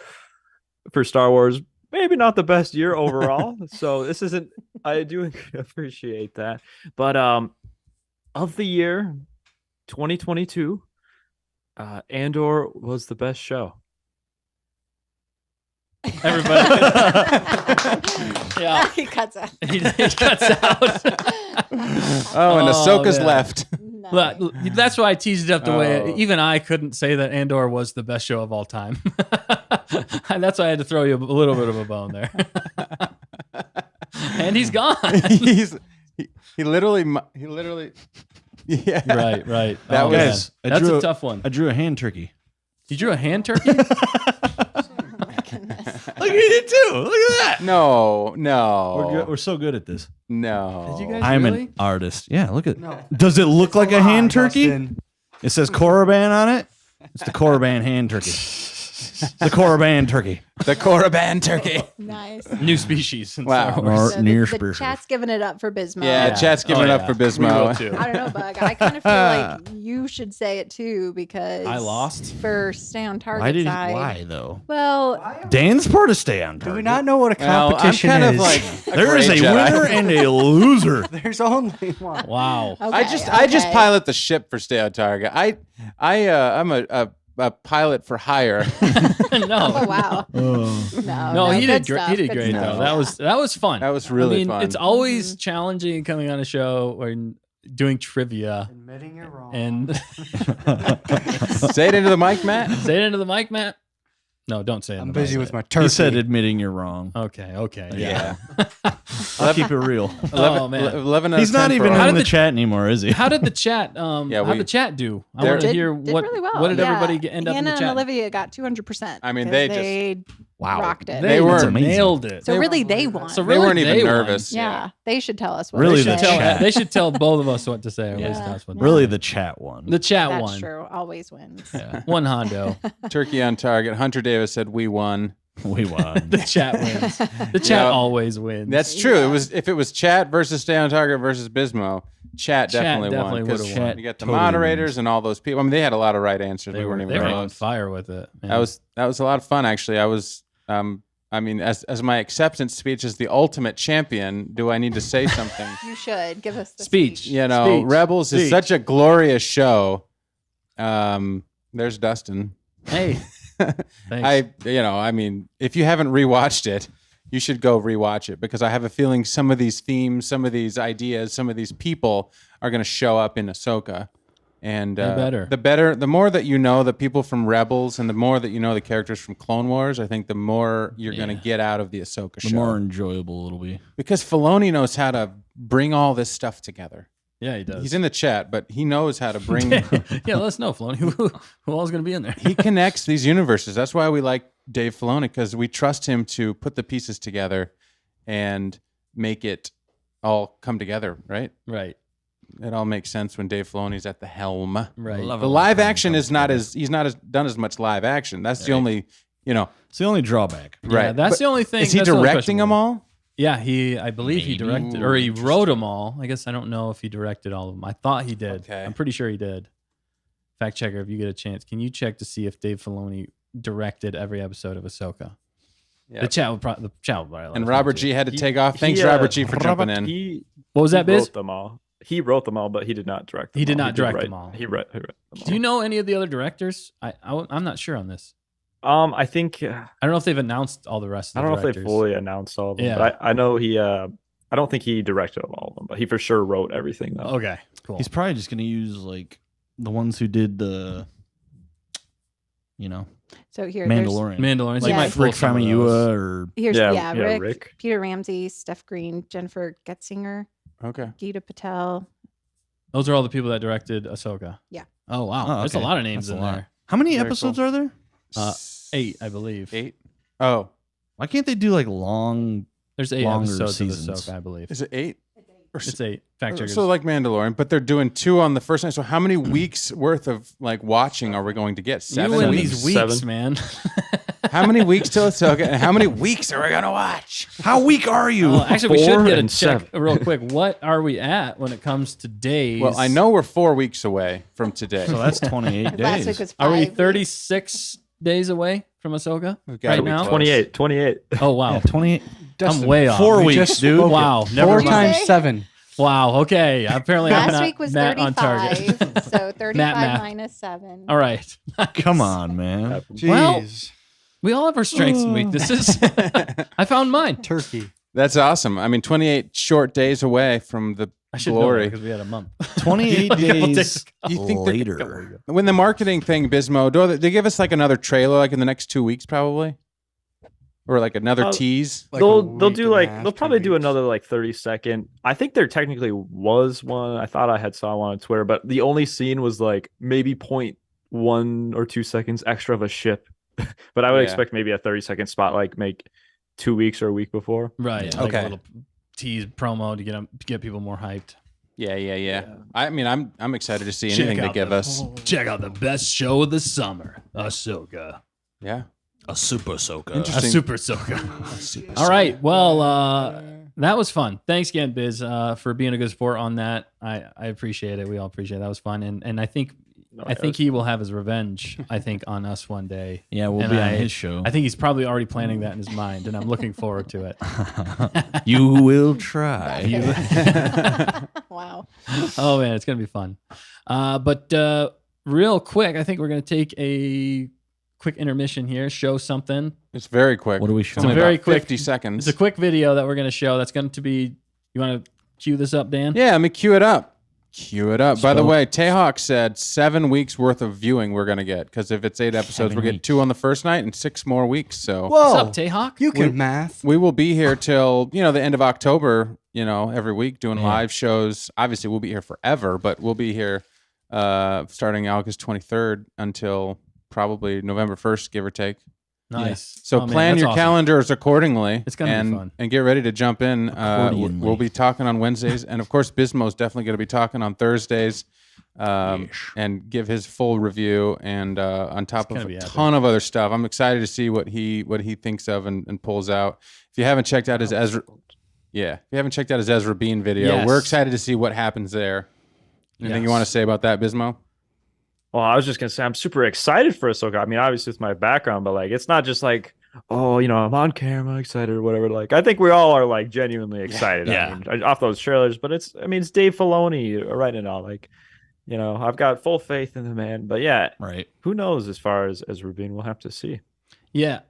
for Star Wars, maybe not the best year overall. So this isn't, I do appreciate that. But of the year 2022, Andor was the best show. Everybody. Yeah. He cuts out. He cuts out. Oh, and Ahsoka's man. left. But that's why I teased it up the way Oh. even I couldn't say that Andor was the best show of all time. And that's why I had to throw you a little bit of a bone there. And he's gone. he literally yeah. Right. That Oh, was- man. Guys, I That's drew a a- tough one. I drew a hand turkey. You drew a hand turkey? Look, he did too. Look at that. No. We're so good at this. No. Did you guys I'm really? an artist. Yeah, look at. No. Does it look like a hand turkey? Dustin. It says Korriban on it. It's the Korriban hand turkey. The Korriban turkey. The Korriban turkey. Nice. New species. In Wow. Star Wars. So Near the species. chat's giving it up for Bismo. Yeah, chat's giving it up for We will Bismo. too. I don't know, Bug. I kind of feel like you should say it too because I lost. for stay on target Why did he? side. Why though? Well, Dan's part to stay on Do target. we not know what a Well, I'm competition kind is? of like There is gray a Jedi. winner and a loser. There's only one. Wow. okay, I just okay. pilot the ship for Stay on Target. I'm a pilot for hire. Oh No. wow. No, he good did great. stuff, He did good great stuff. though. That was fun. That was really I mean, fun. It's always challenging coming on a show or doing trivia Admitting you're wrong. and Say it into the mic, Matt. say it into the mic, Matt. No, don't say it. I'm in the busy mic. with my turkey. He said admitting you're wrong. Okay. Okay. Yeah. I'll keep it real. 11, man. 11 out He's of 10 not for even all. How in did the the- chat anymore, is he? How did the chat? Yeah, how did the chat do? I They're- want to Did- hear did what really well. what did Yeah. everybody end up in Hannah the chat? and Olivia got 200%. I mean, 'cause they Wow. rocked it. They were- nailed it. so really, they won. So They really, weren't even won. nervous. yeah, they should tell us what Really, to the say. chat. They should tell both of us what to say. Or at least Yeah. tell us what. Really, the chat won. The chat That's won. true. Always wins. Yeah. One Hondo. Turkey on Target. Hunter Davis said we won. We won. The chat wins. The chat Yeah. always wins. That's true. Yeah. It was if it was chat versus Stay on Target versus Bismo, chat definitely won definitely because would've won. you got the Totally moderators wins. and all those people. I mean, they had a lot of right answers. they we were, weren't even they were on close. fire with it. man. That was a lot of fun actually. I was I mean, as my acceptance speech as the ultimate champion, do I need to say something? You should give us the Speech. You know, Speech. Rebels is Speech. such a glorious show. There's Dustin. Hey. Thanks. I mean, if you haven't rewatched it, you should go rewatch it because I have a feeling some of these themes, some of these ideas, some of these people are going to show up in Ahsoka. And the more that you know the people from Rebels and the more that you know the characters from Clone Wars, I think the more you're going to get out of the Ahsoka The show. more enjoyable it'll be. Because Filoni knows how to bring all this stuff together. Yeah, he does. He's in the chat, but he knows how to bring. Yeah, let us know, Filoni. Who all's going to be in there? He connects these universes. That's why we like Dave Filoni because we trust him to put the pieces together and make it all come together. Right? Right. It all makes sense when Dave Filoni's at the helm. Right. Love The it. live action is not as he's not as done as much live action. That's the only It's the only drawback. Yeah, right. that's But the only thing. is he that's the only directing them questionable. all? Yeah, I believe he directed or he wrote them all. I guess I don't know if he directed all of them. I thought he did. Okay. I'm pretty sure he did. Fact checker, if you get a chance, can you check to see if Dave Filoni directed every episode of Ahsoka? Yeah. The chat will probably let And us Robert know, G too. had to take off. Thanks, Robert G, for jumping in. What was that, He Biz? wrote them all. He wrote them all, but he did not direct them He did all. not direct them all. He read them all. Do you know any of the other directors? I'm not sure on this. I think I don't know if they've announced all the rest of I the don't know if directors. they fully announced all of them, Yeah. but I know he. I don't think he directed all of them, but he for sure wrote everything though. Okay, cool. He's probably just going to use like the ones who did the, So here, Mandalorian. Mandalorian. So Yeah. you might Like pull Rick some of those. Famuyiwa or Here's Yeah, Rick, Rick. Peter Ramsey, Steph Green, Jennifer Getzinger, Okay. Gita Patel. Those are all the people that directed Ahsoka. Yeah. Oh wow, Oh, there's a okay. lot of names That's in a lot. there. How many Very episodes cool. are there? 8, I believe. 8. Oh, Why can't they do like long? There's 8 Longer episodes seasons. of Ahsoka, I believe. is it 8? It's 8. Fact checkers. So like Mandalorian, but they're doing 2 on the first night. So how many weeks worth of like watching are we going to get? 7 you and weeks. these weeks, 7. man. How many weeks till Ahsoka? And how many weeks are we gonna watch? How weak are you? Well, actually, we should 4 get a and check real quick. What are we at when it comes to days? Well, I know we're 4 weeks away from today. So that's 28 Last days. week was 5 Are we weeks. 36 days away from Ahsoka We've got right to be now? close. 28. Oh wow, Yeah, 28. I'm way off. 4 We weeks, just dude. spoke it. Wow, never 4 mind. times 7. Wow. Okay. Apparently, I'm Last not week was Matt on 35. target. So 35 math. minus 7. All right. Come on, man. Jeez. Well, We all have our strengths and weaknesses. I found mine. Turkey. That's awesome. I mean, 28 short days away from the I should glory. know because we had a month. 28 days You think they're- later. When the marketing thing, Bismo, do they give us like another trailer like in the next 2 weeks probably? Or like another tease? Like a they'll week do and a like half, they'll 2 probably do weeks. another like 30-second. I think there technically was one. I thought I had saw one on Twitter, but the only scene was like maybe 0.1 or 2 seconds extra of a ship. But I would Yeah. expect maybe a 30-second spot like make 2 weeks or a week before. Right. Yeah. Like Okay. a little tease promo to get people more hyped. Yeah. I mean, I'm excited to see anything they give us. Check out the best show of the summer, Ahsoka. Yeah. A super Ahsoka. A super Ahsoka. All right. Well, that was fun. Thanks again, Biz, for being a good sport on that. I appreciate it. We all appreciate it. That was fun. And I think he will have his revenge, I think, on us one day. Yeah, we'll And be on his show. I think he's probably already planning that in his mind, and I'm looking forward to it. You will try. Wow. Oh, man, it's going to be fun. But real quick, I think we're going to take a quick intermission here, show something. It's very quick. What are we It's showing? only very about quick- 50 seconds. It's a quick video that we're going to show. That's going to be, you want to cue this up, Dan? Yeah, let me cue it up. Cue it up. By the Spoke. way, Tayhawk said 7 weeks worth of viewing we're going to get, because if it's 8 episodes, we're getting 2 on the first night and 6 more weeks. So What's up, Tayhawk? You can math. we will be here till, the end of October, every week doing live shows. Obviously, we'll be here forever, but we'll be here starting August 23rd until probably November 1st, give or take. Nice. So Oh, man, plan that's your awesome. calendars accordingly. It's gonna be and, fun. And get ready to jump in. Accordingly. We'll be talking on Wednesdays. And of course, Bismo's definitely going to be talking on Thursdays and give his full review. And on top of gonna a be epic. ton of other stuff. I'm excited to see what he thinks of and pulls out. If you haven't checked out his Ezrabine video, Yes. we're excited to see what happens there. Anything you Yes. want to say about that, Bismo? Well, I was just gonna say I'm super excited for Ahsoka. I mean, obviously it's my background, but like it's not just like, oh, I'm on camera excited or whatever. Like I think we all are like genuinely excited. Yeah. I mean, off those trailers, but it's Dave Filoni writing it all. Like, I've got full faith in the man. But yeah, Right. who knows as far as Rubin, we'll have to see. Yeah.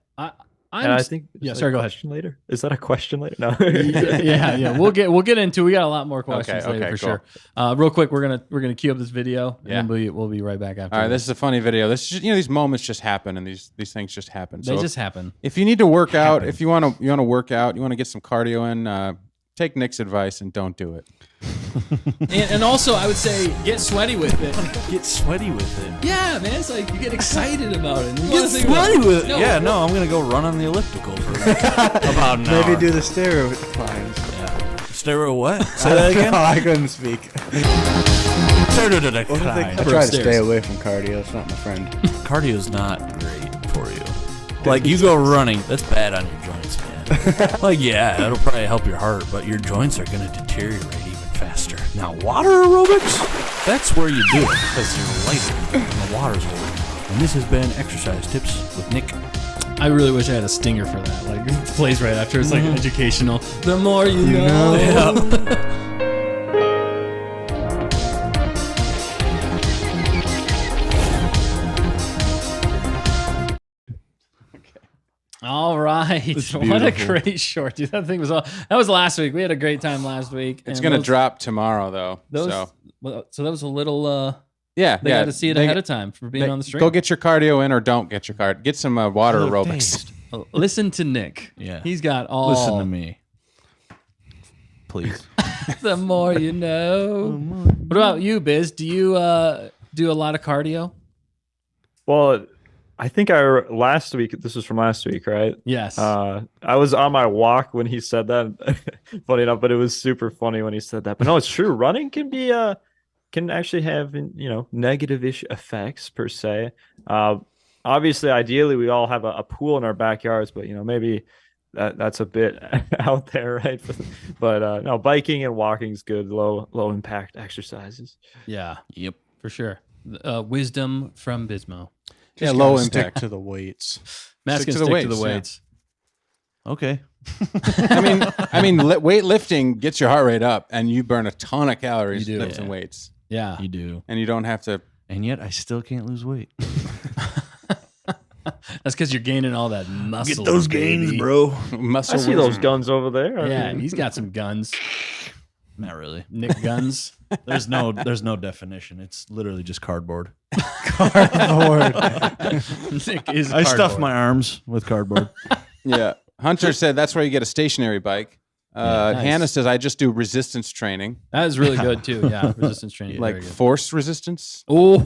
And I think yeah, is sorry, that a go ahead. question later. Is that a question later? No. yeah. We'll get into. We got a lot more questions Okay, later for cool. sure. Real quick, we're gonna cue up this video, Yeah. and then we'll be right back after. All right, this is a funny video. This is just, these moments just happen, and these things just happen. they So just happen. if you need to work out, if you want to work out, you want to get some cardio in, take Nick's advice and don't do it. And also, I would say get sweaty with it. Get sweaty with it. Yeah, man, it's like you get excited about it. And you Get wanna think about sweaty with it. No, Yeah, no, I'm going to go run on the elliptical for about an hour. Maybe do the stereo climbs. Stereo what? Say that again? Oh, I couldn't speak. Stereo I try to upstairs. stay away from cardio. It's not my friend. Cardio's not great for you. Like, you go running, that's bad on your joints, man. Like, yeah, it'll probably help your heart, but your joints are going to deteriorate even faster. Now, water aerobics, that's where you do it, because you're lighter and the water's warm. And this has been Exercise Tips with Nick. I really wish I had a stinger for that. Like it plays right after. It's like educational. The more you know. Yeah. All right. What a great short, dude. That thing was all. That was last week. We had a great time last week. It's and gonna those- drop tomorrow, though. Those, so so that was a little. yeah, They got to see it ahead of time for being on the stream. Go get your cardio in, or don't get your cardio. Get some water aerobics. Listen to Nick. Yeah. He's got all. Listen to me. Please. The more you know. What about you, Biz? Do you do a lot of cardio? Well, I think last week. This was from last week, right? Yes. I was on my walk when he said that. Funny enough, but it was super funny when he said that. But no, it's true. Running can be can actually have negative-ish effects per se. Obviously, ideally, we all have a pool in our backyards, but maybe that's a bit out there, right? But no, biking and walking is good. Low impact exercises. Yeah. Yep. For sure. Wisdom from Bismo. Yeah, Just low gotta stick impact. to the weights. Matt's Stick gonna to the stick to the weights, yeah. weights. Okay. I mean, weightlifting gets your heart rate up, and you burn a ton of calories You do. lifting weights, Yeah. You do. and you don't have to. And yet, I still can't lose weight. That's because you're gaining all that muscle. baby. bro. Muscle. I see those guns over there. Yeah, he's got some guns. Not really. Nick guns. There's no definition. It's literally just cardboard. Nick is I stuff cardboard. my arms with cardboard. Yeah, Hunter said that's where you get a stationary bike. nice. Hannah says I just do resistance training, That is really good too. Yeah, resistance training. like very good. force resistance. Oh,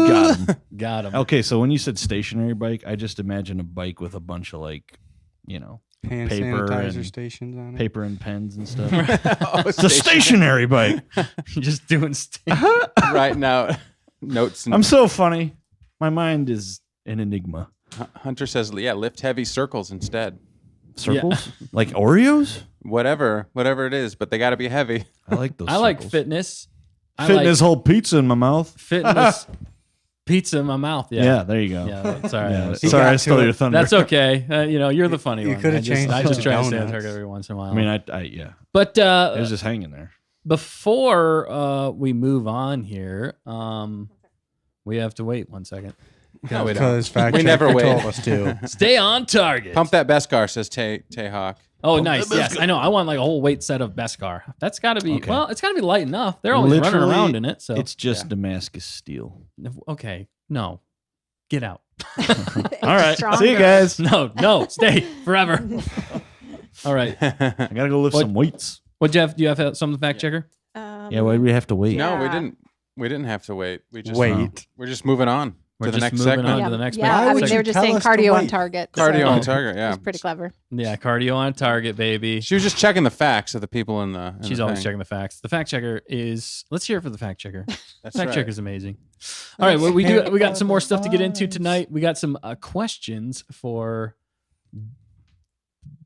Got him. got him. Okay, so when you said stationary bike, I just imagine a bike with a bunch of Hand Paper sanitizer and stations on it. paper and pens and stuff. Oh, It's a stationary bike. Just doing. right now, notes. And I'm so funny. My mind is an enigma. Hunter says, yeah, lift heavy circles instead. Circles? Like Oreos? Whatever it is, but they got to be heavy. I like those I like circles. fitness. I Fitness like whole pizza in my mouth. fitness pizza in my mouth. Yeah. Yeah, there you go. Yeah, that's all right. Yeah, He sorry, got I to stole it. your thunder. That's okay. You're the funny You one. coulda changed I it just to try to stay on donuts. target every once in a while. I mean, yeah. But It was just hanging there. before we move on here, we have to wait 1 second. No, we don't. Because fact We never checker wait. told us to. Stay on target. Pump that Beskar, says Tay Hawk. Oh, nice. Yes, I know. I want like a whole weight set of Beskar. That's got to be Okay. well. It's got to be light enough. They're always running Literally, around in it. So It's just Damascus steel. okay. No, get out. All right. Stronger. See you guys. No, stay forever. All right. I gotta go lift What- some weights. What Jeff? Do you have some fact checker? Yeah, why do we have to wait? Yeah. No, we didn't. We didn't have to wait. We just Wait. We're just moving on We're to the just next moving segment. on Yeah, to the next yeah. Why I would mean, they you were just tell saying us to cardio on wait? target. Cardio so on target. Yeah, It's pretty clever. Yeah, cardio on target, baby. she was just checking the facts of the people in the. She's always checking the facts. The fact checker is. Let's hear it for the fact checker. That's Fact right. checker is amazing. All right, well, we got some more stuff to get into tonight. We got some questions for.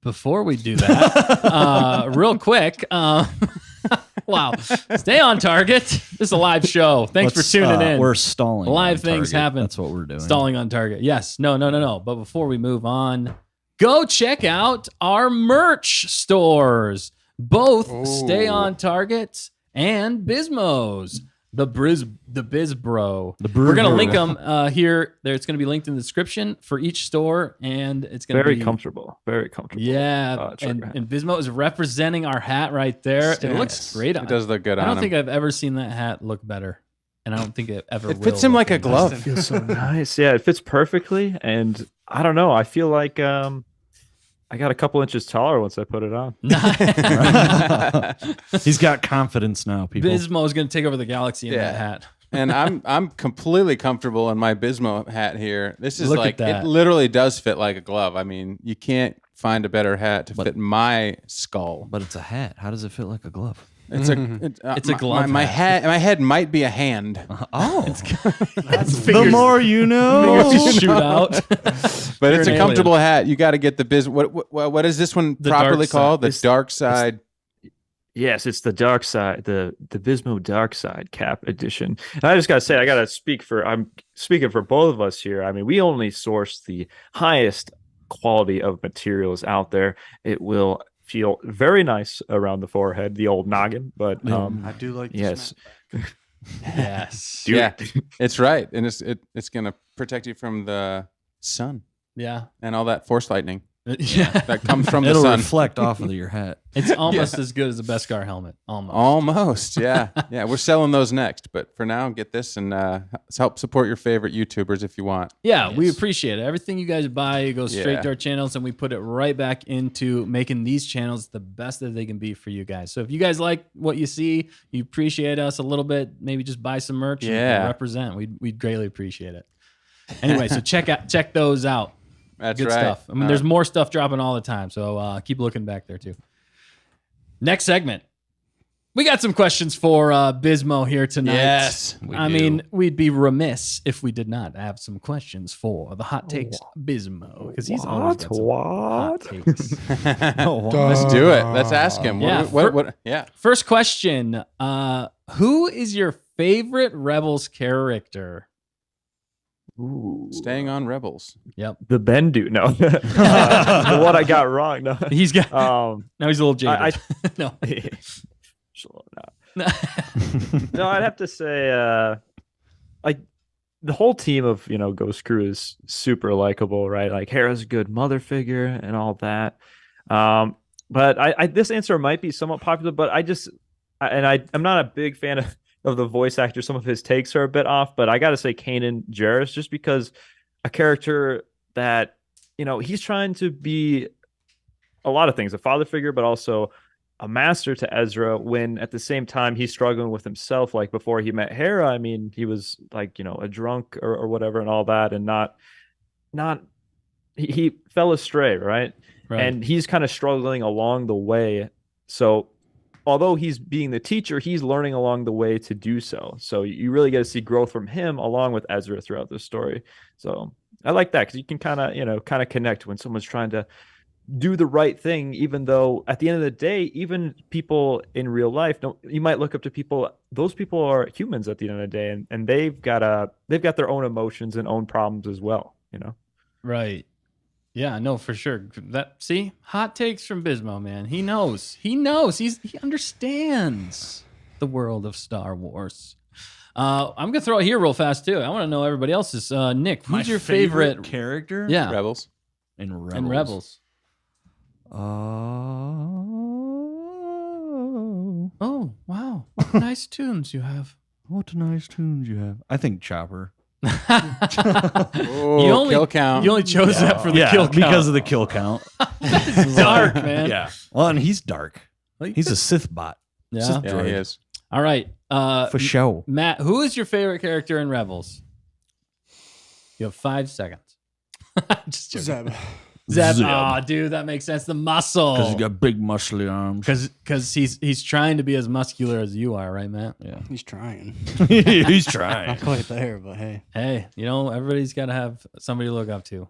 Before we do that, real quick, wow, stay on target. This is a live show. Thanks for tuning in. We're stalling. Live on things target. happen. That's what we're doing. Stalling on target. Yes. No. But before we move on, go check out our merch stores. Both Stay on Target and Bismos. The bis-bro. We're gonna link them here. There, it's gonna be linked in the description for each store, and it's gonna Very be comfortable. Very comfortable. Yeah, and Bismo is representing our hat right there. It looks great on. It does look good I on don't him. think I've ever seen that hat look better, and I don't think it ever. It fits will him look like a any glove. better. Feels so nice. Yeah, it fits perfectly. And I don't know. I feel like I got a couple inches taller once I put it on. He's got confidence now, people. Bismo is going to take over the galaxy in that Yeah. hat. And I'm completely comfortable in my Bismo hat here. This is Look at like that. it literally does fit like a glove. I mean, you can't find a better hat to fit my skull. But it's a hat. How does it fit like a glove? It's a It's a glove My hat. my head might be a hand. Oh, The more you know. Shoot out. But You're it's an a comfortable hat. You got to get the what is this one The properly dark side. called? The It's- dark side. Yes, it's the dark side, the Bismo dark side cap edition. And I just gotta say, I'm speaking for both of us here. I mean, we only source the highest quality of materials out there. It will feel very nice around the forehead, the old noggin. But I do like this. yes, Yes. dude. Yeah, it's right, and it's gonna protect you from the sun Yeah. and all that force lightning Yeah. that comes from the It'll sun. reflect off of your hat. It's almost as good as a Beskar helmet. Almost. Almost, yeah, yeah. We're selling those next, but for now, get this and help support your favorite YouTubers if you want. Yeah, we appreciate it. Everything you guys buy goes straight Yeah. to our channels, and we put it right back into making these channels the best that they can be for you guys. So if you guys like what you see, you appreciate us a little bit, maybe just buy some merch and Yeah. represent. We'd greatly appreciate it. Anyway, so check those out. That's Good right. stuff. I mean, there's more stuff dropping all the time, so keep looking back there too. Next segment. We got some questions for Bismo here tonight. Yes, I mean, we'd be remiss if we did not have some questions for the hot takes Bismo, because he's always got some hot takes. Let's do it. Let's ask him. Yeah, What? Yeah. First question: who is your favorite Rebels character? Ooh. Staying on Rebels. Yep, The Bendu. No, what I got wrong. No, he's got. um, Now he's a little jaded. No, no, I'd have to say, like the whole team of Ghost Crew is super likable, right? Like Hera's a good mother figure and all that. But I this answer might be somewhat popular, but I'm not a big fan of the voice actor. Some of his takes are a bit off, but I got to say Kanan Jarrus, just because a character that he's trying to be a lot of things, a father figure, but also a master to Ezra, when at the same time he's struggling with himself. Like before he met Hera, I mean, he was like, a drunk or whatever and all that, and he fell astray, right? And he's kind of struggling along the way. So although he's being the teacher, he's learning along the way to do so. So you really get to see growth from him along with Ezra throughout this story. So I like that because you can kind of connect when someone's trying to do the right thing, even though at the end of the day, even people in real life, you might look up to people. Those people are humans at the end of the day, and they've got their own emotions and own problems as well. Right. Yeah, no, for sure. See, hot takes from Bismo, man. He knows. He understands the world of Star Wars. I'm gonna throw it here real fast too. I want to know everybody else's. Nick, who's your favorite character? Yeah, Rebels. In Rebels. Oh, wow. What nice tunes you have. What nice tunes you have. I think Chopper. Oh, kill count. You only chose that for the kill count. Because of the kill count. It's dark, man. Yeah. Well, and he's dark. He's a Sith bot. Yeah, Sith Yeah, droid. he is. All right. For show. Matt, who is your favorite character in Rebels? You have 5 seconds. Just joking. Zeb. Oh, dude, that makes sense. The muscle. Because he's got big muscly arms. Because he's trying to be as muscular as you are, right, Matt? Yeah. He's trying. He's trying. Not quite there, but hey. Hey, everybody's got to have somebody to look up to.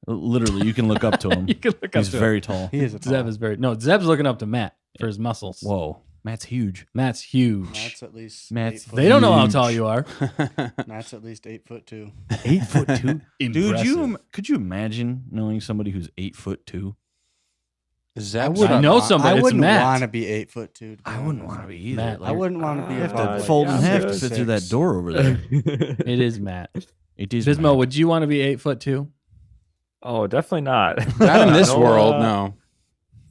Literally, you can look up to him. You can look up He's to very him. tall. He is a Zeb is Zeb's looking up to Matt for his muscles. Whoa. Matt's huge. Matt's huge. Matt's at least Matt's 8 foot. They don't know how huge. tall you are. Matt's at least 8'2". 8'2". Dude, Impressive. could you imagine knowing somebody who's 8'2"? Zeb. I know somebody. I It's wouldn't Matt. want to be 8'2". I wouldn't want to be either. Matt, I wouldn't want to be You have above, to like, fold in half to 6'6". fit through that door over there. It is Matt. It is Bismo, Matt. would you want to be 8'2"? Oh, definitely not. Not in this No, world, no.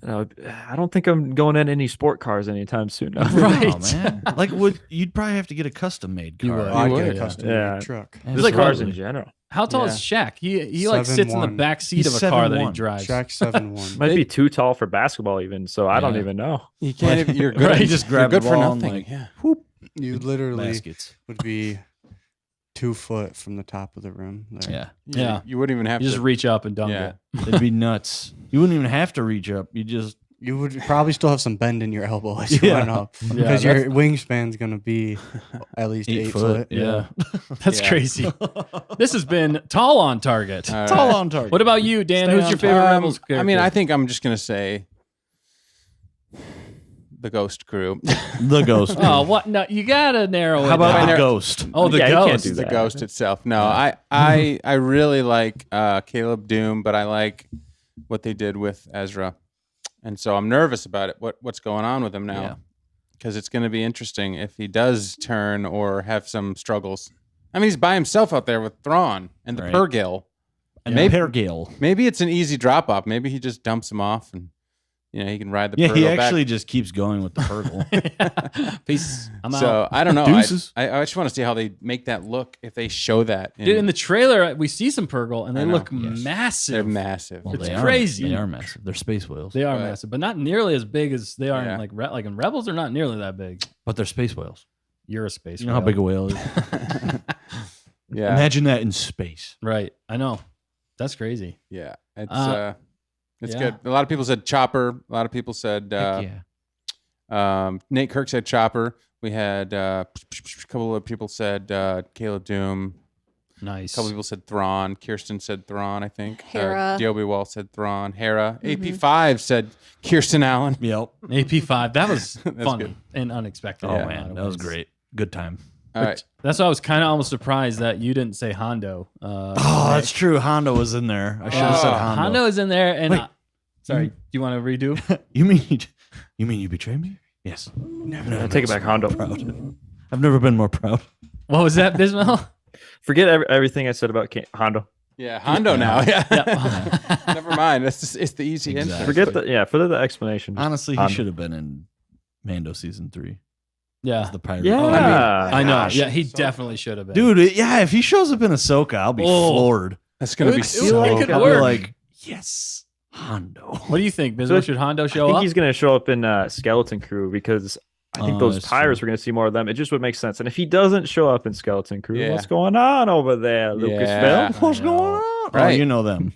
No, I don't think I'm going in any sport cars anytime soon. Right. Oh, man. Like, you'd probably have to get a custom made You car. would. I'd You get would, a custom yeah. truck. Just like cars in Absolutely. general. How tall is Shaq? He like sits in the 7'1". back seat He's of a car that he 7'1". drives. Shaq's 7'1". Might be too tall for basketball even, so I don't Yeah. even know. You can't even, you're good. Right. You Just just grab you're the good for ball and, nothing. like, Yeah. You literally Baskets. would be 2 foot from the top of the rim. There. Yeah. Yeah. You wouldn't even have You just to. reach up and dunk Yeah. it. It'd be nuts. You wouldn't even have to reach up. You just You would probably still have some bend in your elbow as you Yeah. run up Yeah, because your wingspan's going to be at least 8 foot. Yeah. That's Yeah. crazy. This has been Tall on Target. All right. tall on target. What about you, Dan? Stay Who's on your favorite Um, Rebels character? I mean, I think I'm just gonna say the Ghost Crew. The ghost? Oh, what? No, you gotta narrow it. How about down. the ghost? Oh, the Yeah, you can't ghost. do The that. Ghost itself. No, I really like Caleb Doom, but I like what they did with Ezra, and so I'm nervous about it. What's going on with him Yeah. now? Because it's going to be interesting if he does turn or have some struggles. I mean, he's by himself out there with Thrawn and the Right. Purrgil. And maybe- Pergale. Maybe it's an easy drop off. Maybe he just dumps him off, and he can ride the. Yeah, he Purrgil back. actually just keeps going with the Purgle. Peace. I'm So out. I don't know. Deuces. I just want to see how they make that look if they show that. Dude, in the trailer, we see some Purgle, and they I know, look yes. massive. they're massive. Well, It's they crazy. They are massive. They're space whales. They are Right. massive, but not nearly as big as they are Yeah. in like in Rebels. They're not nearly that big. But they're space whales. You're a space. You know how whale. big a whale is? Yeah, Imagine that in space. Right. I know. That's crazy. yeah. It's yeah. good. A lot of people said Chopper. A lot of people said Heck yeah. Nate Kirk said Chopper. We had a couple of people said Caleb Doom. Nice. A couple people said Thrawn. Kirsten said Thrawn, I think. Hera. D.O.B. Wall said Thrawn. Hera. AP5 said Kirsten Allen. Yep. AP5. That was That's fun good. and unexpected. Oh, in a lot man. of That was ways. great. Good time. All right. That's why I was kind of almost surprised that you didn't say Hondo. Oh, that's true. Hondo was in there. I should have said Hondo. Hondo is in there, and Wait. sorry, do you want to redo? You mean you betrayed me? Yes. Never Take it back, Hondo. Proud. I've never been more proud. What was that, Bismo? Forget everything I said about Hondo. Yeah, Hondo now. Yeah. Yeah. Never mind. It's the easy answer. Exactly. Forget the explanation. Honestly, he Hondo. should have been in Mando season 3 Yeah. as the pirate. Yeah. I know. Gosh. Yeah, he definitely should have been. Dude, if he shows up in Ahsoka, I'll be Oh. floored. That's gonna be It so. could I'll work. be like, yes, Hondo. What do you think, Bismo? So Should Hondo I show think up? he's going to show up in Skeleton Crew because I think Oh, those that's pirates true. we're going to see more of them. It just would make sense. And if he doesn't show up in Skeleton Crew, Yeah. what's going on over there, Lucasfilm? Yeah. What's I going know. on? Oh, Right. you know them.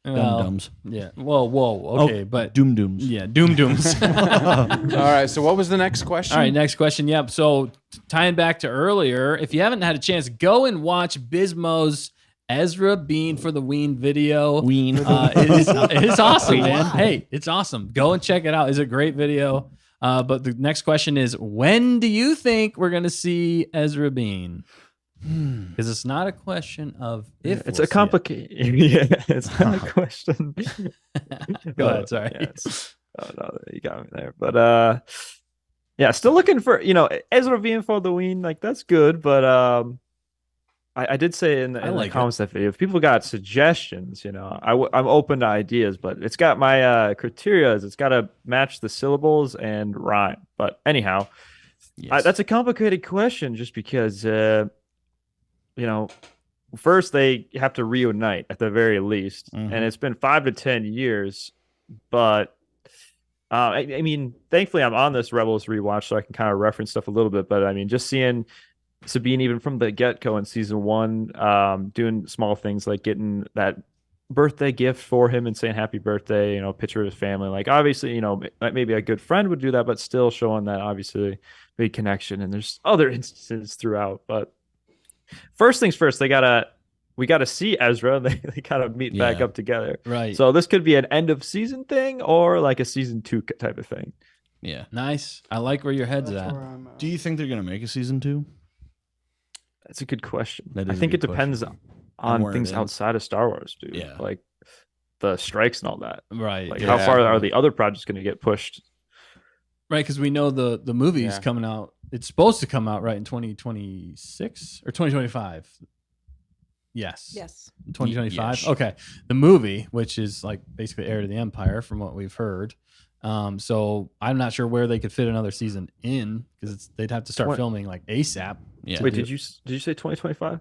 Well, Dum-dums. yeah. Whoa. Okay, but Doom Dooms. yeah, Doom Dooms. All right. So what was the next question? All right, next question. Yep. So tying back to earlier, if you haven't had a chance, go and watch Bismo's Ezrabine for the Ween video. Ween. It is awesome, man. Hey, it's awesome. Go and check it out. It's a great video. But the next question is, when do you think we're going to see Ezrabine? Because it's not a question of if. It's we'll a complicated. Yeah, it's not a question. Go ahead. Sorry. Yeah, oh no, you got me there. But yeah, still looking for Ezrabine for the Ween. Like that's good, but I did say in the comments that if people got suggestions, I'm open to ideas, but it's got my criteria is it's got to match the syllables and rhyme. But anyhow, that's a complicated question just because, first they have to reunite at the very least, and it's been 5 to 10 years, but I mean, thankfully I'm on this Rebels rewatch, so I can kind of reference stuff a little bit, but I mean, just seeing Sabine even from the get-go in season 1 doing small things like getting that birthday gift for him and saying happy birthday, picture of his family, like obviously maybe a good friend would do that, but still showing that obviously big connection. And there's other instances throughout, but first things first, we gotta see Ezra, and they gotta meet back up together, right? So this could be an end of season thing or like a season 2 type of thing. Yeah, nice. I like where your head's at. Do you think they're gonna make a season 2? That's a good question. I think it depends on things outside of Star Wars, dude. Yeah. Like the strikes and all that. Right. Like how far are the other projects going to get pushed? Right, because we know the movie's coming out. It's supposed to come out right in 2026 or 2025. Yes. 2025. Yes. Okay. The movie, which is like basically Heir to the Empire, from what we've heard. So I'm not sure where they could fit another season in because they'd have to start filming like ASAP. Yeah. Wait, did you say 2025?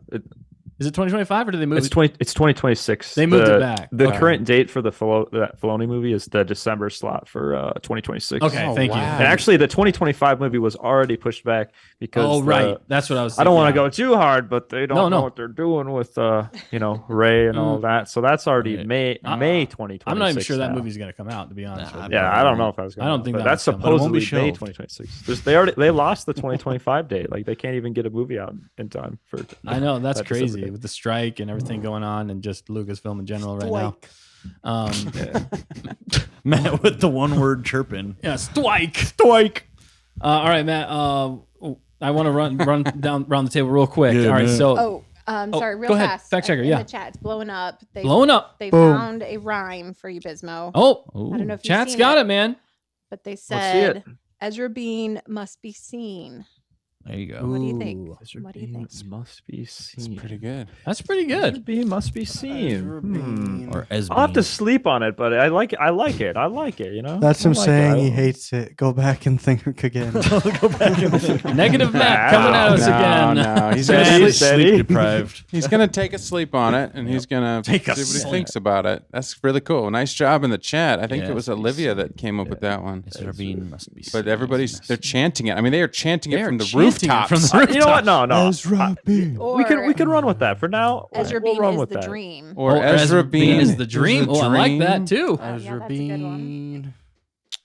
Is it 2025 or did they move it? It's 2026. They moved it back. The current date for the Filoni movie is the December slot for 2026. Okay, thank you. And actually, the 2025 movie was already pushed back because that's what I was thinking. I don't want to go too hard, but they don't know what they're doing with Rey and all that. So that's already May 2026. I'm not even sure that movie's going to come out, to be honest with you. Yeah, I don't know if I was going to. I don't think that's supposedly May 2026. They lost the 2025 date. Like they can't even get a movie out in time for. I know that's crazy with the strike and everything going on, and just Lucasfilm in general right now. Matt with the one word chirping. Yeah, Stwike. All right, Matt. I want to run down around the table real quick. All right, so. Sorry, real go ahead. fast. Fact checker, in yeah. the chat, it's blowing up. They Boom. found a rhyme for you, Bismo. I don't know if you've chat's seen got it, man. But they said Ezrabine must be seen. There you go. What do you think? What do you think? Must be seen. That's pretty good. That's pretty good. Ezrabine must be seen. Or Ezbine. I'll have to sleep on it, but I like it. That's him saying he hates it. Go back and think again. Negative Matt coming at us again. No, he's gonna sleep deprived. He's gonna take a sleep on it, and he's gonna see what he thinks about it. That's really cool. Nice job in the chat. I think it was Olivia that came up with that one. Ezrabine must be seen. But they're chanting it. I mean, they are chanting it from the rooftops. You know what? No. Ezrabine. We can run with that for now. Ezrabine we'll run is with the that. dream. Or Ezrabine is the dream. Oh, I like that too. Yeah, that's a good one.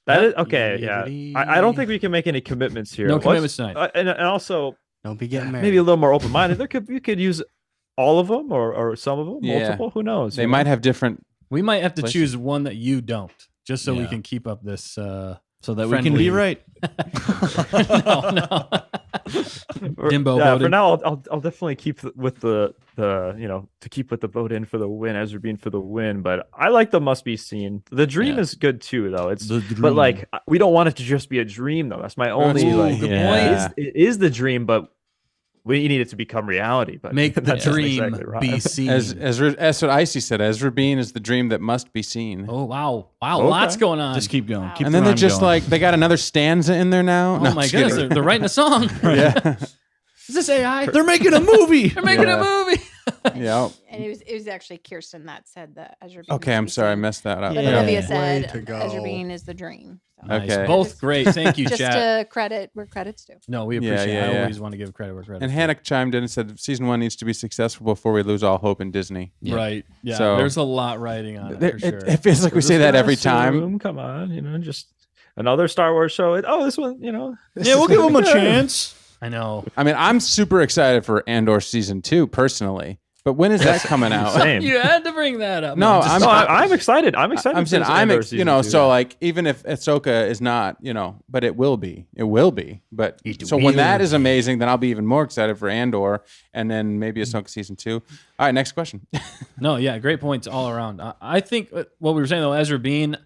That is okay. Yeah, I don't think we can make any commitments here. No commitments tonight. And also, Don't be getting married. maybe a little more open minded. You could use all of them or some of them, multiple. Who knows? They might have different. We might have to choose one that you don't, just so we can keep up this. So that we can be right. No. Dimbo. Yeah, Bodin. for now, I'll definitely keep with the to keep with the Bodin for the win, Ezrabine for the win. But I like the must be seen. The dream is good too, though. But like we don't want it to just be a dream, though. That's my only good point. It is the dream, but we need it to become reality. But Make the dream exactly right. be seen. That's what Icy said. Ezrabine is the dream that must be seen. Oh wow, lots going on. Just keep going. Wow. Keep And then they're just going. like, they got another stanza in there now. Oh my goodness, they're writing a song. Yeah. Is this AI? They're making a movie. They're making a movie. Yeah. And it was actually Kirsten that said that Ezrabine. Okay, I'm sorry, I messed that up. But Yeah. Olivia Way said to go. Ezrabine is the dream. So. Nice. Okay. Both great. Thank you, Just chat. to credit where credit's due. No, we appreciate it. I yeah. always want to give credit where credit. And Hannah chimed in and said season 1 needs to be successful before we lose all hope in Disney. Right. Yeah. So- there's a lot writing on it for sure. It feels like we say that every time. Come on, just another Star Wars show. This one, Yeah, we'll give them a chance. I know. I mean, I'm super excited for Andor season 2 personally. But when is that coming out? Same. You had to bring that up. No, I'm excited. I'm excited. I'm saying for I'm, season you know, 2. so like even if Ahsoka is not, you know, but it will be. But so when that is amazing, then I'll be even more excited for Andor, and then maybe Ahsoka season 2. All right, next question. No, yeah, great points all around. I think what we were saying though, Ezrabine,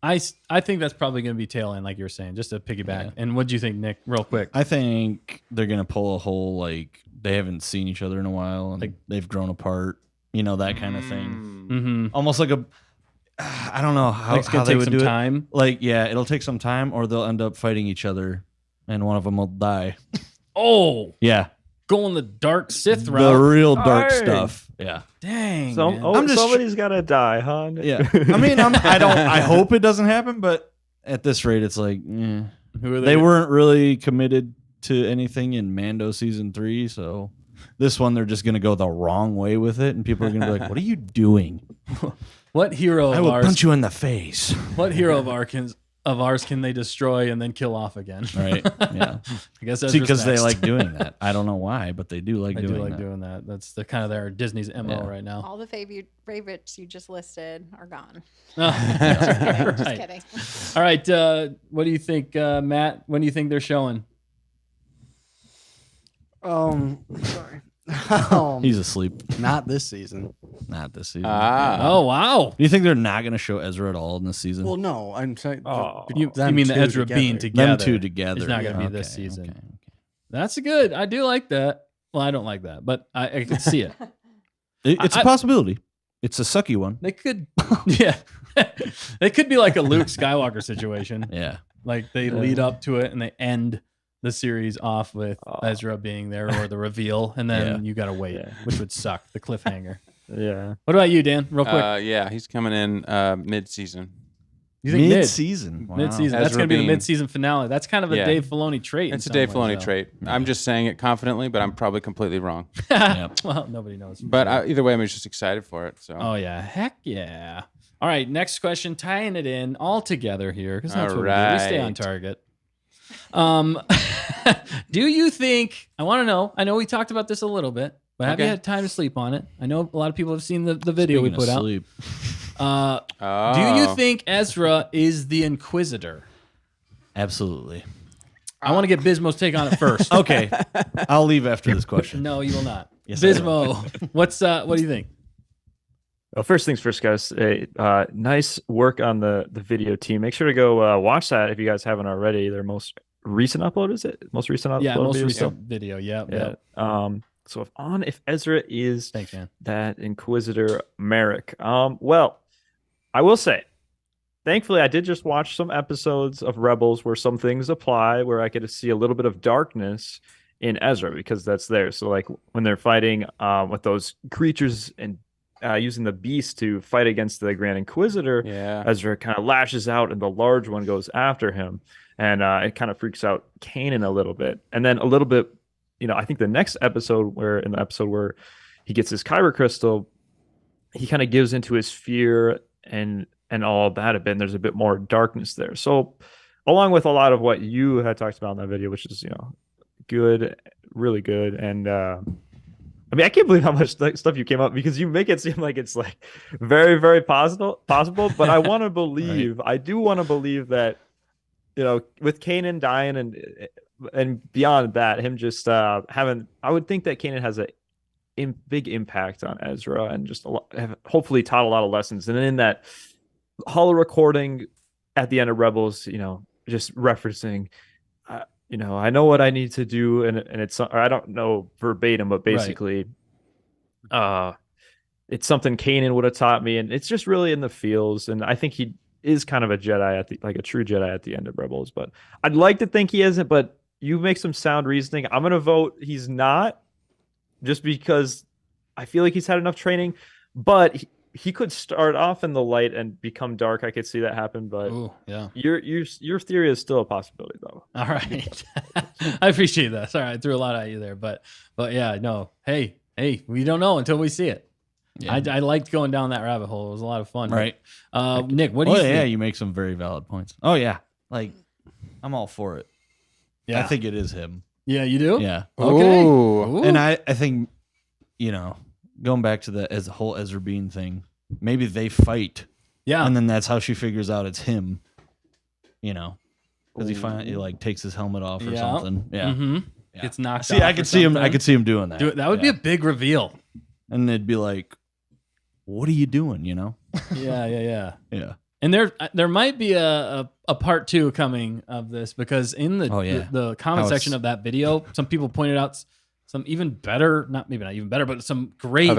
I think that's probably going to be tail end, like you were saying, just to piggyback. Yeah. And what do you think, Nick? Real quick. I think they're gonna pull a whole like they haven't seen each other in a while and Like- they've grown apart. You know, that kind of thing. Mm-hmm. Almost like I don't know how, It's how gonna they take would some do time. it. Like, yeah, it'll take some time, or they'll end up fighting each other, and one of them will die. Oh, Yeah, going the dark Sith the route. real dark Dang. stuff. Yeah, Dang. man. I'm just somebody's gotta die, huh? yeah. I mean, I hope it doesn't happen, but at this rate, it's like Who are they weren't really committed to anything in Mando season 3, so. This one, they're just going to go the wrong way with it, and people are going to be like, what are you doing? What hero I of will ours? punch you in the face. What hero of ours can they destroy and then kill off again? Right, yeah. I guess that's See, because they like doing that. I don't know why, but they do like They doing do like that. doing that. That's the kind of their Disney's MO Yeah. right now. All the favorites you just listed are gone. Right. Just kidding. All right. What do you think, Matt? When do you think they're showing? Sorry. He's asleep. Not this season. Not this season. Oh, wow. Do you think they're not going to show Ezra at all in this season? Well, no, I'm saying. You them mean the two Ezra Bean together? Them two together. It's not going to Yeah. be this Okay, season. okay. That's good. I do like that. Well, I don't like that, but I can see it. It's a possibility. It's a sucky one. They could, yeah. They could be like a Luke Skywalker situation. Yeah. Like they lead up to it and they end the series off with Ezra being there or the reveal, and then you got to wait, which would suck. The cliffhanger. Yeah. What about you, Dan? Real quick. Yeah, he's coming in mid-season. You think mid-season? Wow. Mid-season. That's going to be the Ezrabine. mid-season finale. That's kind of a Yeah. Dave Filoni trait. It's a Dave Filoni trait. I'm just saying it confidently, but I'm probably completely wrong. Well, nobody knows. But either way, I'm just excited for it. So. Oh yeah, heck yeah! All right, next question, tying it in all together here because that's All what we do. We stay on right. target. Do you think? I want to know. I know we talked about this a little bit, but have you Okay. had time to sleep on it? I know a lot of people have seen the video we Speaking put of out. sleep. Do you think Ezra is the Inquisitor? Absolutely. I want to get Bismo's take on it first. Okay. I'll leave after this question. No, you will not. Yes, I will. Bismo, what do you think? Well, first things first, guys. Nice work on the video team. Make sure to go watch that if you guys haven't already. Their most recent upload, is it? Most recent upload? Yeah, most video? recent video. Yeah. So if Ezra is Thanks, man. that Inquisitor Merrick. Well, I will say, thankfully, I did just watch some episodes of Rebels where some things apply, where I get to see a little bit of darkness in Ezra because that's there. So like when they're fighting with those creatures and using the beast to fight against the Grand Inquisitor, Ezra kind of lashes out and the large one goes after him. And it kind of freaks out Kanan a little bit. And then a little bit, I think the next episode where he gets his Kyber crystal, he kind of gives into his fear and all that a bit. And there's a bit more darkness there. So along with a lot of what you had talked about in that video, which is, good, really good. And I mean, I can't believe how much stuff you came up because you make it seem like it's like very, very possible. But I want to believe, I do want to believe that, with Kanan dying and beyond that, him just having, I would think that Kanan has a big impact on Ezra and just hopefully taught a lot of lessons. And then in that holo recording at the end of Rebels, just referencing, I know what I need to do, and it's, or I don't know verbatim, but basically, it's something Kanan would have taught me, and it's just really in the feels. And I think he is kind of a Jedi like a true Jedi at the end of Rebels, but I'd like to think he isn't. But you make some sound reasoning. I'm gonna vote he's not, just because I feel like he's had enough training, but he could start off in the light and become dark. I could see that happen, but Ooh, yeah. Your theory is still a possibility, though. All right. I appreciate that. Sorry, I threw a lot at you there, but yeah, no. Hey, we don't know until we see it. Yeah. I liked going down that rabbit hole. It was a lot of fun. Right. Nick, what do you think? Yeah, you make some very valid points. Oh, yeah. Like, I'm all for it. Yeah. I think it is him. Yeah, you do? Yeah. Okay. Ooh. And I think, going back to the whole Ezrabine thing, maybe they fight. Yeah. And then that's how she figures out it's him. You know, because he finally like takes his helmet off or something. Yeah. Mm-hmm. Yeah. Gets knocked See, off. I could see him. I could see him doing that. That would be a big reveal. And they'd be like, "What are you doing?" You know? Yeah. Yeah. And there might be a part 2 coming of this, because in the comment section of that video, some people pointed out some even better, maybe not even better, but some great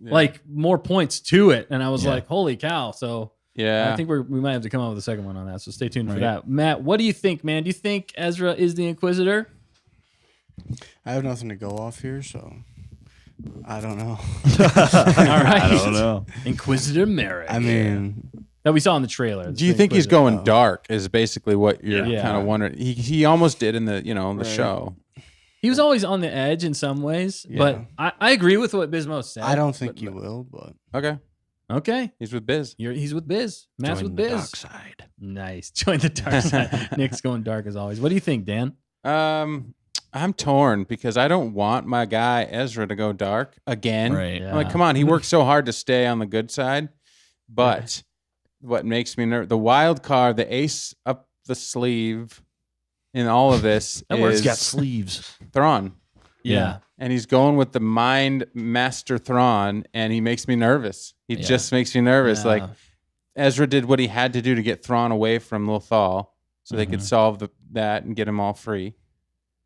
like more points to it. And I was like, holy cow. So I think we might have to come up with a second one on that. So stay tuned for that. Matt, what do you think, man? Do you think Ezra is the Inquisitor? I have nothing to go off here, so I don't know. All right. I don't know. Inquisitor Merrick. I mean, that we saw in the trailer. Do you think he's going dark? Is basically what you're kind of wondering. He almost did in the the show. He was always on the edge in some ways, but I agree with what Bismo said. I don't think you will, but okay. He's with Biz. He's with Biz. Matt's Join with the Biz. dark side. Nice. Join the dark side. Nick's going dark as always. What do you think, Dan? I'm torn because I don't want my guy Ezra to go dark again. Right. I'm like, come on, he worked so hard to stay on the good side, but what makes me nervous, the wild card, the ace up the sleeve in all of this He's got is sleeves. Thrawn. Yeah. And he's going with the mind master Thrawn, and he makes me nervous. He just makes me nervous. Yeah. Like Ezra did what he had to do to get Thrawn away from Lothal so they could solve that and get him all free.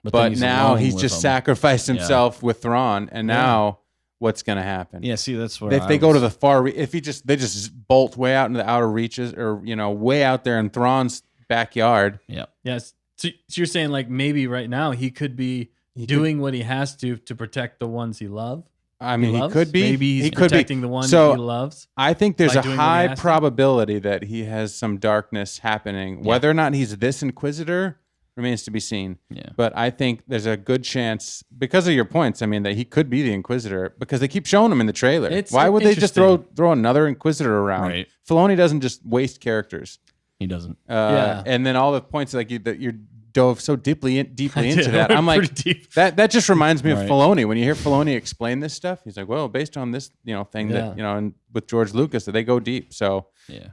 But now he's just sacrificed himself with Thrawn, and now what's going to happen? Yeah, see, that's where if they go to the far, if they just bolt way out into the outer reaches, or way out there in Thrawn's backyard. Yeah. Yes. So you're saying like maybe right now he could be doing what he has to protect the ones he loves. I mean, he could be. Maybe he's he could protecting be. the ones So, he loves. I think there's by a doing what he high has to. probability that he has some darkness happening. Whether or not he's this Inquisitor remains to be seen. Yeah. But I think there's a good chance, because of your points, I mean, that he could be the Inquisitor, because they keep showing him in the trailer. Why would they just throw another Inquisitor around? Right. Filoni doesn't just waste characters. He doesn't. And then all the points that you're dove so deeply into that. I'm like, deep. that just reminds me of Filoni. When you hear Filoni explain this stuff, he's like, well, based on this, thing that, and with George Lucas, that they go deep. So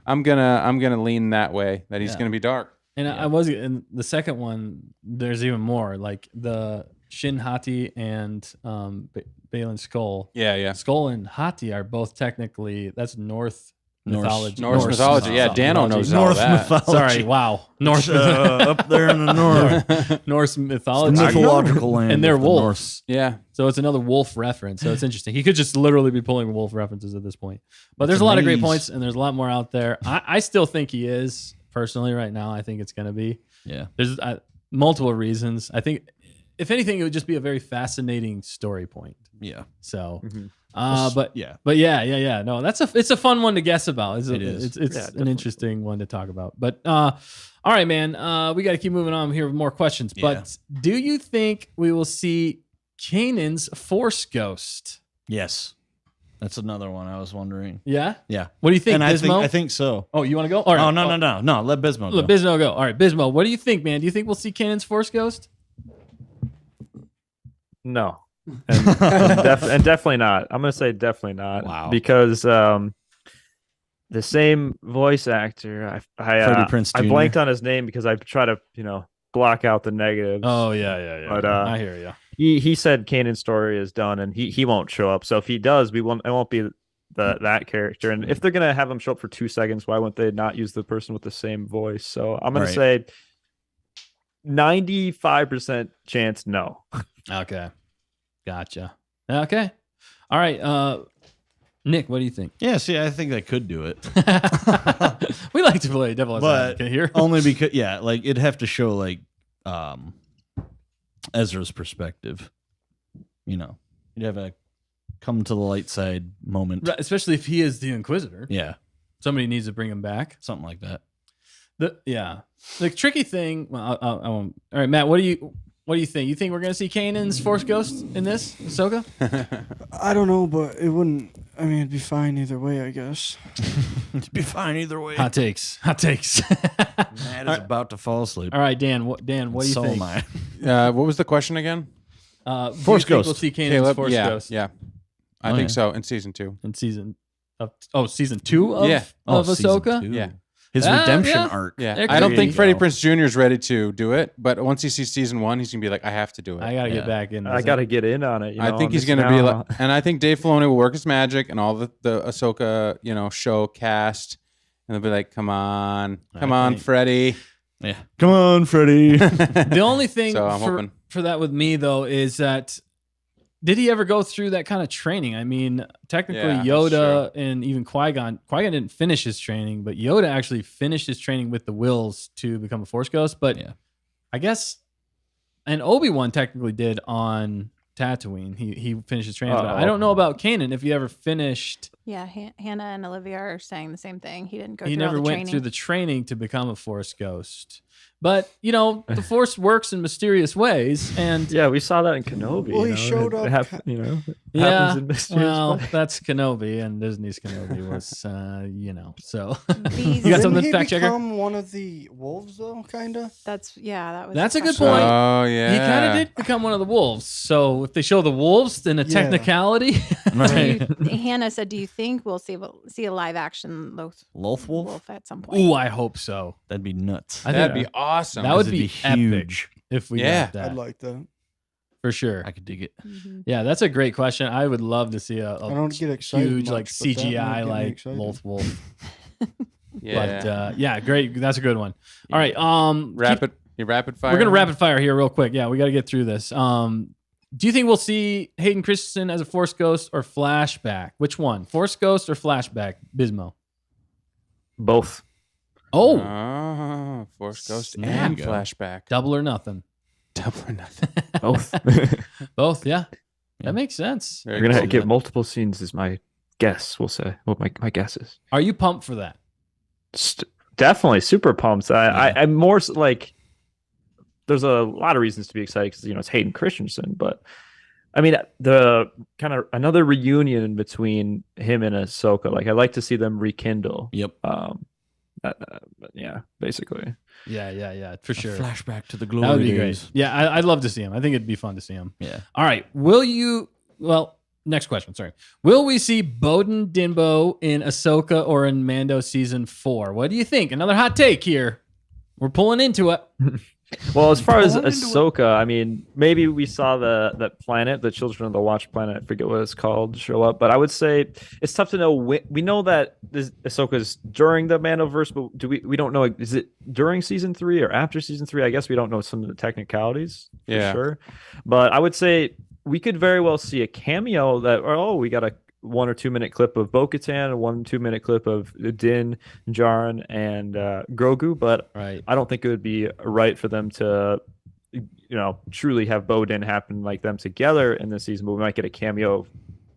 I'm gonna lean that way, that he's gonna be dark. And I was in the second one. There's even more, like the Shin Hati and Balin Skull. Yeah. Skull and Hati are both technically Norse mythology. Norse mythology. Yeah, Dano knows all North that. mythology. Sorry, wow. Norse up there in the north. Norse mythology. The mythological land. And they're of the wolves. Yeah. So it's another wolf reference. So it's interesting. He could just literally be pulling wolf references at this point. But there's a lot of great points, and there's a lot more out there. I still think he is. Personally, right now, I think it's going to be. Yeah. There's multiple reasons. I think, if anything, it would just be a very fascinating story point. Yeah. So, but yeah. No, it's a fun one to guess about. It's Yeah, an interesting one to talk about. But all right, man. We got to keep moving on here with more questions. But do you think we will see Kanan's Force Ghost? Yes. That's another one I was wondering. Yeah? Yeah. What do you think, And Bismo? I think so. Oh, you want to go? All right. No. Let Bismo go. Let Bismo go. All right, Bismo, what do you think, man? Do you think we'll see Kanan's Force Ghost? No. And definitely not. I'm going to say definitely not. Wow. Because the same voice actor, Freddie Prinze I Jr. blanked on his name because I try to, block out the negatives. Oh, yeah. But I hear you. He said Kanan's story is done and he won't show up. So if he does, it won't be that character. And if they're gonna have him show up for 2 seconds, why wouldn't they not use the person with the same voice? So I'm gonna say 95% chance no. Okay. Gotcha. Okay. All right. Nick, what do you think? Yeah, see, I think they could do it. We like to play devil's advocate here. Only because, it'd have to show, Ezra's perspective. You'd have a come to the light side moment. Right, especially if he is the Inquisitor. Yeah. Somebody needs to bring him back. Something like that. The tricky thing. Well, I won't. All right, Matt. What do you think? You think we're gonna see Kanan's Force Ghost in this Ahsoka? I don't know, but it wouldn't. I mean, it'd be fine either way, I guess. It'd be fine either way. Hot takes. Matt is about to fall asleep. All right, Dan. What do you so think? am I. What was the question again? Force Ghost. We'll see Kanan's Force Ghost. Yeah. I think so. In season 2. In season two of Yeah. of season Ahsoka. 2. Yeah. His Ah, redemption yeah. arc. Yeah, There I don't could think be. Freddie Prinze Jr. is ready to do it, but once he sees season 1, he's gonna be like, I have to do it. I gotta Yeah. get back in. I got to get in on it. I think he's gonna be like, and I think Dave Filoni will work his magic and all the Ahsoka, show cast, and they'll be like, come on, think- Freddie. Yeah. Come on, Freddie. The only thing So I'm hoping. for that with me though is that did he ever go through that kind of training? I mean, technically Yeah, that's Yoda and even Qui-Gon didn't finish his training, but Yoda actually finished his training with the Wills to become a Force Ghost. But Yeah. I guess, and Obi-Wan technically did on Tatooine. He finished his training. But I don't know about Kanan if he ever finished. Yeah, Hannah and Olivia are saying the same thing. He didn't go He through all never the went training. through the training to become a Force Ghost. But, the Force works in mysterious ways. And Yeah, we saw that in Kenobi. Well, he you know, showed up- Happens yeah, in mysterious well, ways. that's Kenobi, and Disney's Kenobi was, so. These- You got Didn't something, he Factchecker? become one of the wolves, though, kind of? that was. That's the a good question. point. Oh yeah. He kind of did become one of the wolves. So if they show the wolves, then a Yeah. technicality. Hannah said, "Do you think we'll see a live action Loth Wolf? wolf at some point?" Ooh, I hope so. That'd be nuts. I think That'd be awesome. that would it'd be, be epic huge. if we Yeah. got that. I'd like that. For sure. I could dig it. Mhm. Yeah, that's a great question. I would love to see a I don't get excited huge much, like but that might CGI get me like excited. wolf. Yeah. But yeah, great. That's a good one. All right. Rapid fire. We're gonna rapid fire here real quick. Yeah, we got to get through this. Do you think we'll see Hayden Christensen as a Force Ghost or flashback? Which one? Force Ghost or flashback? Bismo. Both. Oh, Force Ghost Snap. and There you go. flashback. double or nothing. Double or nothing. Both. Both. Yeah, Yeah. that makes sense. Very We're gonna cool. get multiple scenes. Is my guess. We'll say. Well, my guess is Are you pumped for that? definitely super pumped. I'm more like. There's a lot of reasons to be excited because it's Hayden Christensen, but I mean the kind of another reunion between him and Ahsoka. Like I like to see them rekindle. Yep. Yeah, basically. Yeah, for sure. Flashback to the That glory would be days. great. Yeah, I'd love to see him. I think it'd be fun to see him. Yeah. All right. Well, next question. Sorry. Will we see Bodin Dinbo in Ahsoka or in Mando season 4? What do you think? Another hot take here. We're pulling into it. Well, as far as Born into Ahsoka, I mean, maybe we saw that planet, the Children of the Watch planet. I forget what it's called, show up. But I would say it's tough to know. We know that Ahsoka's during the Mandoverse, but we don't know. Is it during season 3 or after season 3? I guess we don't know some of the technicalities for sure. But I would say we could very well see a cameo that we got a 1 or 2 minute clip of Bo-Katan, a 1 2 minute clip of Din, Djarin, and Grogu, but Right. I don't think it would be right for them to, truly have Bodin happen like them together in this season. But we might get a cameo of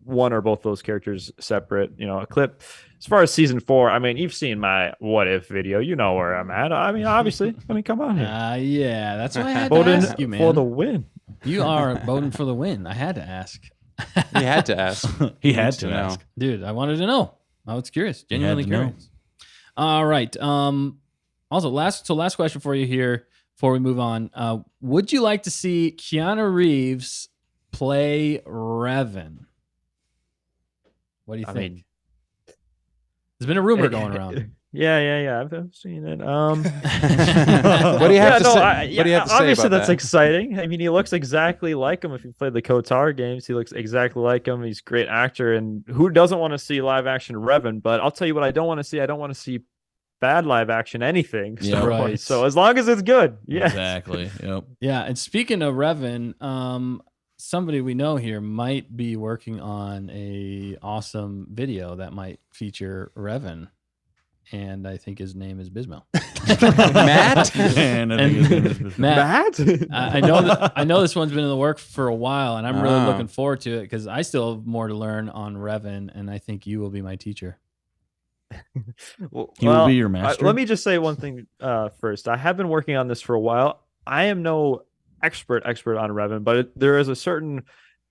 one or both those characters separate, a clip. As far as season 4, I mean, you've seen my what if video. You know where I'm at. I mean, obviously, come on here. Yeah, that's why I had to Bodin ask you, man. for the win. You are Bodin for the win. I had to ask. He had to ask. He had Need to know. ask. Dude, I wanted to know. I was curious. You had Genuinely to know. curious. All right. Also, last question for you here before we move on. Would you like to see Keanu Reeves play Revan? What do you I think? mean- There's been a rumor going around. Yeah. I've seen it. What do you have to say? What do you have to say obviously, about that's that? exciting. I mean, he looks exactly like him. If you played the KOTOR games, he looks exactly like him. He's a great actor, and who doesn't want to see live action Revan? But I'll tell you what, I don't want to see. I don't want to see bad live action anything. Yeah, Star right. Wars. So as long as it's good, yeah. Exactly. Yep. Yeah, and speaking of Revan, somebody we know here might be working on a awesome video that might feature Revan. And I think his name is Bismo. Matt? And I think his name is Matt, Matt? I know this one's been in the work for a while, and I'm really Oh. looking forward to it because I still have more to learn on Revan, and I think you will be my teacher. He will be your master? let me just say one thing first. I have been working on this for a while. I am no expert on Revan, but there is a certain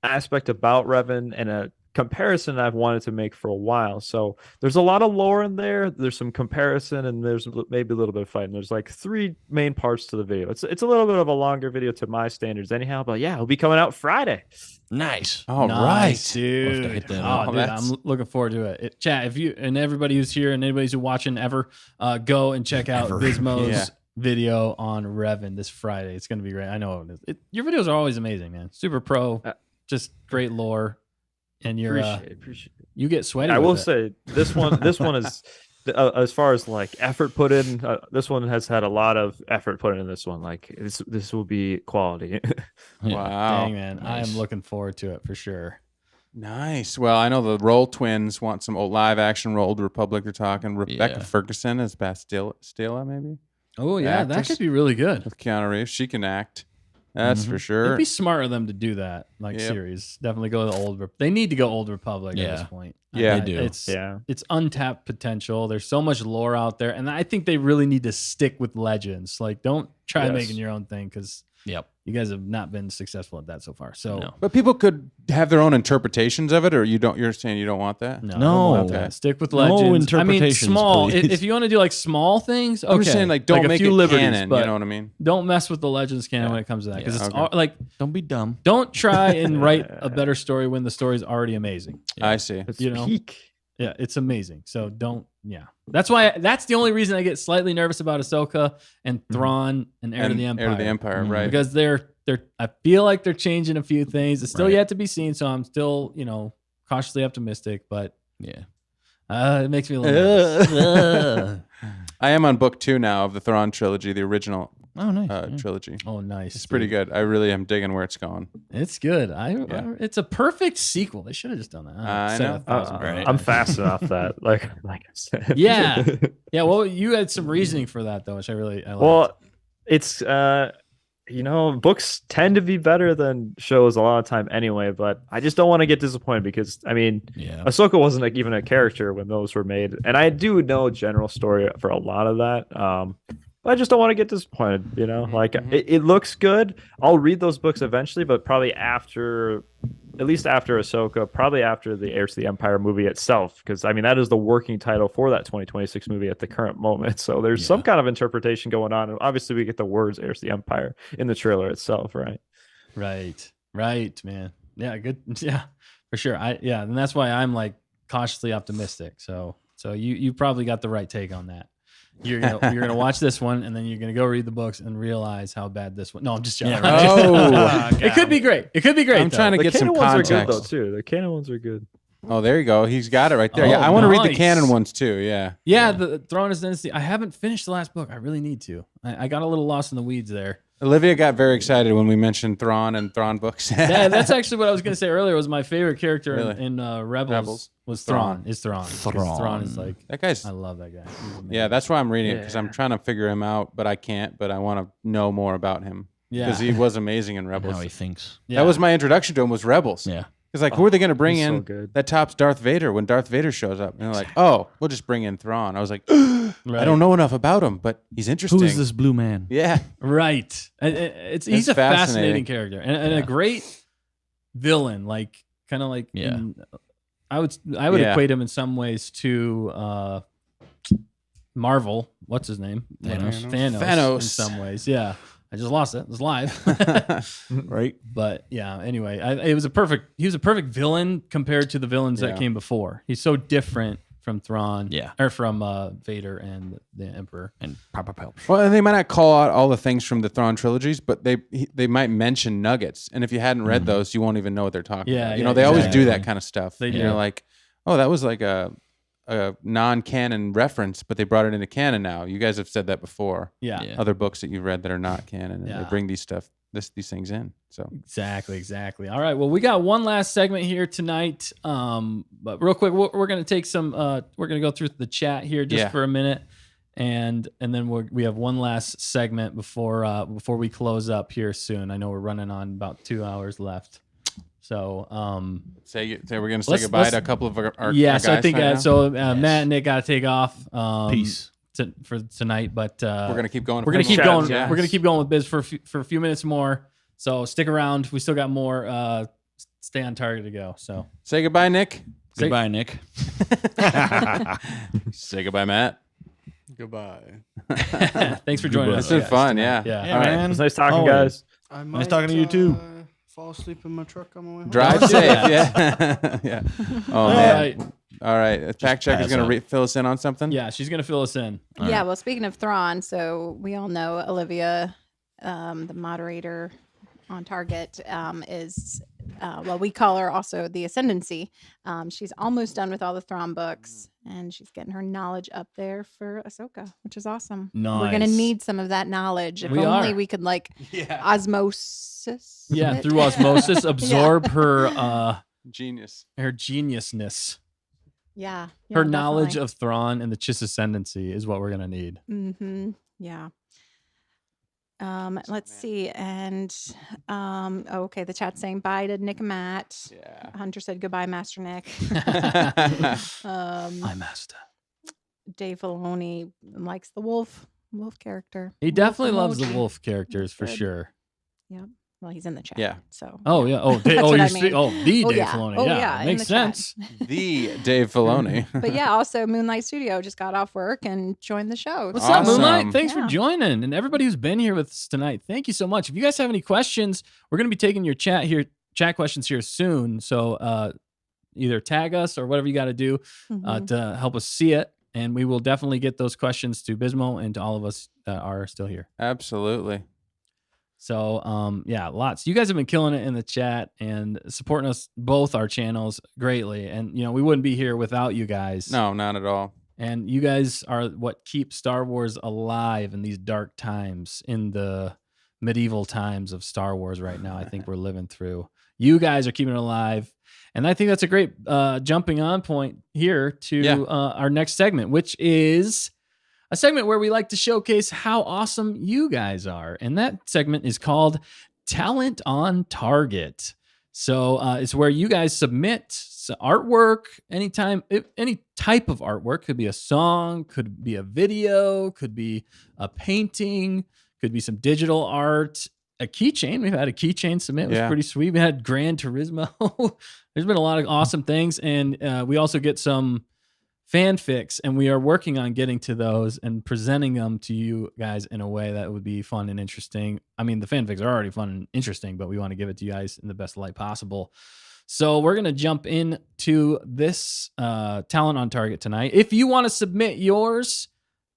aspect about Revan and a comparison I've wanted to make for a while. So there's a lot of lore in there. There's some comparison, and there's maybe a little bit of fighting. There's like 3 main parts to the video. It's a little bit of a longer video to my standards, anyhow. But yeah, it'll be coming out Friday. Nice. All Nice, right. dude. We'll have to hit that Oh, up. dude, I'm looking forward to it. Chat, if you and everybody who's here and anybody who's watching ever, go and check out Bismo's Yeah. video on Revan this Friday. It's going to be great. I know it is. Your videos are always amazing, man. Super pro, just great lore, and you're Appreciate it. you get sweaty. I with will it. say this one is as far as like effort put in. This one has had a lot of effort put in. This one, like this will be quality. Wow. Dang, man, I am looking forward to it for sure. Nice. Well, I know the Roll twins want some old live action Old Republic. They're talking. Rebecca Yeah. Ferguson as Bastila, maybe Oh yeah, that Actress. could be really good. with Keanu Reeves. She can act. That's for sure. It'd be smart of them to do that, like Yep. series. Definitely go the old. They need to go Old Republic at this point. Yeah. They do. It's untapped potential. There's so much lore out there, and I think they really need to stick with legends. Like, don't try Yes. making your own thing because Yep. you guys have not been successful at that so far. So No. But people could have their own interpretations of it, or you don't. You're saying you don't want that? no, No. I don't want that. Stick with No legends. I mean, interpretations, small. please. If you want to do like small things, okay. I'm just saying, like, don't a make few it liberties, canon. but You know what I mean? don't mess with the legends canon when it comes to that because Yeah. it's Okay. all, like Don't be dumb. don't try and write a better story when the story's already amazing. I see. It's You know? peak. Yeah, it's amazing. So don't. Yeah, that's the only reason I get slightly nervous about Ahsoka and Thrawn and Heir to the Empire. Heir to the Empire, Mhm. right? Because they're I feel like they're changing a few things. It's still Right. yet to be seen, so I'm still cautiously optimistic. But Yeah. it makes me a little nervous. I am on book 2 now of the Thrawn trilogy, the original Oh, nice. trilogy. Oh, nice. It's pretty dude. good. I really am digging where it's going. It's good. Yeah. It's a perfect sequel. They should have just done that. I Said know. 1,000 Right. I'm fast enough that like I said. Yeah. Yeah. Well, you had some reasoning for that though, which I liked. Well, it's books tend to be better than shows a lot of time anyway, but I just don't want to get disappointed because I mean, Yeah. Ahsoka wasn't like even a character when those were made, and I do know general story for a lot of that. But I just don't want to get disappointed, Like it looks good. I'll read those books eventually, but probably at least after Ahsoka, probably after the Heirs to the Empire movie itself, because I mean that is the working title for that 2026 movie at the current moment. So there's some kind of interpretation going on, and obviously we get the words Heirs to the Empire in the trailer itself, right? Right, man. Yeah, good. Yeah, for sure. And that's why I'm like cautiously optimistic. So you probably got the right take on that. You're gonna watch this one, and then you're gonna go read the books and realize how bad this one. No, I'm just joking. Oh. It could be great. It could be great. I'm trying to The get some canon ones are good though context. too. The canon ones are good. Oh, there you go. He's got it right there. Oh, Yeah, I want to read the nice. canon ones too. Yeah. Yeah, the Throne of Dynasty. I haven't finished the last book. I really need to. I got a little lost in the weeds there. Olivia got very excited when we mentioned Thrawn and Thrawn books. Yeah, that's actually what I was gonna say earlier. Was my favorite character Really? in Rebels was Thrawn. Thrawn. Is Thrawn. 'Cause Thrawn. Thrawn is like That guy's. I love that guy. He's amazing. Yeah, that's why I'm reading it because I'm trying to figure him out, but I can't. But I want to know more about him because he was amazing in Rebels. How he thinks. Yeah. That was my introduction to him. Was Rebels. Yeah. Because like, who are they going to bring he's so in good. that tops Darth Vader when Darth Vader shows up? And they're like, oh, we'll just bring in Thrawn. I was like, I don't know enough about him, but he's interesting. Who is this blue man? Yeah. Right. He's a fascinating character and a great villain. Like kind of like Yeah. I would Yeah. equate him in some ways to Marvel. What's his name? Thanos. Thanos. In some ways, yeah. I just lost it. It was live. Right. But yeah. Anyway, he was a perfect villain compared to the villains that came before. He's so different from Thrawn, or from Vader and the Emperor. And Papa Pelps. Well, and they might not call out all the things from the Thrawn trilogies, but they might mention nuggets. And if you hadn't read those, you won't even know what they're talking about. They always do that kind of stuff. They do. You're like, oh, that was like a non-canon reference, but they brought it into canon now. You guys have said that before. Yeah. Other books that you've read that are not canon, and they bring these things in. So Exactly. All right. Well, we got one last segment here tonight. But real quick, we're gonna take some. We're gonna go through the chat here just for a minute, and then we have one last segment before we close up here soon. I know we're running on about 2 hours left. So say we're gonna say goodbye to a couple of our so I guys think right now? Matt and Nick got to take off. Peace. For tonight, but we're gonna keep going. We're gonna keep Chat, going. yeah. We're gonna keep going with Biz for a few minutes more. So stick around. We still got more stay on target to go. So Say goodbye, Nick. Goodbye, Nick. Say goodbye, Matt. Goodbye. Thanks for joining us. It's been guys, fun, tonight. yeah. Yeah, All right. man. It was nice talking, Always. guys. I Nice talking to you, too. Fall asleep in my truck on my way home. Drive Don't do safe. that. Yeah. Yeah. Oh, All man. right. All right. Fact checker's pass going up. to fill us in on something? Yeah, she's gonna fill us in. All Yeah, right. well, speaking of Thrawn, so we all know Olivia, the moderator on Target, is, well, we call her also the Ascendancy. She's almost done with all the Thrawn books, and she's getting her knowledge up there for Ahsoka, which is awesome. We're going to Nice. need some of that knowledge. If We only are. we could, like, osmosis. Yeah, it. through osmosis, absorb her Genius. geniusness. Yeah. Her knowledge of Thrawn and the Chiss ascendancy is what we're gonna need. Mm-hmm. Yeah. Let's see. And okay, the chat's saying bye to Nick and Matt. Yeah. Hunter said goodbye, Master Nick. My master. Dave Filoni likes the wolf character. He definitely loves the emoji. wolf characters for Good. sure. Well, he's in the chat. Yeah. So. Oh yeah. Oh, That's oh, what you're I mean. the Oh, Dave yeah. Filoni. Oh, yeah, yeah, in makes the chat. sense. The Dave Filoni. But yeah, also Moonlight Studio just got off work and joined the show. What's so- up, Awesome. Moonlight? Thanks for Yeah. joining, and everybody who's been here with us tonight. Thank you so much. If you guys have any questions, we're gonna be taking your chat questions here soon. So either tag us or whatever you got to do Mhm. to help us see it, and we will definitely get those questions to Bismo and to all of us that are still here. Absolutely. So yeah, lots. You guys have been killing it in the chat and supporting us, both our channels, greatly. And we wouldn't be here without you guys. No, not at all. And you guys are what keep Star Wars alive in these dark times, in the medieval times of Star Wars right now. I think we're living through. You guys are keeping it alive. And I think that's a great jumping on point here to our next segment, which is a segment where we like to showcase how awesome you guys are. And that segment is called Talent on Target. So it's where you guys submit artwork any type of artwork. Could be a song, could be a video, could be a painting, could be some digital art, a keychain. We've had a keychain submit. It was pretty sweet. We had Gran Turismo. There's been a lot of awesome things. And we also get some fanfics, and we are working on getting to those and presenting them to you guys in a way that would be fun and interesting. I mean, the fanfics are already fun and interesting, but we want to give it to you guys in the best light possible. So we're going to jump into this Talent on Target tonight. If you want to submit yours,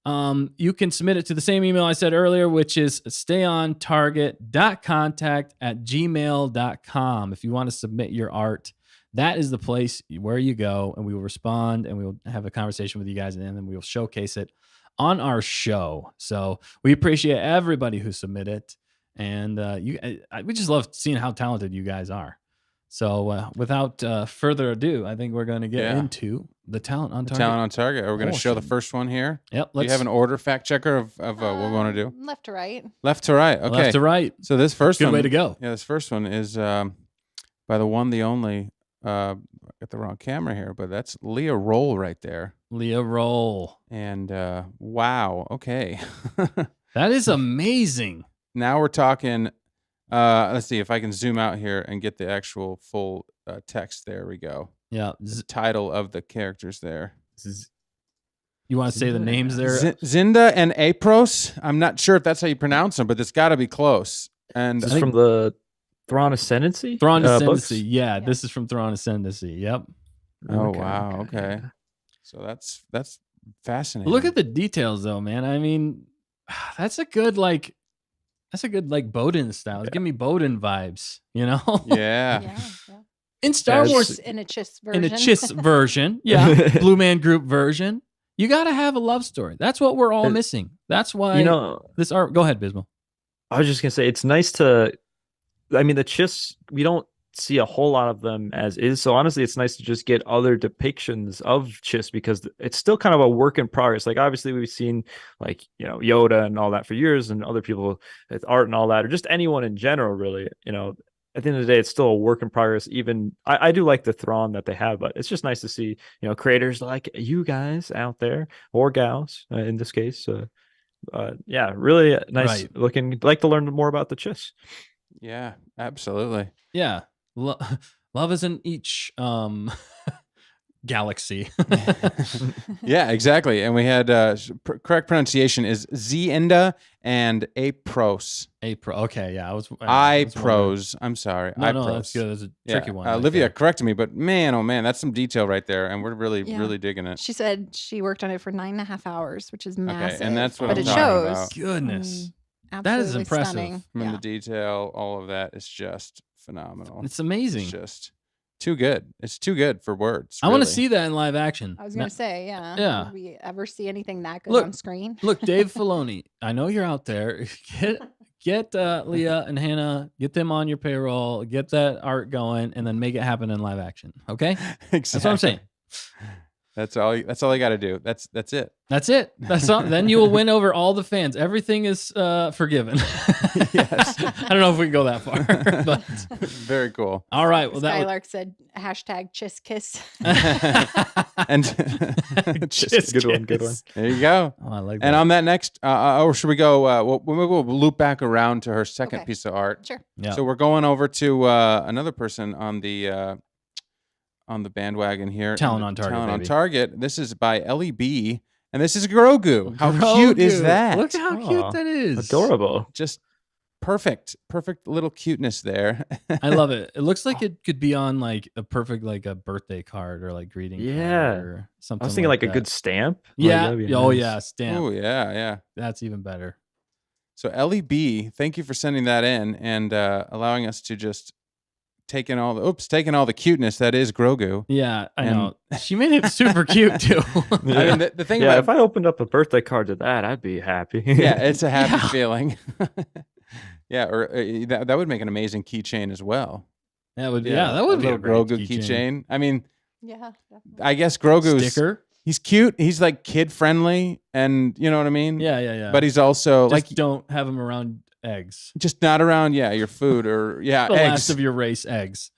you can submit it to the same email I said earlier, which is stayontarget.contact@gmail.com. If you want to submit your art, that is the place where you go, and we will respond, and we will have a conversation with you guys, and then we will showcase it on our show. So we appreciate everybody who submitted, and we just love seeing how talented you guys are. So without further ado, I think we're going to get into the Talent on Target. Talent on Target. We're going to show the portion. first one here. Yep. Do you have an order fact checker of what we want to do? Left to right. Left to right. Okay. Left to right. So this first Good one. way to go. Yeah, this first one is by the one, the only. I got the wrong camera here, but that's Leah Roll right there. Leah Roll. And wow. Okay. That is amazing. Now we're talking. Let's see if I can zoom out here and get the actual full text. There we go. Yeah. The title of the characters there. You want to say the names there? Zinda and Apros. I'm not sure if that's how you pronounce them, but it's got to be close. And This is from the Thrawn Ascendancy? Thrawn books? Ascendancy. Yeah, this is from Thrawn Ascendancy. Yep. oh wow. Okay. So that's fascinating. Look at the details though, man. I mean, that's a good Bodin style. Give me Bodin vibes, Yeah. Yeah. In Star Yeah, Wars, In a Chiss version. in a Chiss version, yeah, Blue Man Group version, you got to have a love story. That's what we're all missing. That's why this art. Go ahead, Bismo. I was just gonna say it's nice to. I mean, the Chiss, we don't see a whole lot of them as is. So honestly, it's nice to just get other depictions of Chiss because it's still kind of a work in progress. Like obviously we've seen like, Yoda and all that for years, and other people with art and all that, or just anyone in general, really, at the end of the day, it's still a work in progress. Even I do like the Thrawn that they have, but it's just nice to see, creators like you guys out there, or gals in this case. Yeah, really nice looking. Like to learn more about the Chiss. Yeah, absolutely. Yeah. love is in each galaxy. Yeah, exactly. And we had correct pronunciation is Zienda and Apros. Okay, yeah, I was Ipros. I'm sorry. No, Ipros. that's good. That's a tricky one. Olivia there. corrected me, but man, oh man, that's some detail right there, and we're really digging it. She said she worked on it for 9.5 hours, which is massive. Okay, and that's what but I'm it talking shows. about. Goodness, that is Absolutely impressive. stunning. I mean, Yeah. the detail, all of that is just phenomenal. It's amazing. It's just too good. It's too good for words. I want to really. see that in live action. I was going to say, yeah. Yeah. Did we ever see anything that good Look, on screen? Look, Dave Filoni, I know you're out there. Get Leah and Hannah, get them on your payroll, get that art going, and then make it happen in live action. Okay, Exactly. that's what I'm saying. That's all you got to do. That's it. That's it. That's all. Then you will win over all the fans. Everything is forgiven. Yes. I don't know if we can go that far, but Very cool. all right. Well, that Skylark said hashtag chiss kiss. And Just Good one. Good one. kiss. there you go. Oh, I like that. And on that next, or should we go? We'll loop back around to her second Okay. piece of art. Sure. Yeah. So we're going over to another person on the bandwagon here. Talent on Target, Talent on baby. Target. This is by Ellie B, and this is Grogu. How cute is Grogu. that? Look how cute Aw, that is. Adorable. Just perfect little cuteness there. I love it. It looks like it could be on like a perfect like a birthday card or like greeting Yeah. card or something. I was thinking like a that. good stamp. Like, Yeah. that'd be Oh nice. yeah. Stamp. Oh yeah. That's even better. So Ellie B, thank you for sending that in and allowing us to just taking all the cuteness that is Grogu. Yeah, I And- know. She made it super cute too. I mean, the thing Yeah, about if I opened up a birthday card to that, I'd be happy. yeah, it's a happy Yeah. feeling. Yeah, or that would make an amazing keychain as well. That would be that would a be a little great Grogu keychain. I mean, Yeah. Definitely. I guess Grogu's sticker. he's cute. He's like kid friendly, and you know what I mean. Yeah. But he's also just like don't have them around eggs. just not around. Yeah, your food or The eggs. last of your race eggs.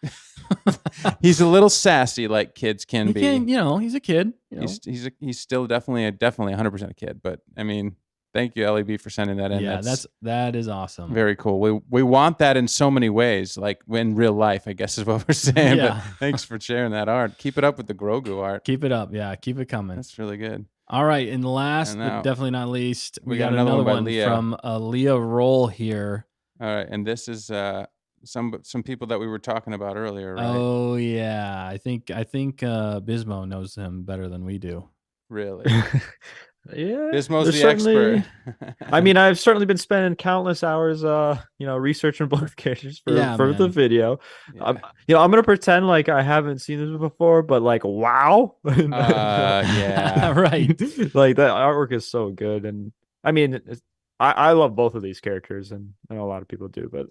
He's a little sassy, like kids can He be. can, he's a kid. He's still definitely 100% a kid. But I mean, thank you, Ellie B, for sending that in. Yeah, that is awesome. very cool. We want that in so many ways, like in real life, I guess is what we're saying. Yeah. But thanks for sharing that art. Keep it up with the Grogu art. Keep it up. Yeah, keep it coming. That's really good. All right, and last And but now- definitely not least, we we got got another another one by one Leah. from Leah Roll here. All right, and this is some people that we were talking about earlier, right? Oh yeah, I think Bismo knows him better than we do. Really? Yeah. Bismo's there's the expert. I mean, I've certainly been spending countless hours, researching both characters for Yeah, the man. video. Yeah. I'm gonna pretend like I haven't seen this before, but like, wow. Yeah. Right. Like that artwork is so good, and I mean, I love both of these characters, and I know a lot of people do, but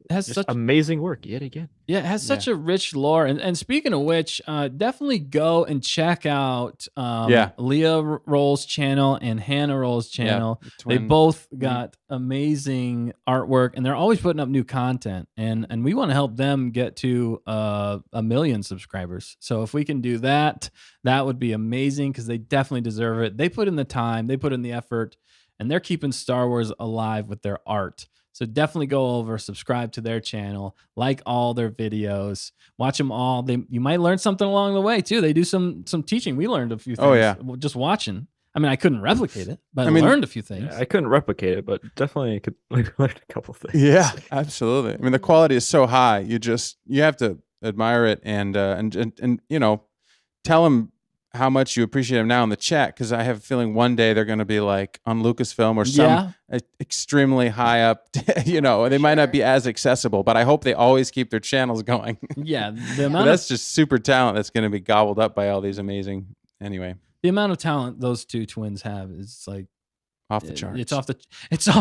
It has just such amazing work yet again. Yeah, it has such a rich lore. And speaking of which, definitely go and check out Leah Roll's channel and Hannah Roll's channel. They both got amazing artwork, and they're always putting up new content. And we want to help them get to 1 million subscribers. So if we can do that, that would be amazing because they definitely deserve it. They put in the time, they put in the effort, and they're keeping Star Wars alive with their art. So definitely go over, subscribe to their channel, like all their videos, watch them all. You might learn something along the way too. They do some teaching. We learned a few things just watching. I mean, I couldn't replicate it, but I learned a few things. I couldn't replicate it, but definitely could learn a couple things. Yeah, absolutely. I mean, the quality is so high. You have to admire it and tell them how much you appreciate them now in the chat, because I have a feeling one day they're going to be like on Lucasfilm or some extremely high up, they might not be as accessible, but I hope they always keep their channels going. Yeah, that's just super talent that's going to be gobbled up by all these amazing. Anyway, the amount of talent those two twins have is like off the charts. It's off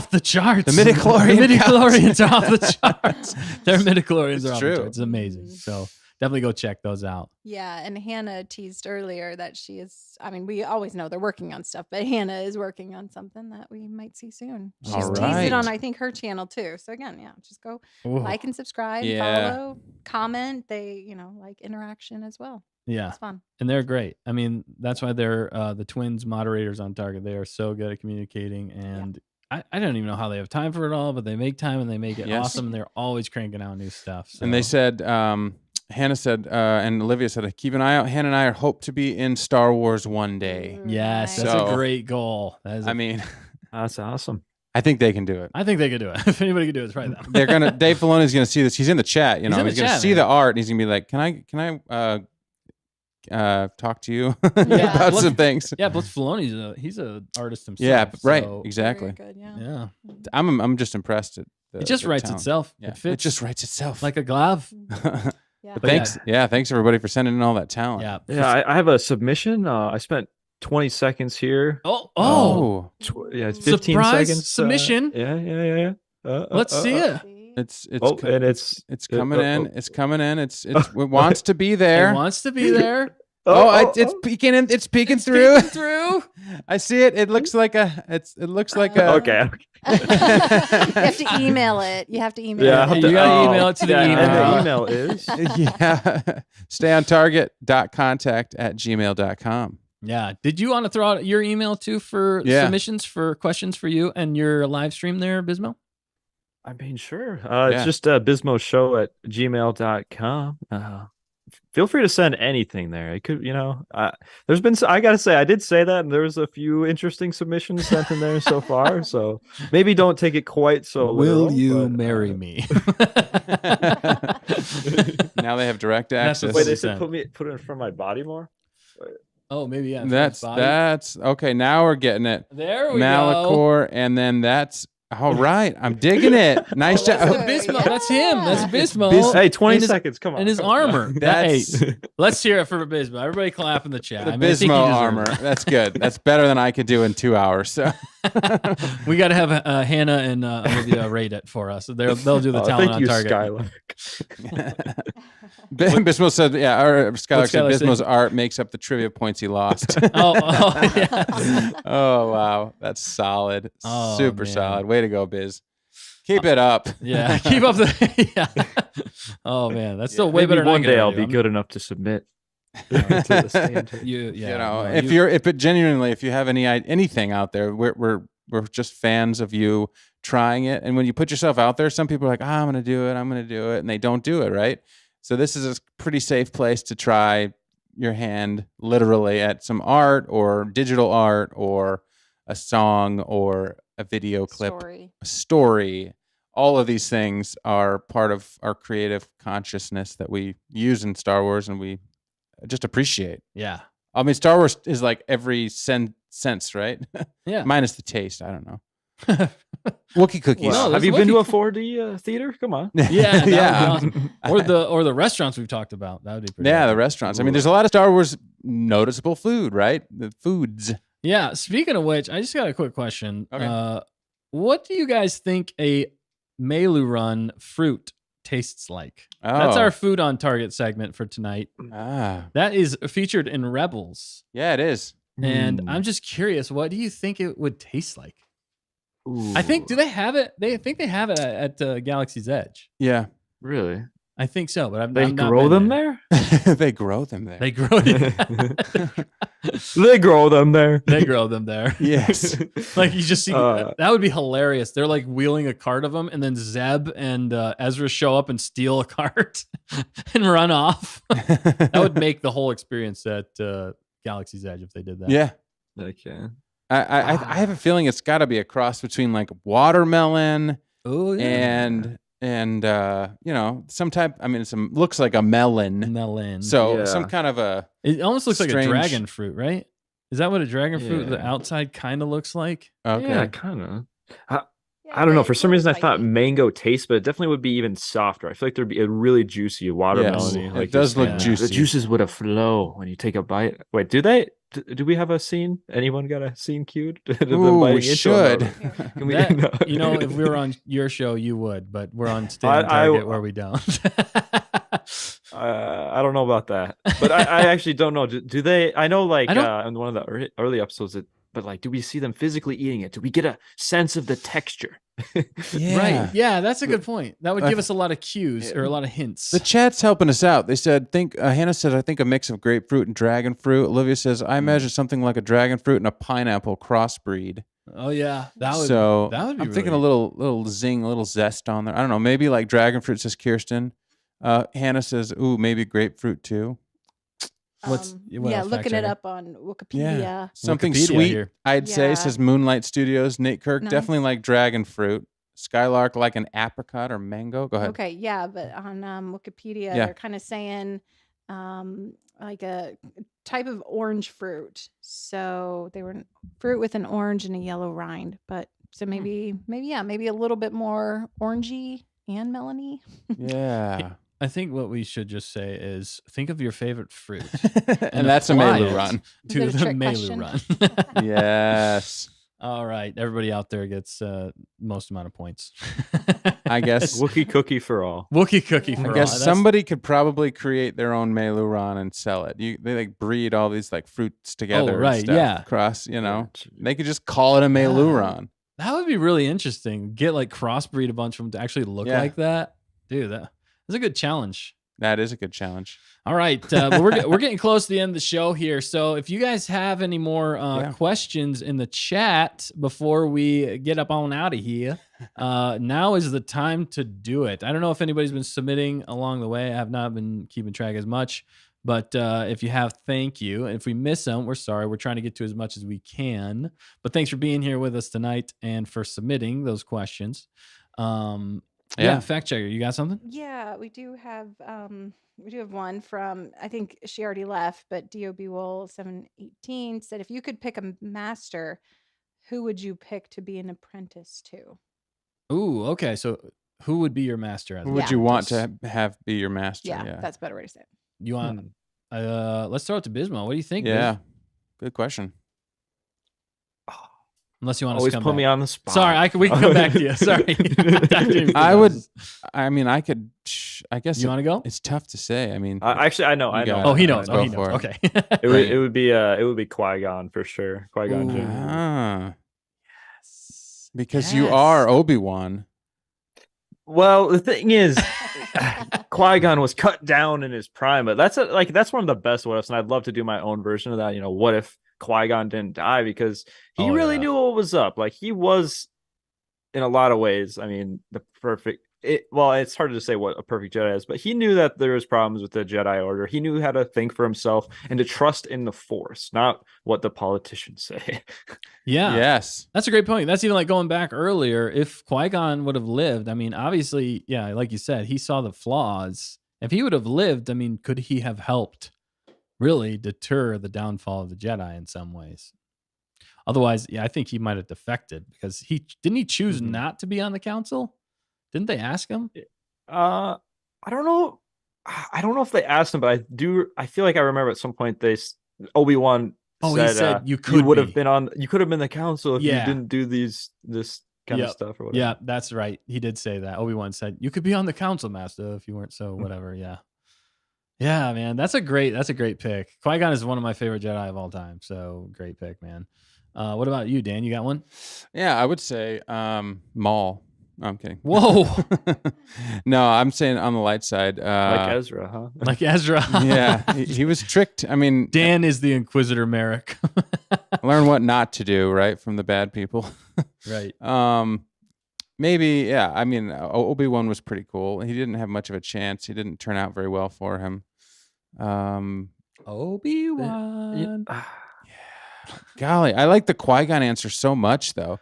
the charts. The midichlorians are off the charts. Their midichlorians It's are off true. the charts. It's amazing. So definitely go check those out. Yeah, and Hannah teased earlier that she is, I mean, we always know they're working on stuff, but Hannah is working on something that we might see soon. She's All teased right. it on, I think, her channel too. So again, just go like and subscribe, Yeah. follow, comment. They, like interaction as well. Yeah. It's fun. And they're great. I mean, that's why they're the twins moderators on Target. They are so good at communicating, and I don't even know how they have time for it all, but they make time and they make it Yes. awesome. They're always cranking out new stuff. So. And they said, Hannah said, and Olivia said, keep an eye out. Hannah and I hope to be in Star Wars one day. yes, that's So- a great goal. That is That's awesome. I think they can do it. I think they could do it. If anybody could do it, it's probably them. They're gonna. Dave Filoni's gonna see this. He's in the chat. He's in the he's gonna chat, see man. the art, and he's gonna be like, "Can I talk to you Yeah. about some things?" Yeah, Blitz Filoni's he's an artist himself. Yeah, right. so- Exactly. Very good, yeah. Yeah, I'm just impressed at the, it just the writes talent. itself. Yeah, It fits it just writes itself. like a glove. Yeah. But thanks. Yeah, thanks everybody for sending in all that talent. Yeah. Yeah, I have a submission. I spent 20 seconds here. Oh. Yeah, it's 15 Surprise seconds. submission. Yeah. Let's see it. It's and it's coming in. It's coming in. It wants to be It there. wants to be there. It's peeking in. It's peeking through. Peeking through. I see it. It looks like a. It looks like a. Okay. You have to email it. You have to email Yeah, it. You gotta email it to the And email. the email is Yeah. stayontarget.contact@gmail.com. Yeah. Did you want to throw out your email too for Yeah. submissions for questions for you and your live stream there, Bismo? I mean, sure. Yeah. It's just bismoshow@gmail.com. Feel free to send anything there. It could, there's been, I gotta say, I did say that, and there was a few interesting submissions sent in there so far. So maybe don't take it quite so. Will literal, you but, marry me? Now they have direct That's the access. Wait, they Send. said put it in front of my body more. Oh, maybe yeah. That's okay. Now we're getting it. There we go. Malachor, and then that's all right. I'm digging it. Nice That's job. the Bismo. That's him. That's Bismo. Hey, 20 In his- seconds. Come on. And his come on. armor. That's Hey, let's hear it for Bismo. Everybody clap in the chat. the I mean, I think he Bismo deserves armor. it. That's good. That's better than I could do in 2 hours. So We got to have Hannah and Olivia rate it for us. They'll do the talent Thank on you, target. Skylar. Bismo said, "Yeah." Or Skylar said, Skylar say? "Bismo's art makes up the trivia points he lost." Oh, yeah. Oh wow, that's solid. Oh, Super man. solid. Way to go, Biz. Keep it up. Yeah. Keep up the. Yeah. Oh man, that's still way Maybe better. than I one could day ever I'll do. be I'm- good enough to submit. To the stand. Yeah. You know, no, if it genuinely, if you have anything out there, we're just fans of you trying it. And when you put yourself out there, some people are like, I'm gonna do it, and they don't do it, right? So this is a pretty safe place to try your hand literally at some art or digital art or a song or a video clip, a story. All of these things are part of our creative consciousness that we use in Star Wars, and we just appreciate. Yeah. I mean, Star Wars is like every sense, right? Yeah. Minus the taste. I don't know. Wookie cookies. Well, Have that's you been to Wookiee. a 4D theater? Come on. Yeah. That Yeah. would be awesome. Or the restaurants we've talked about. That would be pretty. Yeah, awesome. the restaurants. I mean, there's a lot of Star Wars noticeable food, right? The foods. Yeah. Speaking of which, I just got a quick question. Okay. What do you guys think a Melu Run fruit tastes like? That's Oh. our food on target segment for tonight. Ah, That is featured in Rebels. yeah, it is. And Hmm. I'm just curious, what do you think it would taste like? Ooh. I think, do they have it? They think they have it at Galaxy's Edge. Yeah, Really? I think so, but I've They not grow been them there? they grow them there. They grow it. They grow them there. They grow them there. Yes. Like you just see Uh, that would be hilarious. They're like wheeling a cart of them, and then Zeb and Ezra show up and steal a cart and run off. That would make the whole experience at Galaxy's Edge if they did that. Yeah. Okay. I have a feeling it's got to be a cross between like watermelon Oh yeah. and some type. I mean, it looks like a melon. Melon. So Yeah. some kind of a it almost looks like a strange- dragon fruit, right? Is that what a dragon fruit the Yeah. outside kind of looks like? okay. Yeah, kind of. I don't know. For some reason, I thought mango taste, but it definitely would be even softer. I feel like there'd be a really juicy watermelon. Yes, Like it does look yeah. juicy. The juices would have flow when you take a bite. Wait, do they? Do we have a scene? Anyone got a scene queued? Of them Ooh, biting we into should. them? Can we? That- no. if we were on your show, you would, but we're on Stay I- on Target where we don't. I don't know about that, but I actually don't know. Do they? I know, like I don't- in one of the early episodes, but like, do we see them physically eating it? Do we get a sense of the texture? Yeah. Right. Yeah, that's a good point. That would I- give us a lot of cues or a lot of hints. The chat's helping us out. They said, Hannah said, I think a mix of grapefruit and dragon fruit. Olivia says, I imagine something like a dragon fruit and a pineapple crossbreed. Oh yeah, that would. So that would be. I'm thinking really- a little zing, a little zest on there. I don't know. Maybe like dragon fruit, says Kirsten. Hannah says, "Ooh, maybe grapefruit too." What's- what yeah, else, looking it Factchecker? up on Wikipedia. Something Wikipedia sweet. here. I'd say, Yeah. says Moonlight Studios. Nate Kirk, Nice. definitely like dragon fruit. Skylark like an apricot or mango. Go ahead. Okay, yeah, but on Wikipedia, Yeah. they're kind of saying like a type of orange fruit. So they were fruit with an orange and a yellow rind. But so maybe a little bit more orangey and melony. Yeah. I think what we should just say is think of your favorite fruit And that's a apply Melu it run. Is to it a the trick Melu question? run. Yes. All right, everybody out there gets most amount of points. I guess Wookie cookie for all. Wookie cookie I for I all. guess That's- somebody could probably create their own Meiluran and sell it. They like breed all these like fruits together. and right, stuff yeah. Across, they could just call it a Meiluran. That would be really interesting. Get like crossbreed a bunch of them to actually look Yeah. like that. Dude, that's a good challenge. That is a good challenge. All right, but we're getting close to the end of the show here. So if you guys have any more questions in the chat before we get up on out of here, now is the time to do it. I don't know if anybody's been submitting along the way. I have not been keeping track as much, but if you have, thank you. And if we miss them, we're sorry. We're trying to get to as much as we can. But thanks for being here with us tonight and for submitting those questions. Yeah, Factchecker, you got something? Yeah, we do have one from, I think she already left, but DOB Wool 718 said, if you could pick a master, who would you pick to be an apprentice to? Ooh, okay. So who would be your master? As Who an would you want apprentice? to have be your master? Yeah, that's a better way to say it. You want? Let's throw it to Bismo. What do you think? Yeah. Biz? Good question. Unless you want Always to come put back. me on the spot. Sorry, we can come back to you. Sorry. I would. I mean, I could. I guess You want to go? it's tough to say. I mean, Actually, I know. You I know. got Oh, he it. knows. Go Oh, he for knows. it. Okay. It would be Qui-Gon for sure. Qui-Gon Ooh. Jinn. ah, Yes. because you Yes. are Obi-Wan. Well, the thing is, Qui-Gon was cut down in his prime, but that's one of the best what ifs, and I'd love to do my own version of that. What if Qui-Gon didn't die? Because he really knew what was up. Like, he was, in a lot of ways, I mean, the perfect. It's hard to say what a perfect Jedi is, but he knew that there was problems with the Jedi Order. He knew how to think for himself and to trust in the Force, not what the politicians say. Yeah. Yes. That's a great point. That's even like going back earlier. If Qui-Gon would have lived, I mean, obviously, yeah, like you said, he saw the flaws. If he would have lived, I mean, could he have helped really deter the downfall of the Jedi in some ways? Otherwise, yeah, I think he might have defected because he choose not to be on the council? Didn't they ask him? I don't know. I don't know if they asked him, but I feel like I remember at some point Obi-Wan said, he said you would have been you could have been the council if you Yeah. didn't do this kind of stuff or whatever. Yeah, that's right. He did say that. Obi-Wan said you could be on the council, Master, if you weren't so whatever. Yeah. Yeah, man. That's a great pick. Qui-Gon is one of my favorite Jedi of all time. So great pick, man. What about you, Dan? You got one? Yeah, I would say Maul. No, I'm kidding. Whoa. No, I'm saying on the light side. Like Ezra, huh? Like Ezra. Yeah, he was tricked. I mean, Dan is the Inquisitor Merrick. learn what not to do, right, from the bad people. Right. Maybe, yeah. I mean, Obi-Wan was pretty cool. He didn't have much of a chance. He didn't turn out very well for him. Obi-Wan. Golly, I like the Qui-Gon answer so much, though.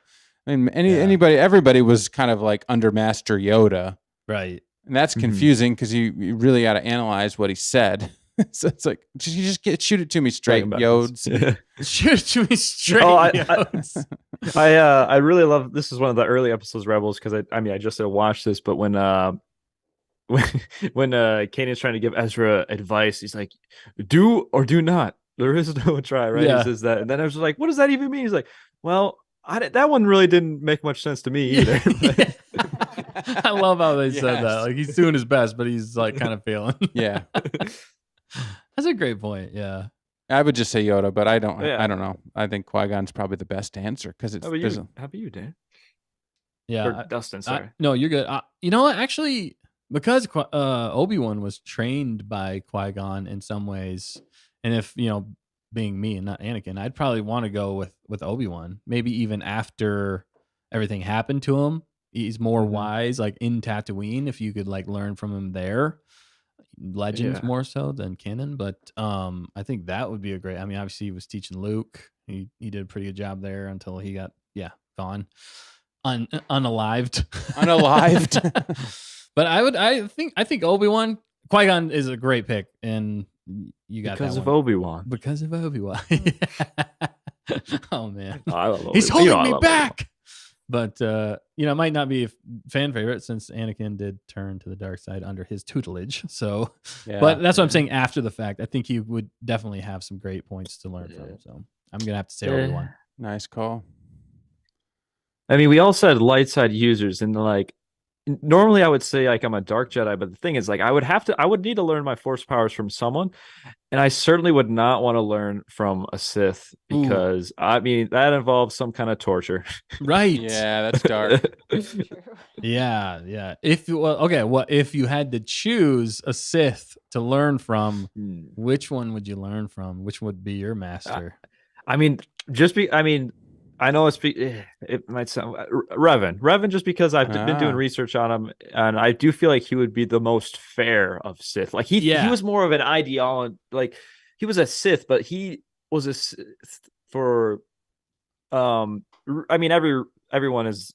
I mean, everybody was kind of like under Master Yoda, Right. and that's confusing because you really got to analyze what he said. So it's like just shoot it to me straight, Yodes. Shoot it to me straight. I really love. This is one of the early episodes of Rebels because I just watched this, but when Kanan's trying to give Ezra advice, he's like, "Do or do not. There is no try." Right? Yeah. He says that, and then Ezra's like, "What does that even mean?" He's like, "Well, that one really didn't make much sense to me either." I love how they said that. Like he's doing his best, but he's like kind of failing. Yeah, that's a great point. Yeah, I would just say Yoda, but I don't. Yeah. I don't know. I think Qui-Gon's probably the best answer because it's. How about you, Dan? yeah. Or Dustin, sorry. No, you're good. You know what? Actually, because Obi-Wan was trained by Qui-Gon in some ways, and if being me and not Anakin, I'd probably want to go with Obi-Wan. Maybe even after everything happened to him, he's more wise, like in Tatooine. If you could like learn from him there, Legends more so than canon. But I think that would be a great. I mean, obviously he was teaching Luke. He did a pretty good job there until he got gone, unalived. But I think Obi-Wan, Qui-Gon is a great pick, and you got because that of one. Obi-Wan. Because of Obi-Wan. Oh man, I love Obi-Wan. he's holding You know I me love back. But it might not be a fan favorite since Anakin did turn to the dark side under his tutelage. So, but that's what I'm saying. After the fact, I think he would definitely have some great points to learn from. So I'm gonna have to say Obi-Wan. Nice call. I mean, we all said light side users, and like normally I would say like I'm a dark Jedi, but the thing is like I would need to learn my force powers from someone, and I certainly would not want to learn from a Sith because I mean that involves some kind of torture. Right. Yeah, that's dark. Yeah. If you had to choose a Sith to learn from, which one would you learn from? Which would be your master? I mean, I know it might sound Revan, just because I've been doing research on him, and I do feel like he would be the most fair of Sith. Like he was more of an ideology, like he was a Sith, but he was a Sith for, I mean, everyone is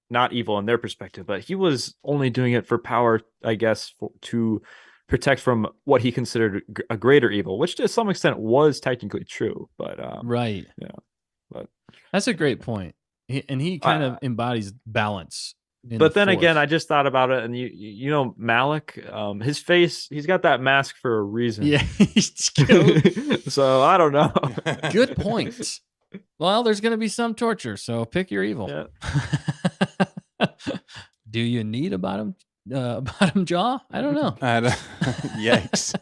not evil in their perspective, but he was only doing it for power, I guess, to protect from what he considered a greater evil, which to some extent was technically true. But right, yeah, but that's a great point. He kind of embodies balance. But then again, I just thought about it, and you know Malik, his face, he's got that mask for a reason. Yeah, he's cute. So I don't know. Good point. Well, there's going to be some torture, so pick your evil. Yeah. Do you need a bottom jaw? I don't know. Yikes.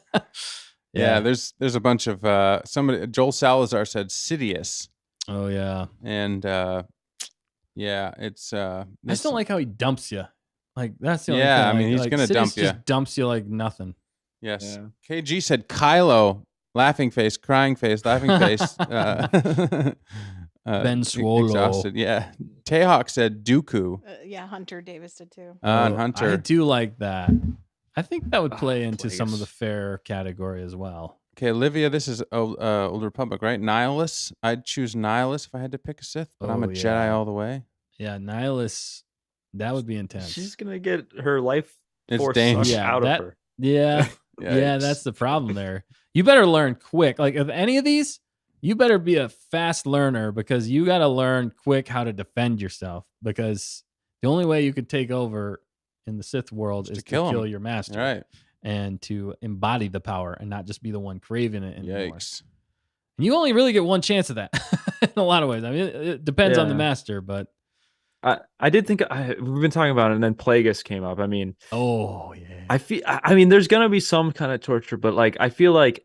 Yeah, there's a bunch of somebody. Joel Salazar said Sidious. Oh yeah, and it's. I just don't like how he dumps you. Like that's the only thing. I mean, he's like, gonna Sidious dump you. Just dumps you like nothing. Yes. Yeah. KG said Kylo, laughing face, crying face, laughing face. Ben Swallow. Exhausted. Yeah. Tayhawk said Dooku. Hunter Davis did too. And Hunter. I do like that. I think that would play into some of the fair category as well. Okay, Olivia, this is Old Republic, right? Nihilus. I'd choose Nihilus if I had to pick a Sith, but I'm a Jedi all the way. Yeah, Nihilus. That would be intense. She's gonna get her life force out of her. Yeah. Yeah, that's the problem there. You better learn quick. Like of any of these, you better be a fast learner because you got to learn quick how to defend yourself. Because the only way you could take over in the Sith world is to kill your master, right? And to embody the power and not just be the one craving it anymore. Yikes. And you only really get one chance of that in a lot of ways. I mean, it depends on the master, but I did think we've been talking about it, and then Plagueis came up. I mean, oh yeah. I mean, there's gonna be some kind of torture, but like, I feel like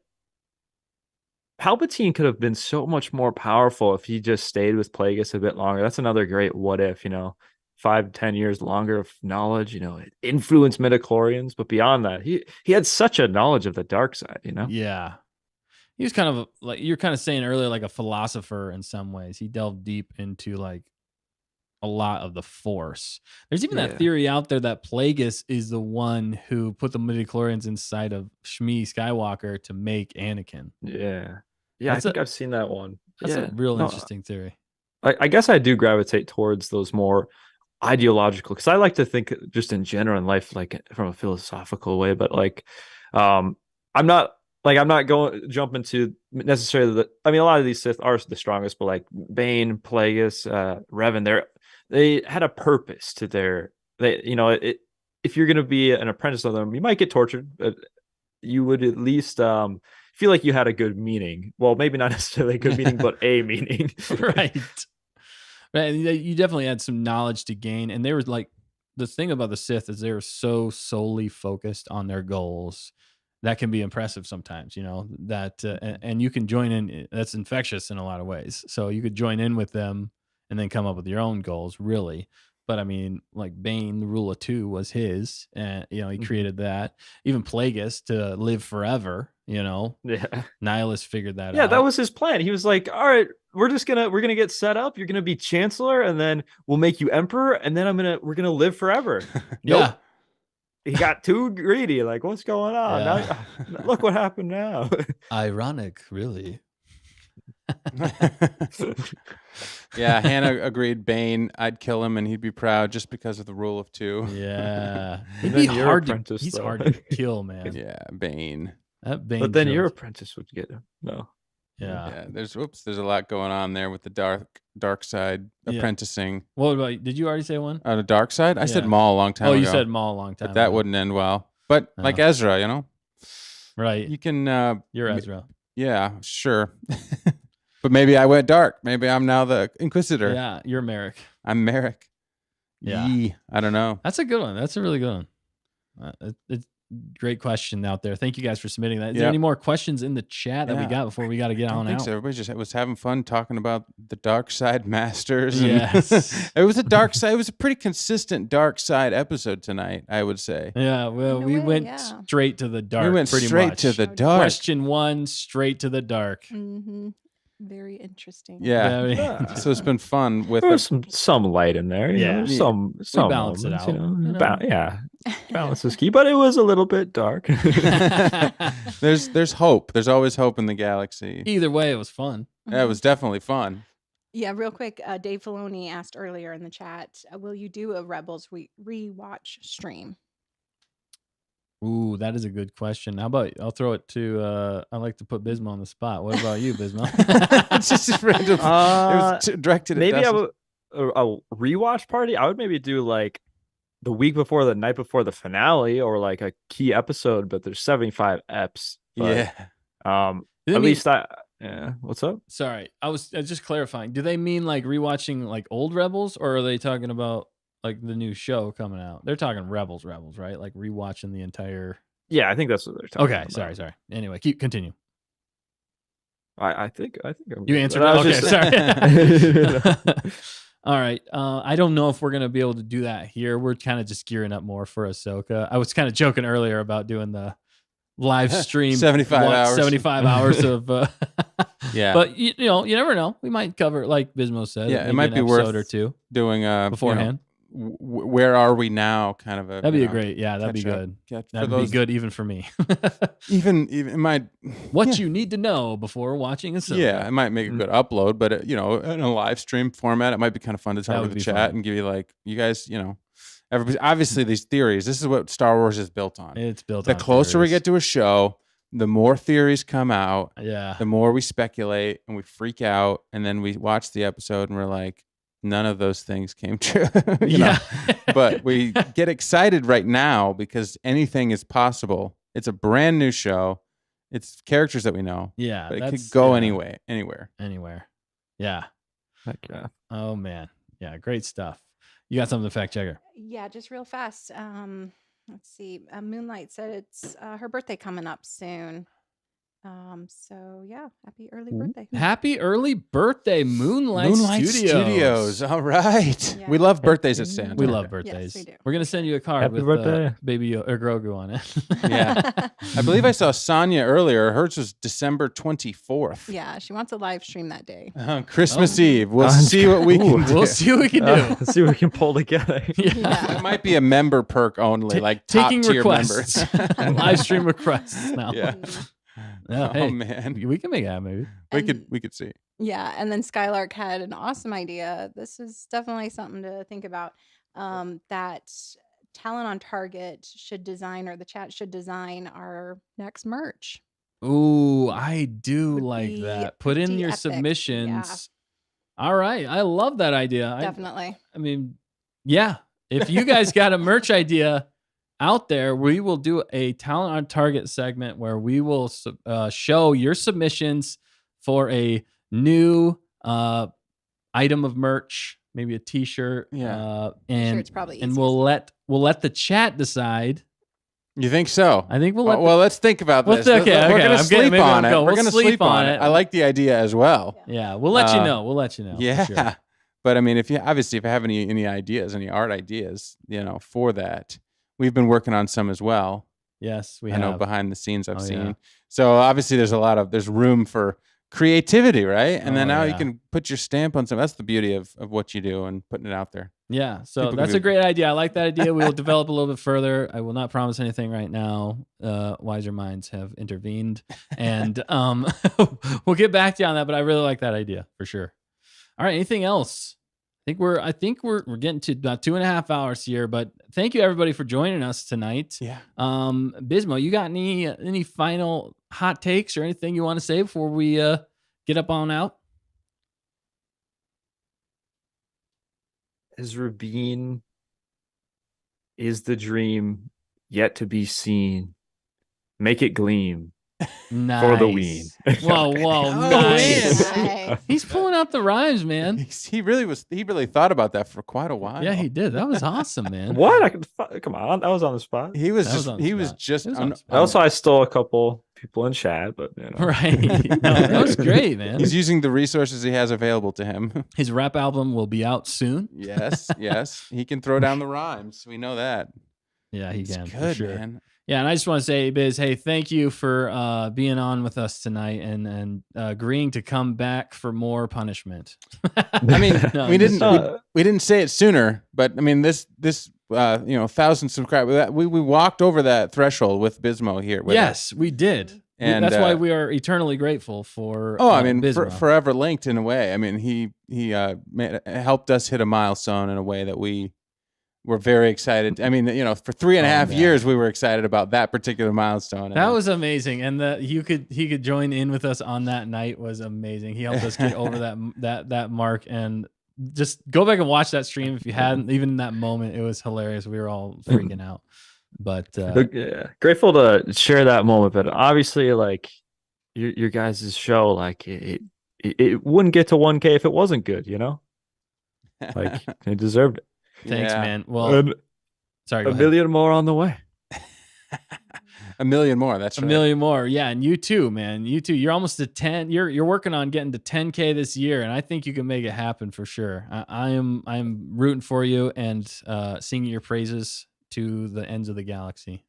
Palpatine could have been so much more powerful if he just stayed with Plagueis a bit longer. That's another great what if, 5-10 years longer of knowledge, it influenced midichlorians, but beyond that, he had such a knowledge of the dark side, Yeah. He was kind of like you're kind of saying earlier, like a philosopher in some ways. He delved deep into like a lot of the Force. There's even that theory out there that Plagueis is the one who put the midichlorians inside of Shmi Skywalker to make Anakin. Yeah. I think I've seen that one. That's a real interesting theory. I guess I do gravitate towards those more ideological, because I like to think just in general in life, like from a philosophical way, but like I'm not going jumping to necessarily a lot of these Sith are the strongest, but like Bane, Plagueis, Revan, they had a purpose to if you're going to be an apprentice of them, you might get tortured, but you would at least feel like you had a good meaning. Well, maybe not necessarily a good meaning, but a meaning. Right. You definitely had some knowledge to gain. And they were like, the thing about the Sith is they were so solely focused on their goals. That can be impressive sometimes, and you can join in. That's infectious in a lot of ways. So you could join in with them and then come up with your own goals, really. But I mean, like Bane, the rule of two was his, and he created that. Even Plagueis to live forever, You know, Yeah. Nihilus figured that out. Yeah, that was his plan. He was like, all right, we're gonna get set up. You're gonna be chancellor, and then we'll make you emperor, and then we're gonna live forever. Yeah. Nope. He got too greedy. Like, what's going on? Yeah. Now, look what happened now. Ironic, really. Yeah, Hannah agreed. Bane, I'd kill him and he'd be proud just because of the rule of 2. Yeah. And He'd be then your hard to, apprentice, he's though. hard to kill, man. Yeah, Bane. That Bane But then your kills. apprentice would get him. No. Yeah. There's a lot going on there with the dark side Yeah. apprenticing. What about, did you already say one? On the dark side? I said Yeah. Maul a long time Oh, ago. you said Maul a long time but that ago. wouldn't end well. But No. like Ezra, you know, Right. you can. You're Ezra. Yeah, sure. But maybe I went dark. Maybe I'm now the Inquisitor. Yeah, you're Merrick. I'm Merrick. Yeah. Yee. I don't know. That's a good one. That's a really good one. It's great question out there. Thank you guys for submitting that. Is there Yep. any more questions in the chat that we Yeah. got before we got to get I on think out? so. Everybody just was having fun talking about the dark side masters. and- Yes. It was a dark side. It was a pretty consistent dark side episode tonight, I would say. Yeah, well, In a we way, went yeah. straight to the dark. We went pretty straight much. to the dark. Question 1, straight to the dark. Mm-hmm. Very interesting. Yeah. Yeah. So it's been fun with There was some light in there. You Yeah. know, some balance it moments, out, you know? Yeah. Balance is key, but it was a little bit dark. there's hope. There's always hope in the galaxy. Either way, it was fun. Yeah, it was definitely fun. Yeah, real quick, Dave Filoni asked earlier in the chat, will you do a Rebels rewatch stream? Ooh, that is a good question. How about I'll throw it to I like to put Bismo on the spot. What about you, Bismo? It's just a random. It was directed at Maybe I Dustin. would a rewatch party. I would maybe do like the week before, the night before the finale, or like a key episode. But there's 75 eps. But, Yeah. At least I. Yeah. What's up? Sorry, I was just clarifying. Do they mean like rewatching like old Rebels, or are they talking about like the new show coming out? They're talking Rebels, right? Like rewatching the entire. Yeah, I think that's what they're talking Okay, about. sorry. Anyway, continue. I think I'm You good. answered. But I Okay, was sorry. All right. I don't know if we're gonna be able to do that here. We're kind of just gearing up more for Ahsoka. I was kind of joking earlier about doing the live stream 75 hours. 75 hours of. Yeah. But you know, you never know. We might cover, like Bismo said. Yeah, it maybe might an be worth episode or two doing beforehand. Where are we now? Kind of a. That'd be you a know, great. Yeah, that'd be catch up. good. For That'd those- be good even for me. Even it might. What you need to know before watching Ahsoka. Yeah, it might make a good upload, but in a live stream format, it might be kind of fun to That talk would with the be chat fun. and give you like, you guys, everybody. Obviously, these theories. This is what Star Wars is built on. It's built. The on closer we theories. get to a show, the more theories come out. Yeah. The more we speculate and we freak out, and then we watch the episode and we're like, none of those things came true. you know? But we get excited right now because anything is possible. It's a brand new show. It's characters that we know. Yeah, But it that's- could go yeah. anywhere. Yeah. Heck yeah. Oh man. Yeah. Great stuff. You got something to fact checker? Yeah, just real fast. Let's see. Moonlight said it's her birthday coming up soon. So yeah, happy early birthday. Happy early birthay, Moonlight Studios. All right. Yeah. We love birthdays at Santa. We love birthdays. we do. We're gonna send you a card Happy with birthday. Baby or Grogu on it. Yeah. I believe I saw Sonia earlier. Hers was December 24th. Yeah, she wants a live stream that day. Christmas Eve. We'll see what we can do. We'll see what we can do. Let's see what we can pull together. Yeah. It might be a member perk only, like top Taking tier requests, members. live stream requests now. Yeah. Yeah, Oh hey, man. we can make that maybe. We could see. Yeah, and then Skylark had an awesome idea. This is definitely something to think about. That Talent on Target should design, or the chat should design, our next merch. Ooh, I do Would like be that. Put in pretty your epic. submissions. All right, I love that idea. Definitely. I mean, yeah. If you guys got a merch idea out there, we will do a Talent on Target segment where we will show your submissions for a new item of merch, maybe a T-shirt. Yeah. And T-shirt's probably and easiest. we'll let the chat decide. You think so? I think we'll let. Well, let's think about Let's- this. okay, We're okay, gonna I'm getting- sleep maybe on I'll it. go. We're We'll gonna sleep sleep on on it. it. I like the idea as well. yeah, we'll let you know. We'll let you know. for Yeah. sure. But I mean, if you have any ideas, any art ideas, for that, we've been working on some as well. Yes, we I have. know behind the scenes I've seen. Yeah. So obviously there's room for creativity, right? And then now you yeah. can put your stamp on something. That's the beauty of what you do and putting it out there. Yeah, so People can that's do- a great idea. I like that idea. We will develop a little bit further. I will not promise anything right now. Wiser minds have intervened, and we'll get back to you on that. But I really like that idea for sure. All right, anything else? I think we're getting to about 2.5 hours here. But thank you everybody for joining us tonight. Yeah. Bismo, you got any final hot takes or anything you want to say before we get up on out? Ezrabine is the dream yet to be seen. Make it gleam Nice. for the ween. Whoa, nice. Nice. He's pulling out the rhymes, man. He really thought about that for quite a while. Yeah, he did. That was awesome, man. What? Come on, that was on the spot. He was That was just on the he was spot. just It was on the spot. Also, I stole a couple people in chat, but you know. Right. No, that was great, man. he's using the resources he has available to him. His rap album will be out soon. Yes. He can throw down the rhymes. We know that. Yeah, he It's can. for good, sure. man. Yeah, and I just want to say, Biz, hey, thank you for being on with us tonight and agreeing to come back for more punishment. I mean, No, we just- didn't say it sooner, but I mean this 1,000 subscribers. We walked over that threshold with Bismo here. With us. Yes, we did. And, that's why we are eternally grateful for. Oh, I mean, Bismo. forever linked in a way. I mean, he helped us hit a milestone in a way that we were very excited. I mean, for 3.5 years, we were excited about that particular milestone. That was amazing, and he could join in with us on that night was amazing. He helped us get over that mark, and just go back and watch that stream if you hadn't. Even in that moment, it was hilarious. We were all freaking out. But yeah, grateful to share that moment. But obviously, like your guys' show, like it wouldn't get to 1K if it wasn't good. Like it deserved it. Thanks, Yeah. man. Well, And sorry, go a ahead. million more on the way. a million more. That's A right. million more. Yeah, and you too, man. You too. You're almost to 10. You're working on getting to 10K this year, and I think you can make it happen for sure. I'm rooting for you and singing your praises to the ends of the galaxy.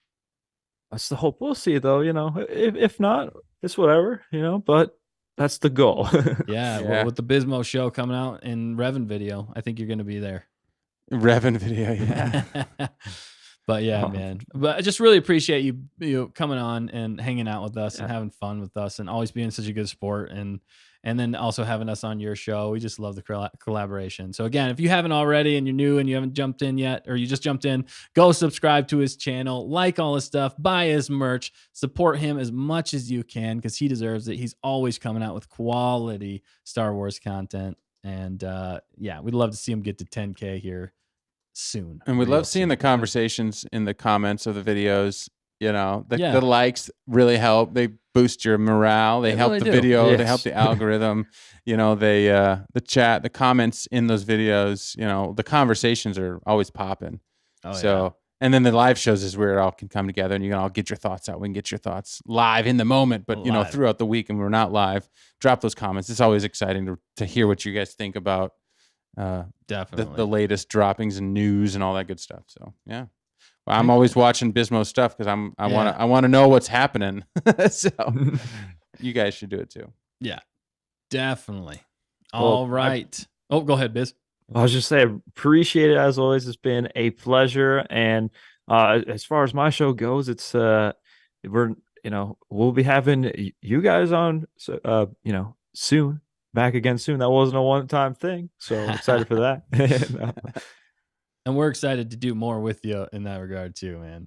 That's the hope. We'll see, though. If not, it's whatever. But that's the goal. Yeah, Yeah. Well, with the Bismo show coming out in Revan video, I think you're going to be there. Revan video. Yeah. But yeah, Oh. man. But I just really appreciate you coming on and hanging out with us and having fun with us and always being such a good sport and then also having us on your show. We just love the collaboration. So again, if you haven't already and you're new and you haven't jumped in yet, or you just jumped in, go subscribe to his channel, like all his stuff, buy his merch, support him as much as you can because he deserves it. He's always coming out with quality Star Wars content. And we'd love to see him get to 10K here soon. And we Real love seeing soon. the conversations in the comments of the videos. The Yeah. likes really help. They boost your morale. They They help really the do. video. They Yes. help the algorithm. They the chat, the comments in those videos. The conversations are always popping. Oh, So and then the live shows is where it all can come together, and you can all get your thoughts out. We can get your thoughts live in the moment, but Live. throughout the week, and we're not live. Drop those comments. It's always exciting to hear what you guys think about definitely. the latest droppings and news and all that good stuff. So yeah, well, I'm always watching Bismo stuff because I want to know what's happening. So you guys should do it too. Yeah, definitely. Well, All right. Go ahead, Biz. I was just saying, appreciate it as always. It's been a pleasure. And as far as my show goes, it's we'll be having you guys on, soon, back again soon. That wasn't a one-time thing, so I'm excited for that. And we're excited to do more with you in that regard too, man.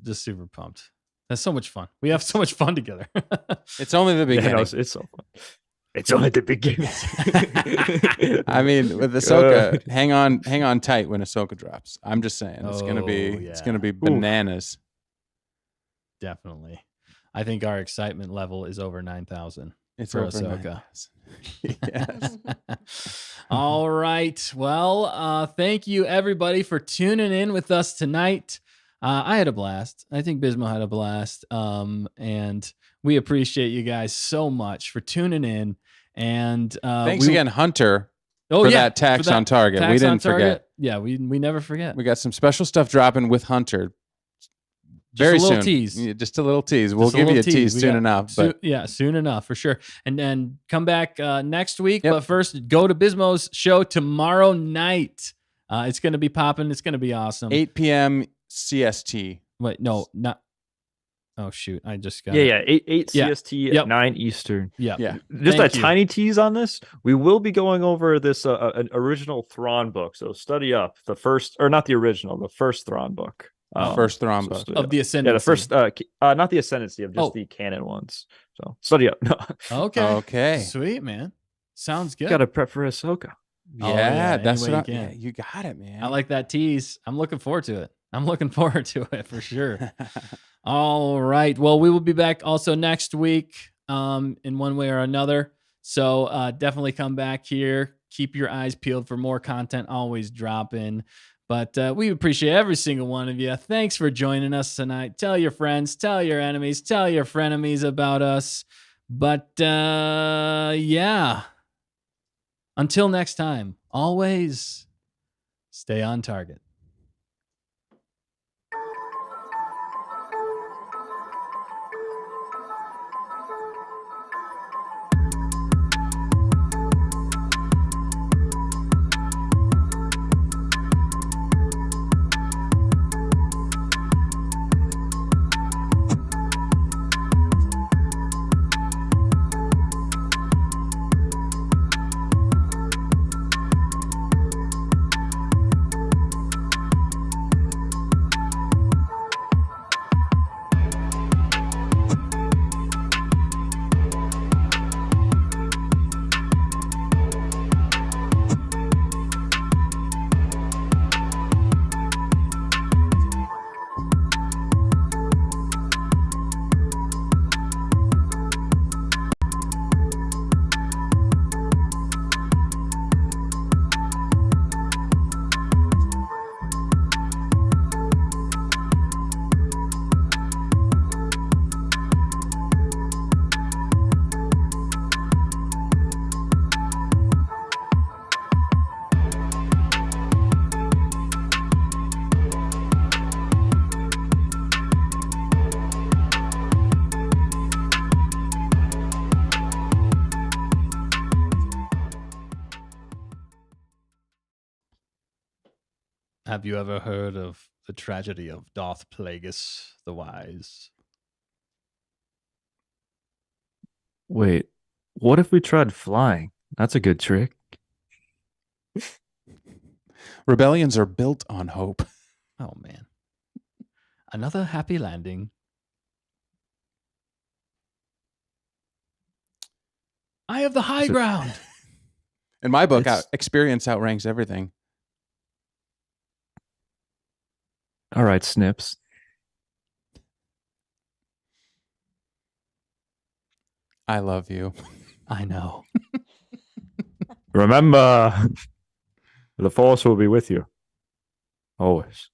Just super pumped. That's so much fun. We have so much fun together. It's only the beginning. It's so fun. It's only the beginning. I mean, with Ahsoka, hang on tight when Ahsoka drops. I'm just saying, it's gonna be bananas. Definitely. I think our excitement level is over 9,000 It's for over Ahsoka. Yes. All right. Well, thank you everybody for tuning in with us tonight. I had a blast. I think Bismo had a blast. And we appreciate you guys so much for tuning in. And Thanks again, Hunter, for that tax for that on target. tax We on didn't forget. target. Yeah, we never forget. We got some special stuff dropping with Hunter. Very a little soon. tease. Yeah, just a little tease. We'll Just give you a little tease We soon got- enough. soo- But yeah, soon enough for sure. And then come back next week. Yep. But first, go to Bismo's show tomorrow night. It's going to be popping. It's going to be awesome. 8 p.m. CST. Wait, no, not. Oh shoot! I just got. Yeah, 8 Yeah. CST, Yep. 9 Eastern. Yeah. Just Thank a you. tiny tease on this. We will be going over this an original Thrawn book. So study up the first, or not the original, the first Thrawn book. First Thrawn book. study Of up. the Ascendancy. Yeah, the first, not the Ascendancy, of just Oh. the canon ones. So study up. No, Okay. Okay. Sweet, man. Sounds good. got to prep for Ahsoka. Yeah, Oh, yeah, that's any what way I, you yeah, can. you got it, man. I like that tease. I'm looking forward to it. I'm looking forward to it for sure. All right. Well, we will be back also next week in one way or another. So definitely come back here. Keep your eyes peeled for more content always dropping. But we appreciate every single one of you. Thanks for joining us tonight. Tell your friends, tell your enemies, tell your frenemies about us. But yeah. Until next time, always stay on target. Have you ever heard of the tragedy of Darth Plagueis the Wise? Wait, what if we tried flying? That's a good trick. Rebellions are built on hope. Oh, man. Another happy landing. I have the high Is it- ground. In my book, It's- experience outranks everything. All right, Snips. I love you. I know. Remember, the Force will be with you. Always.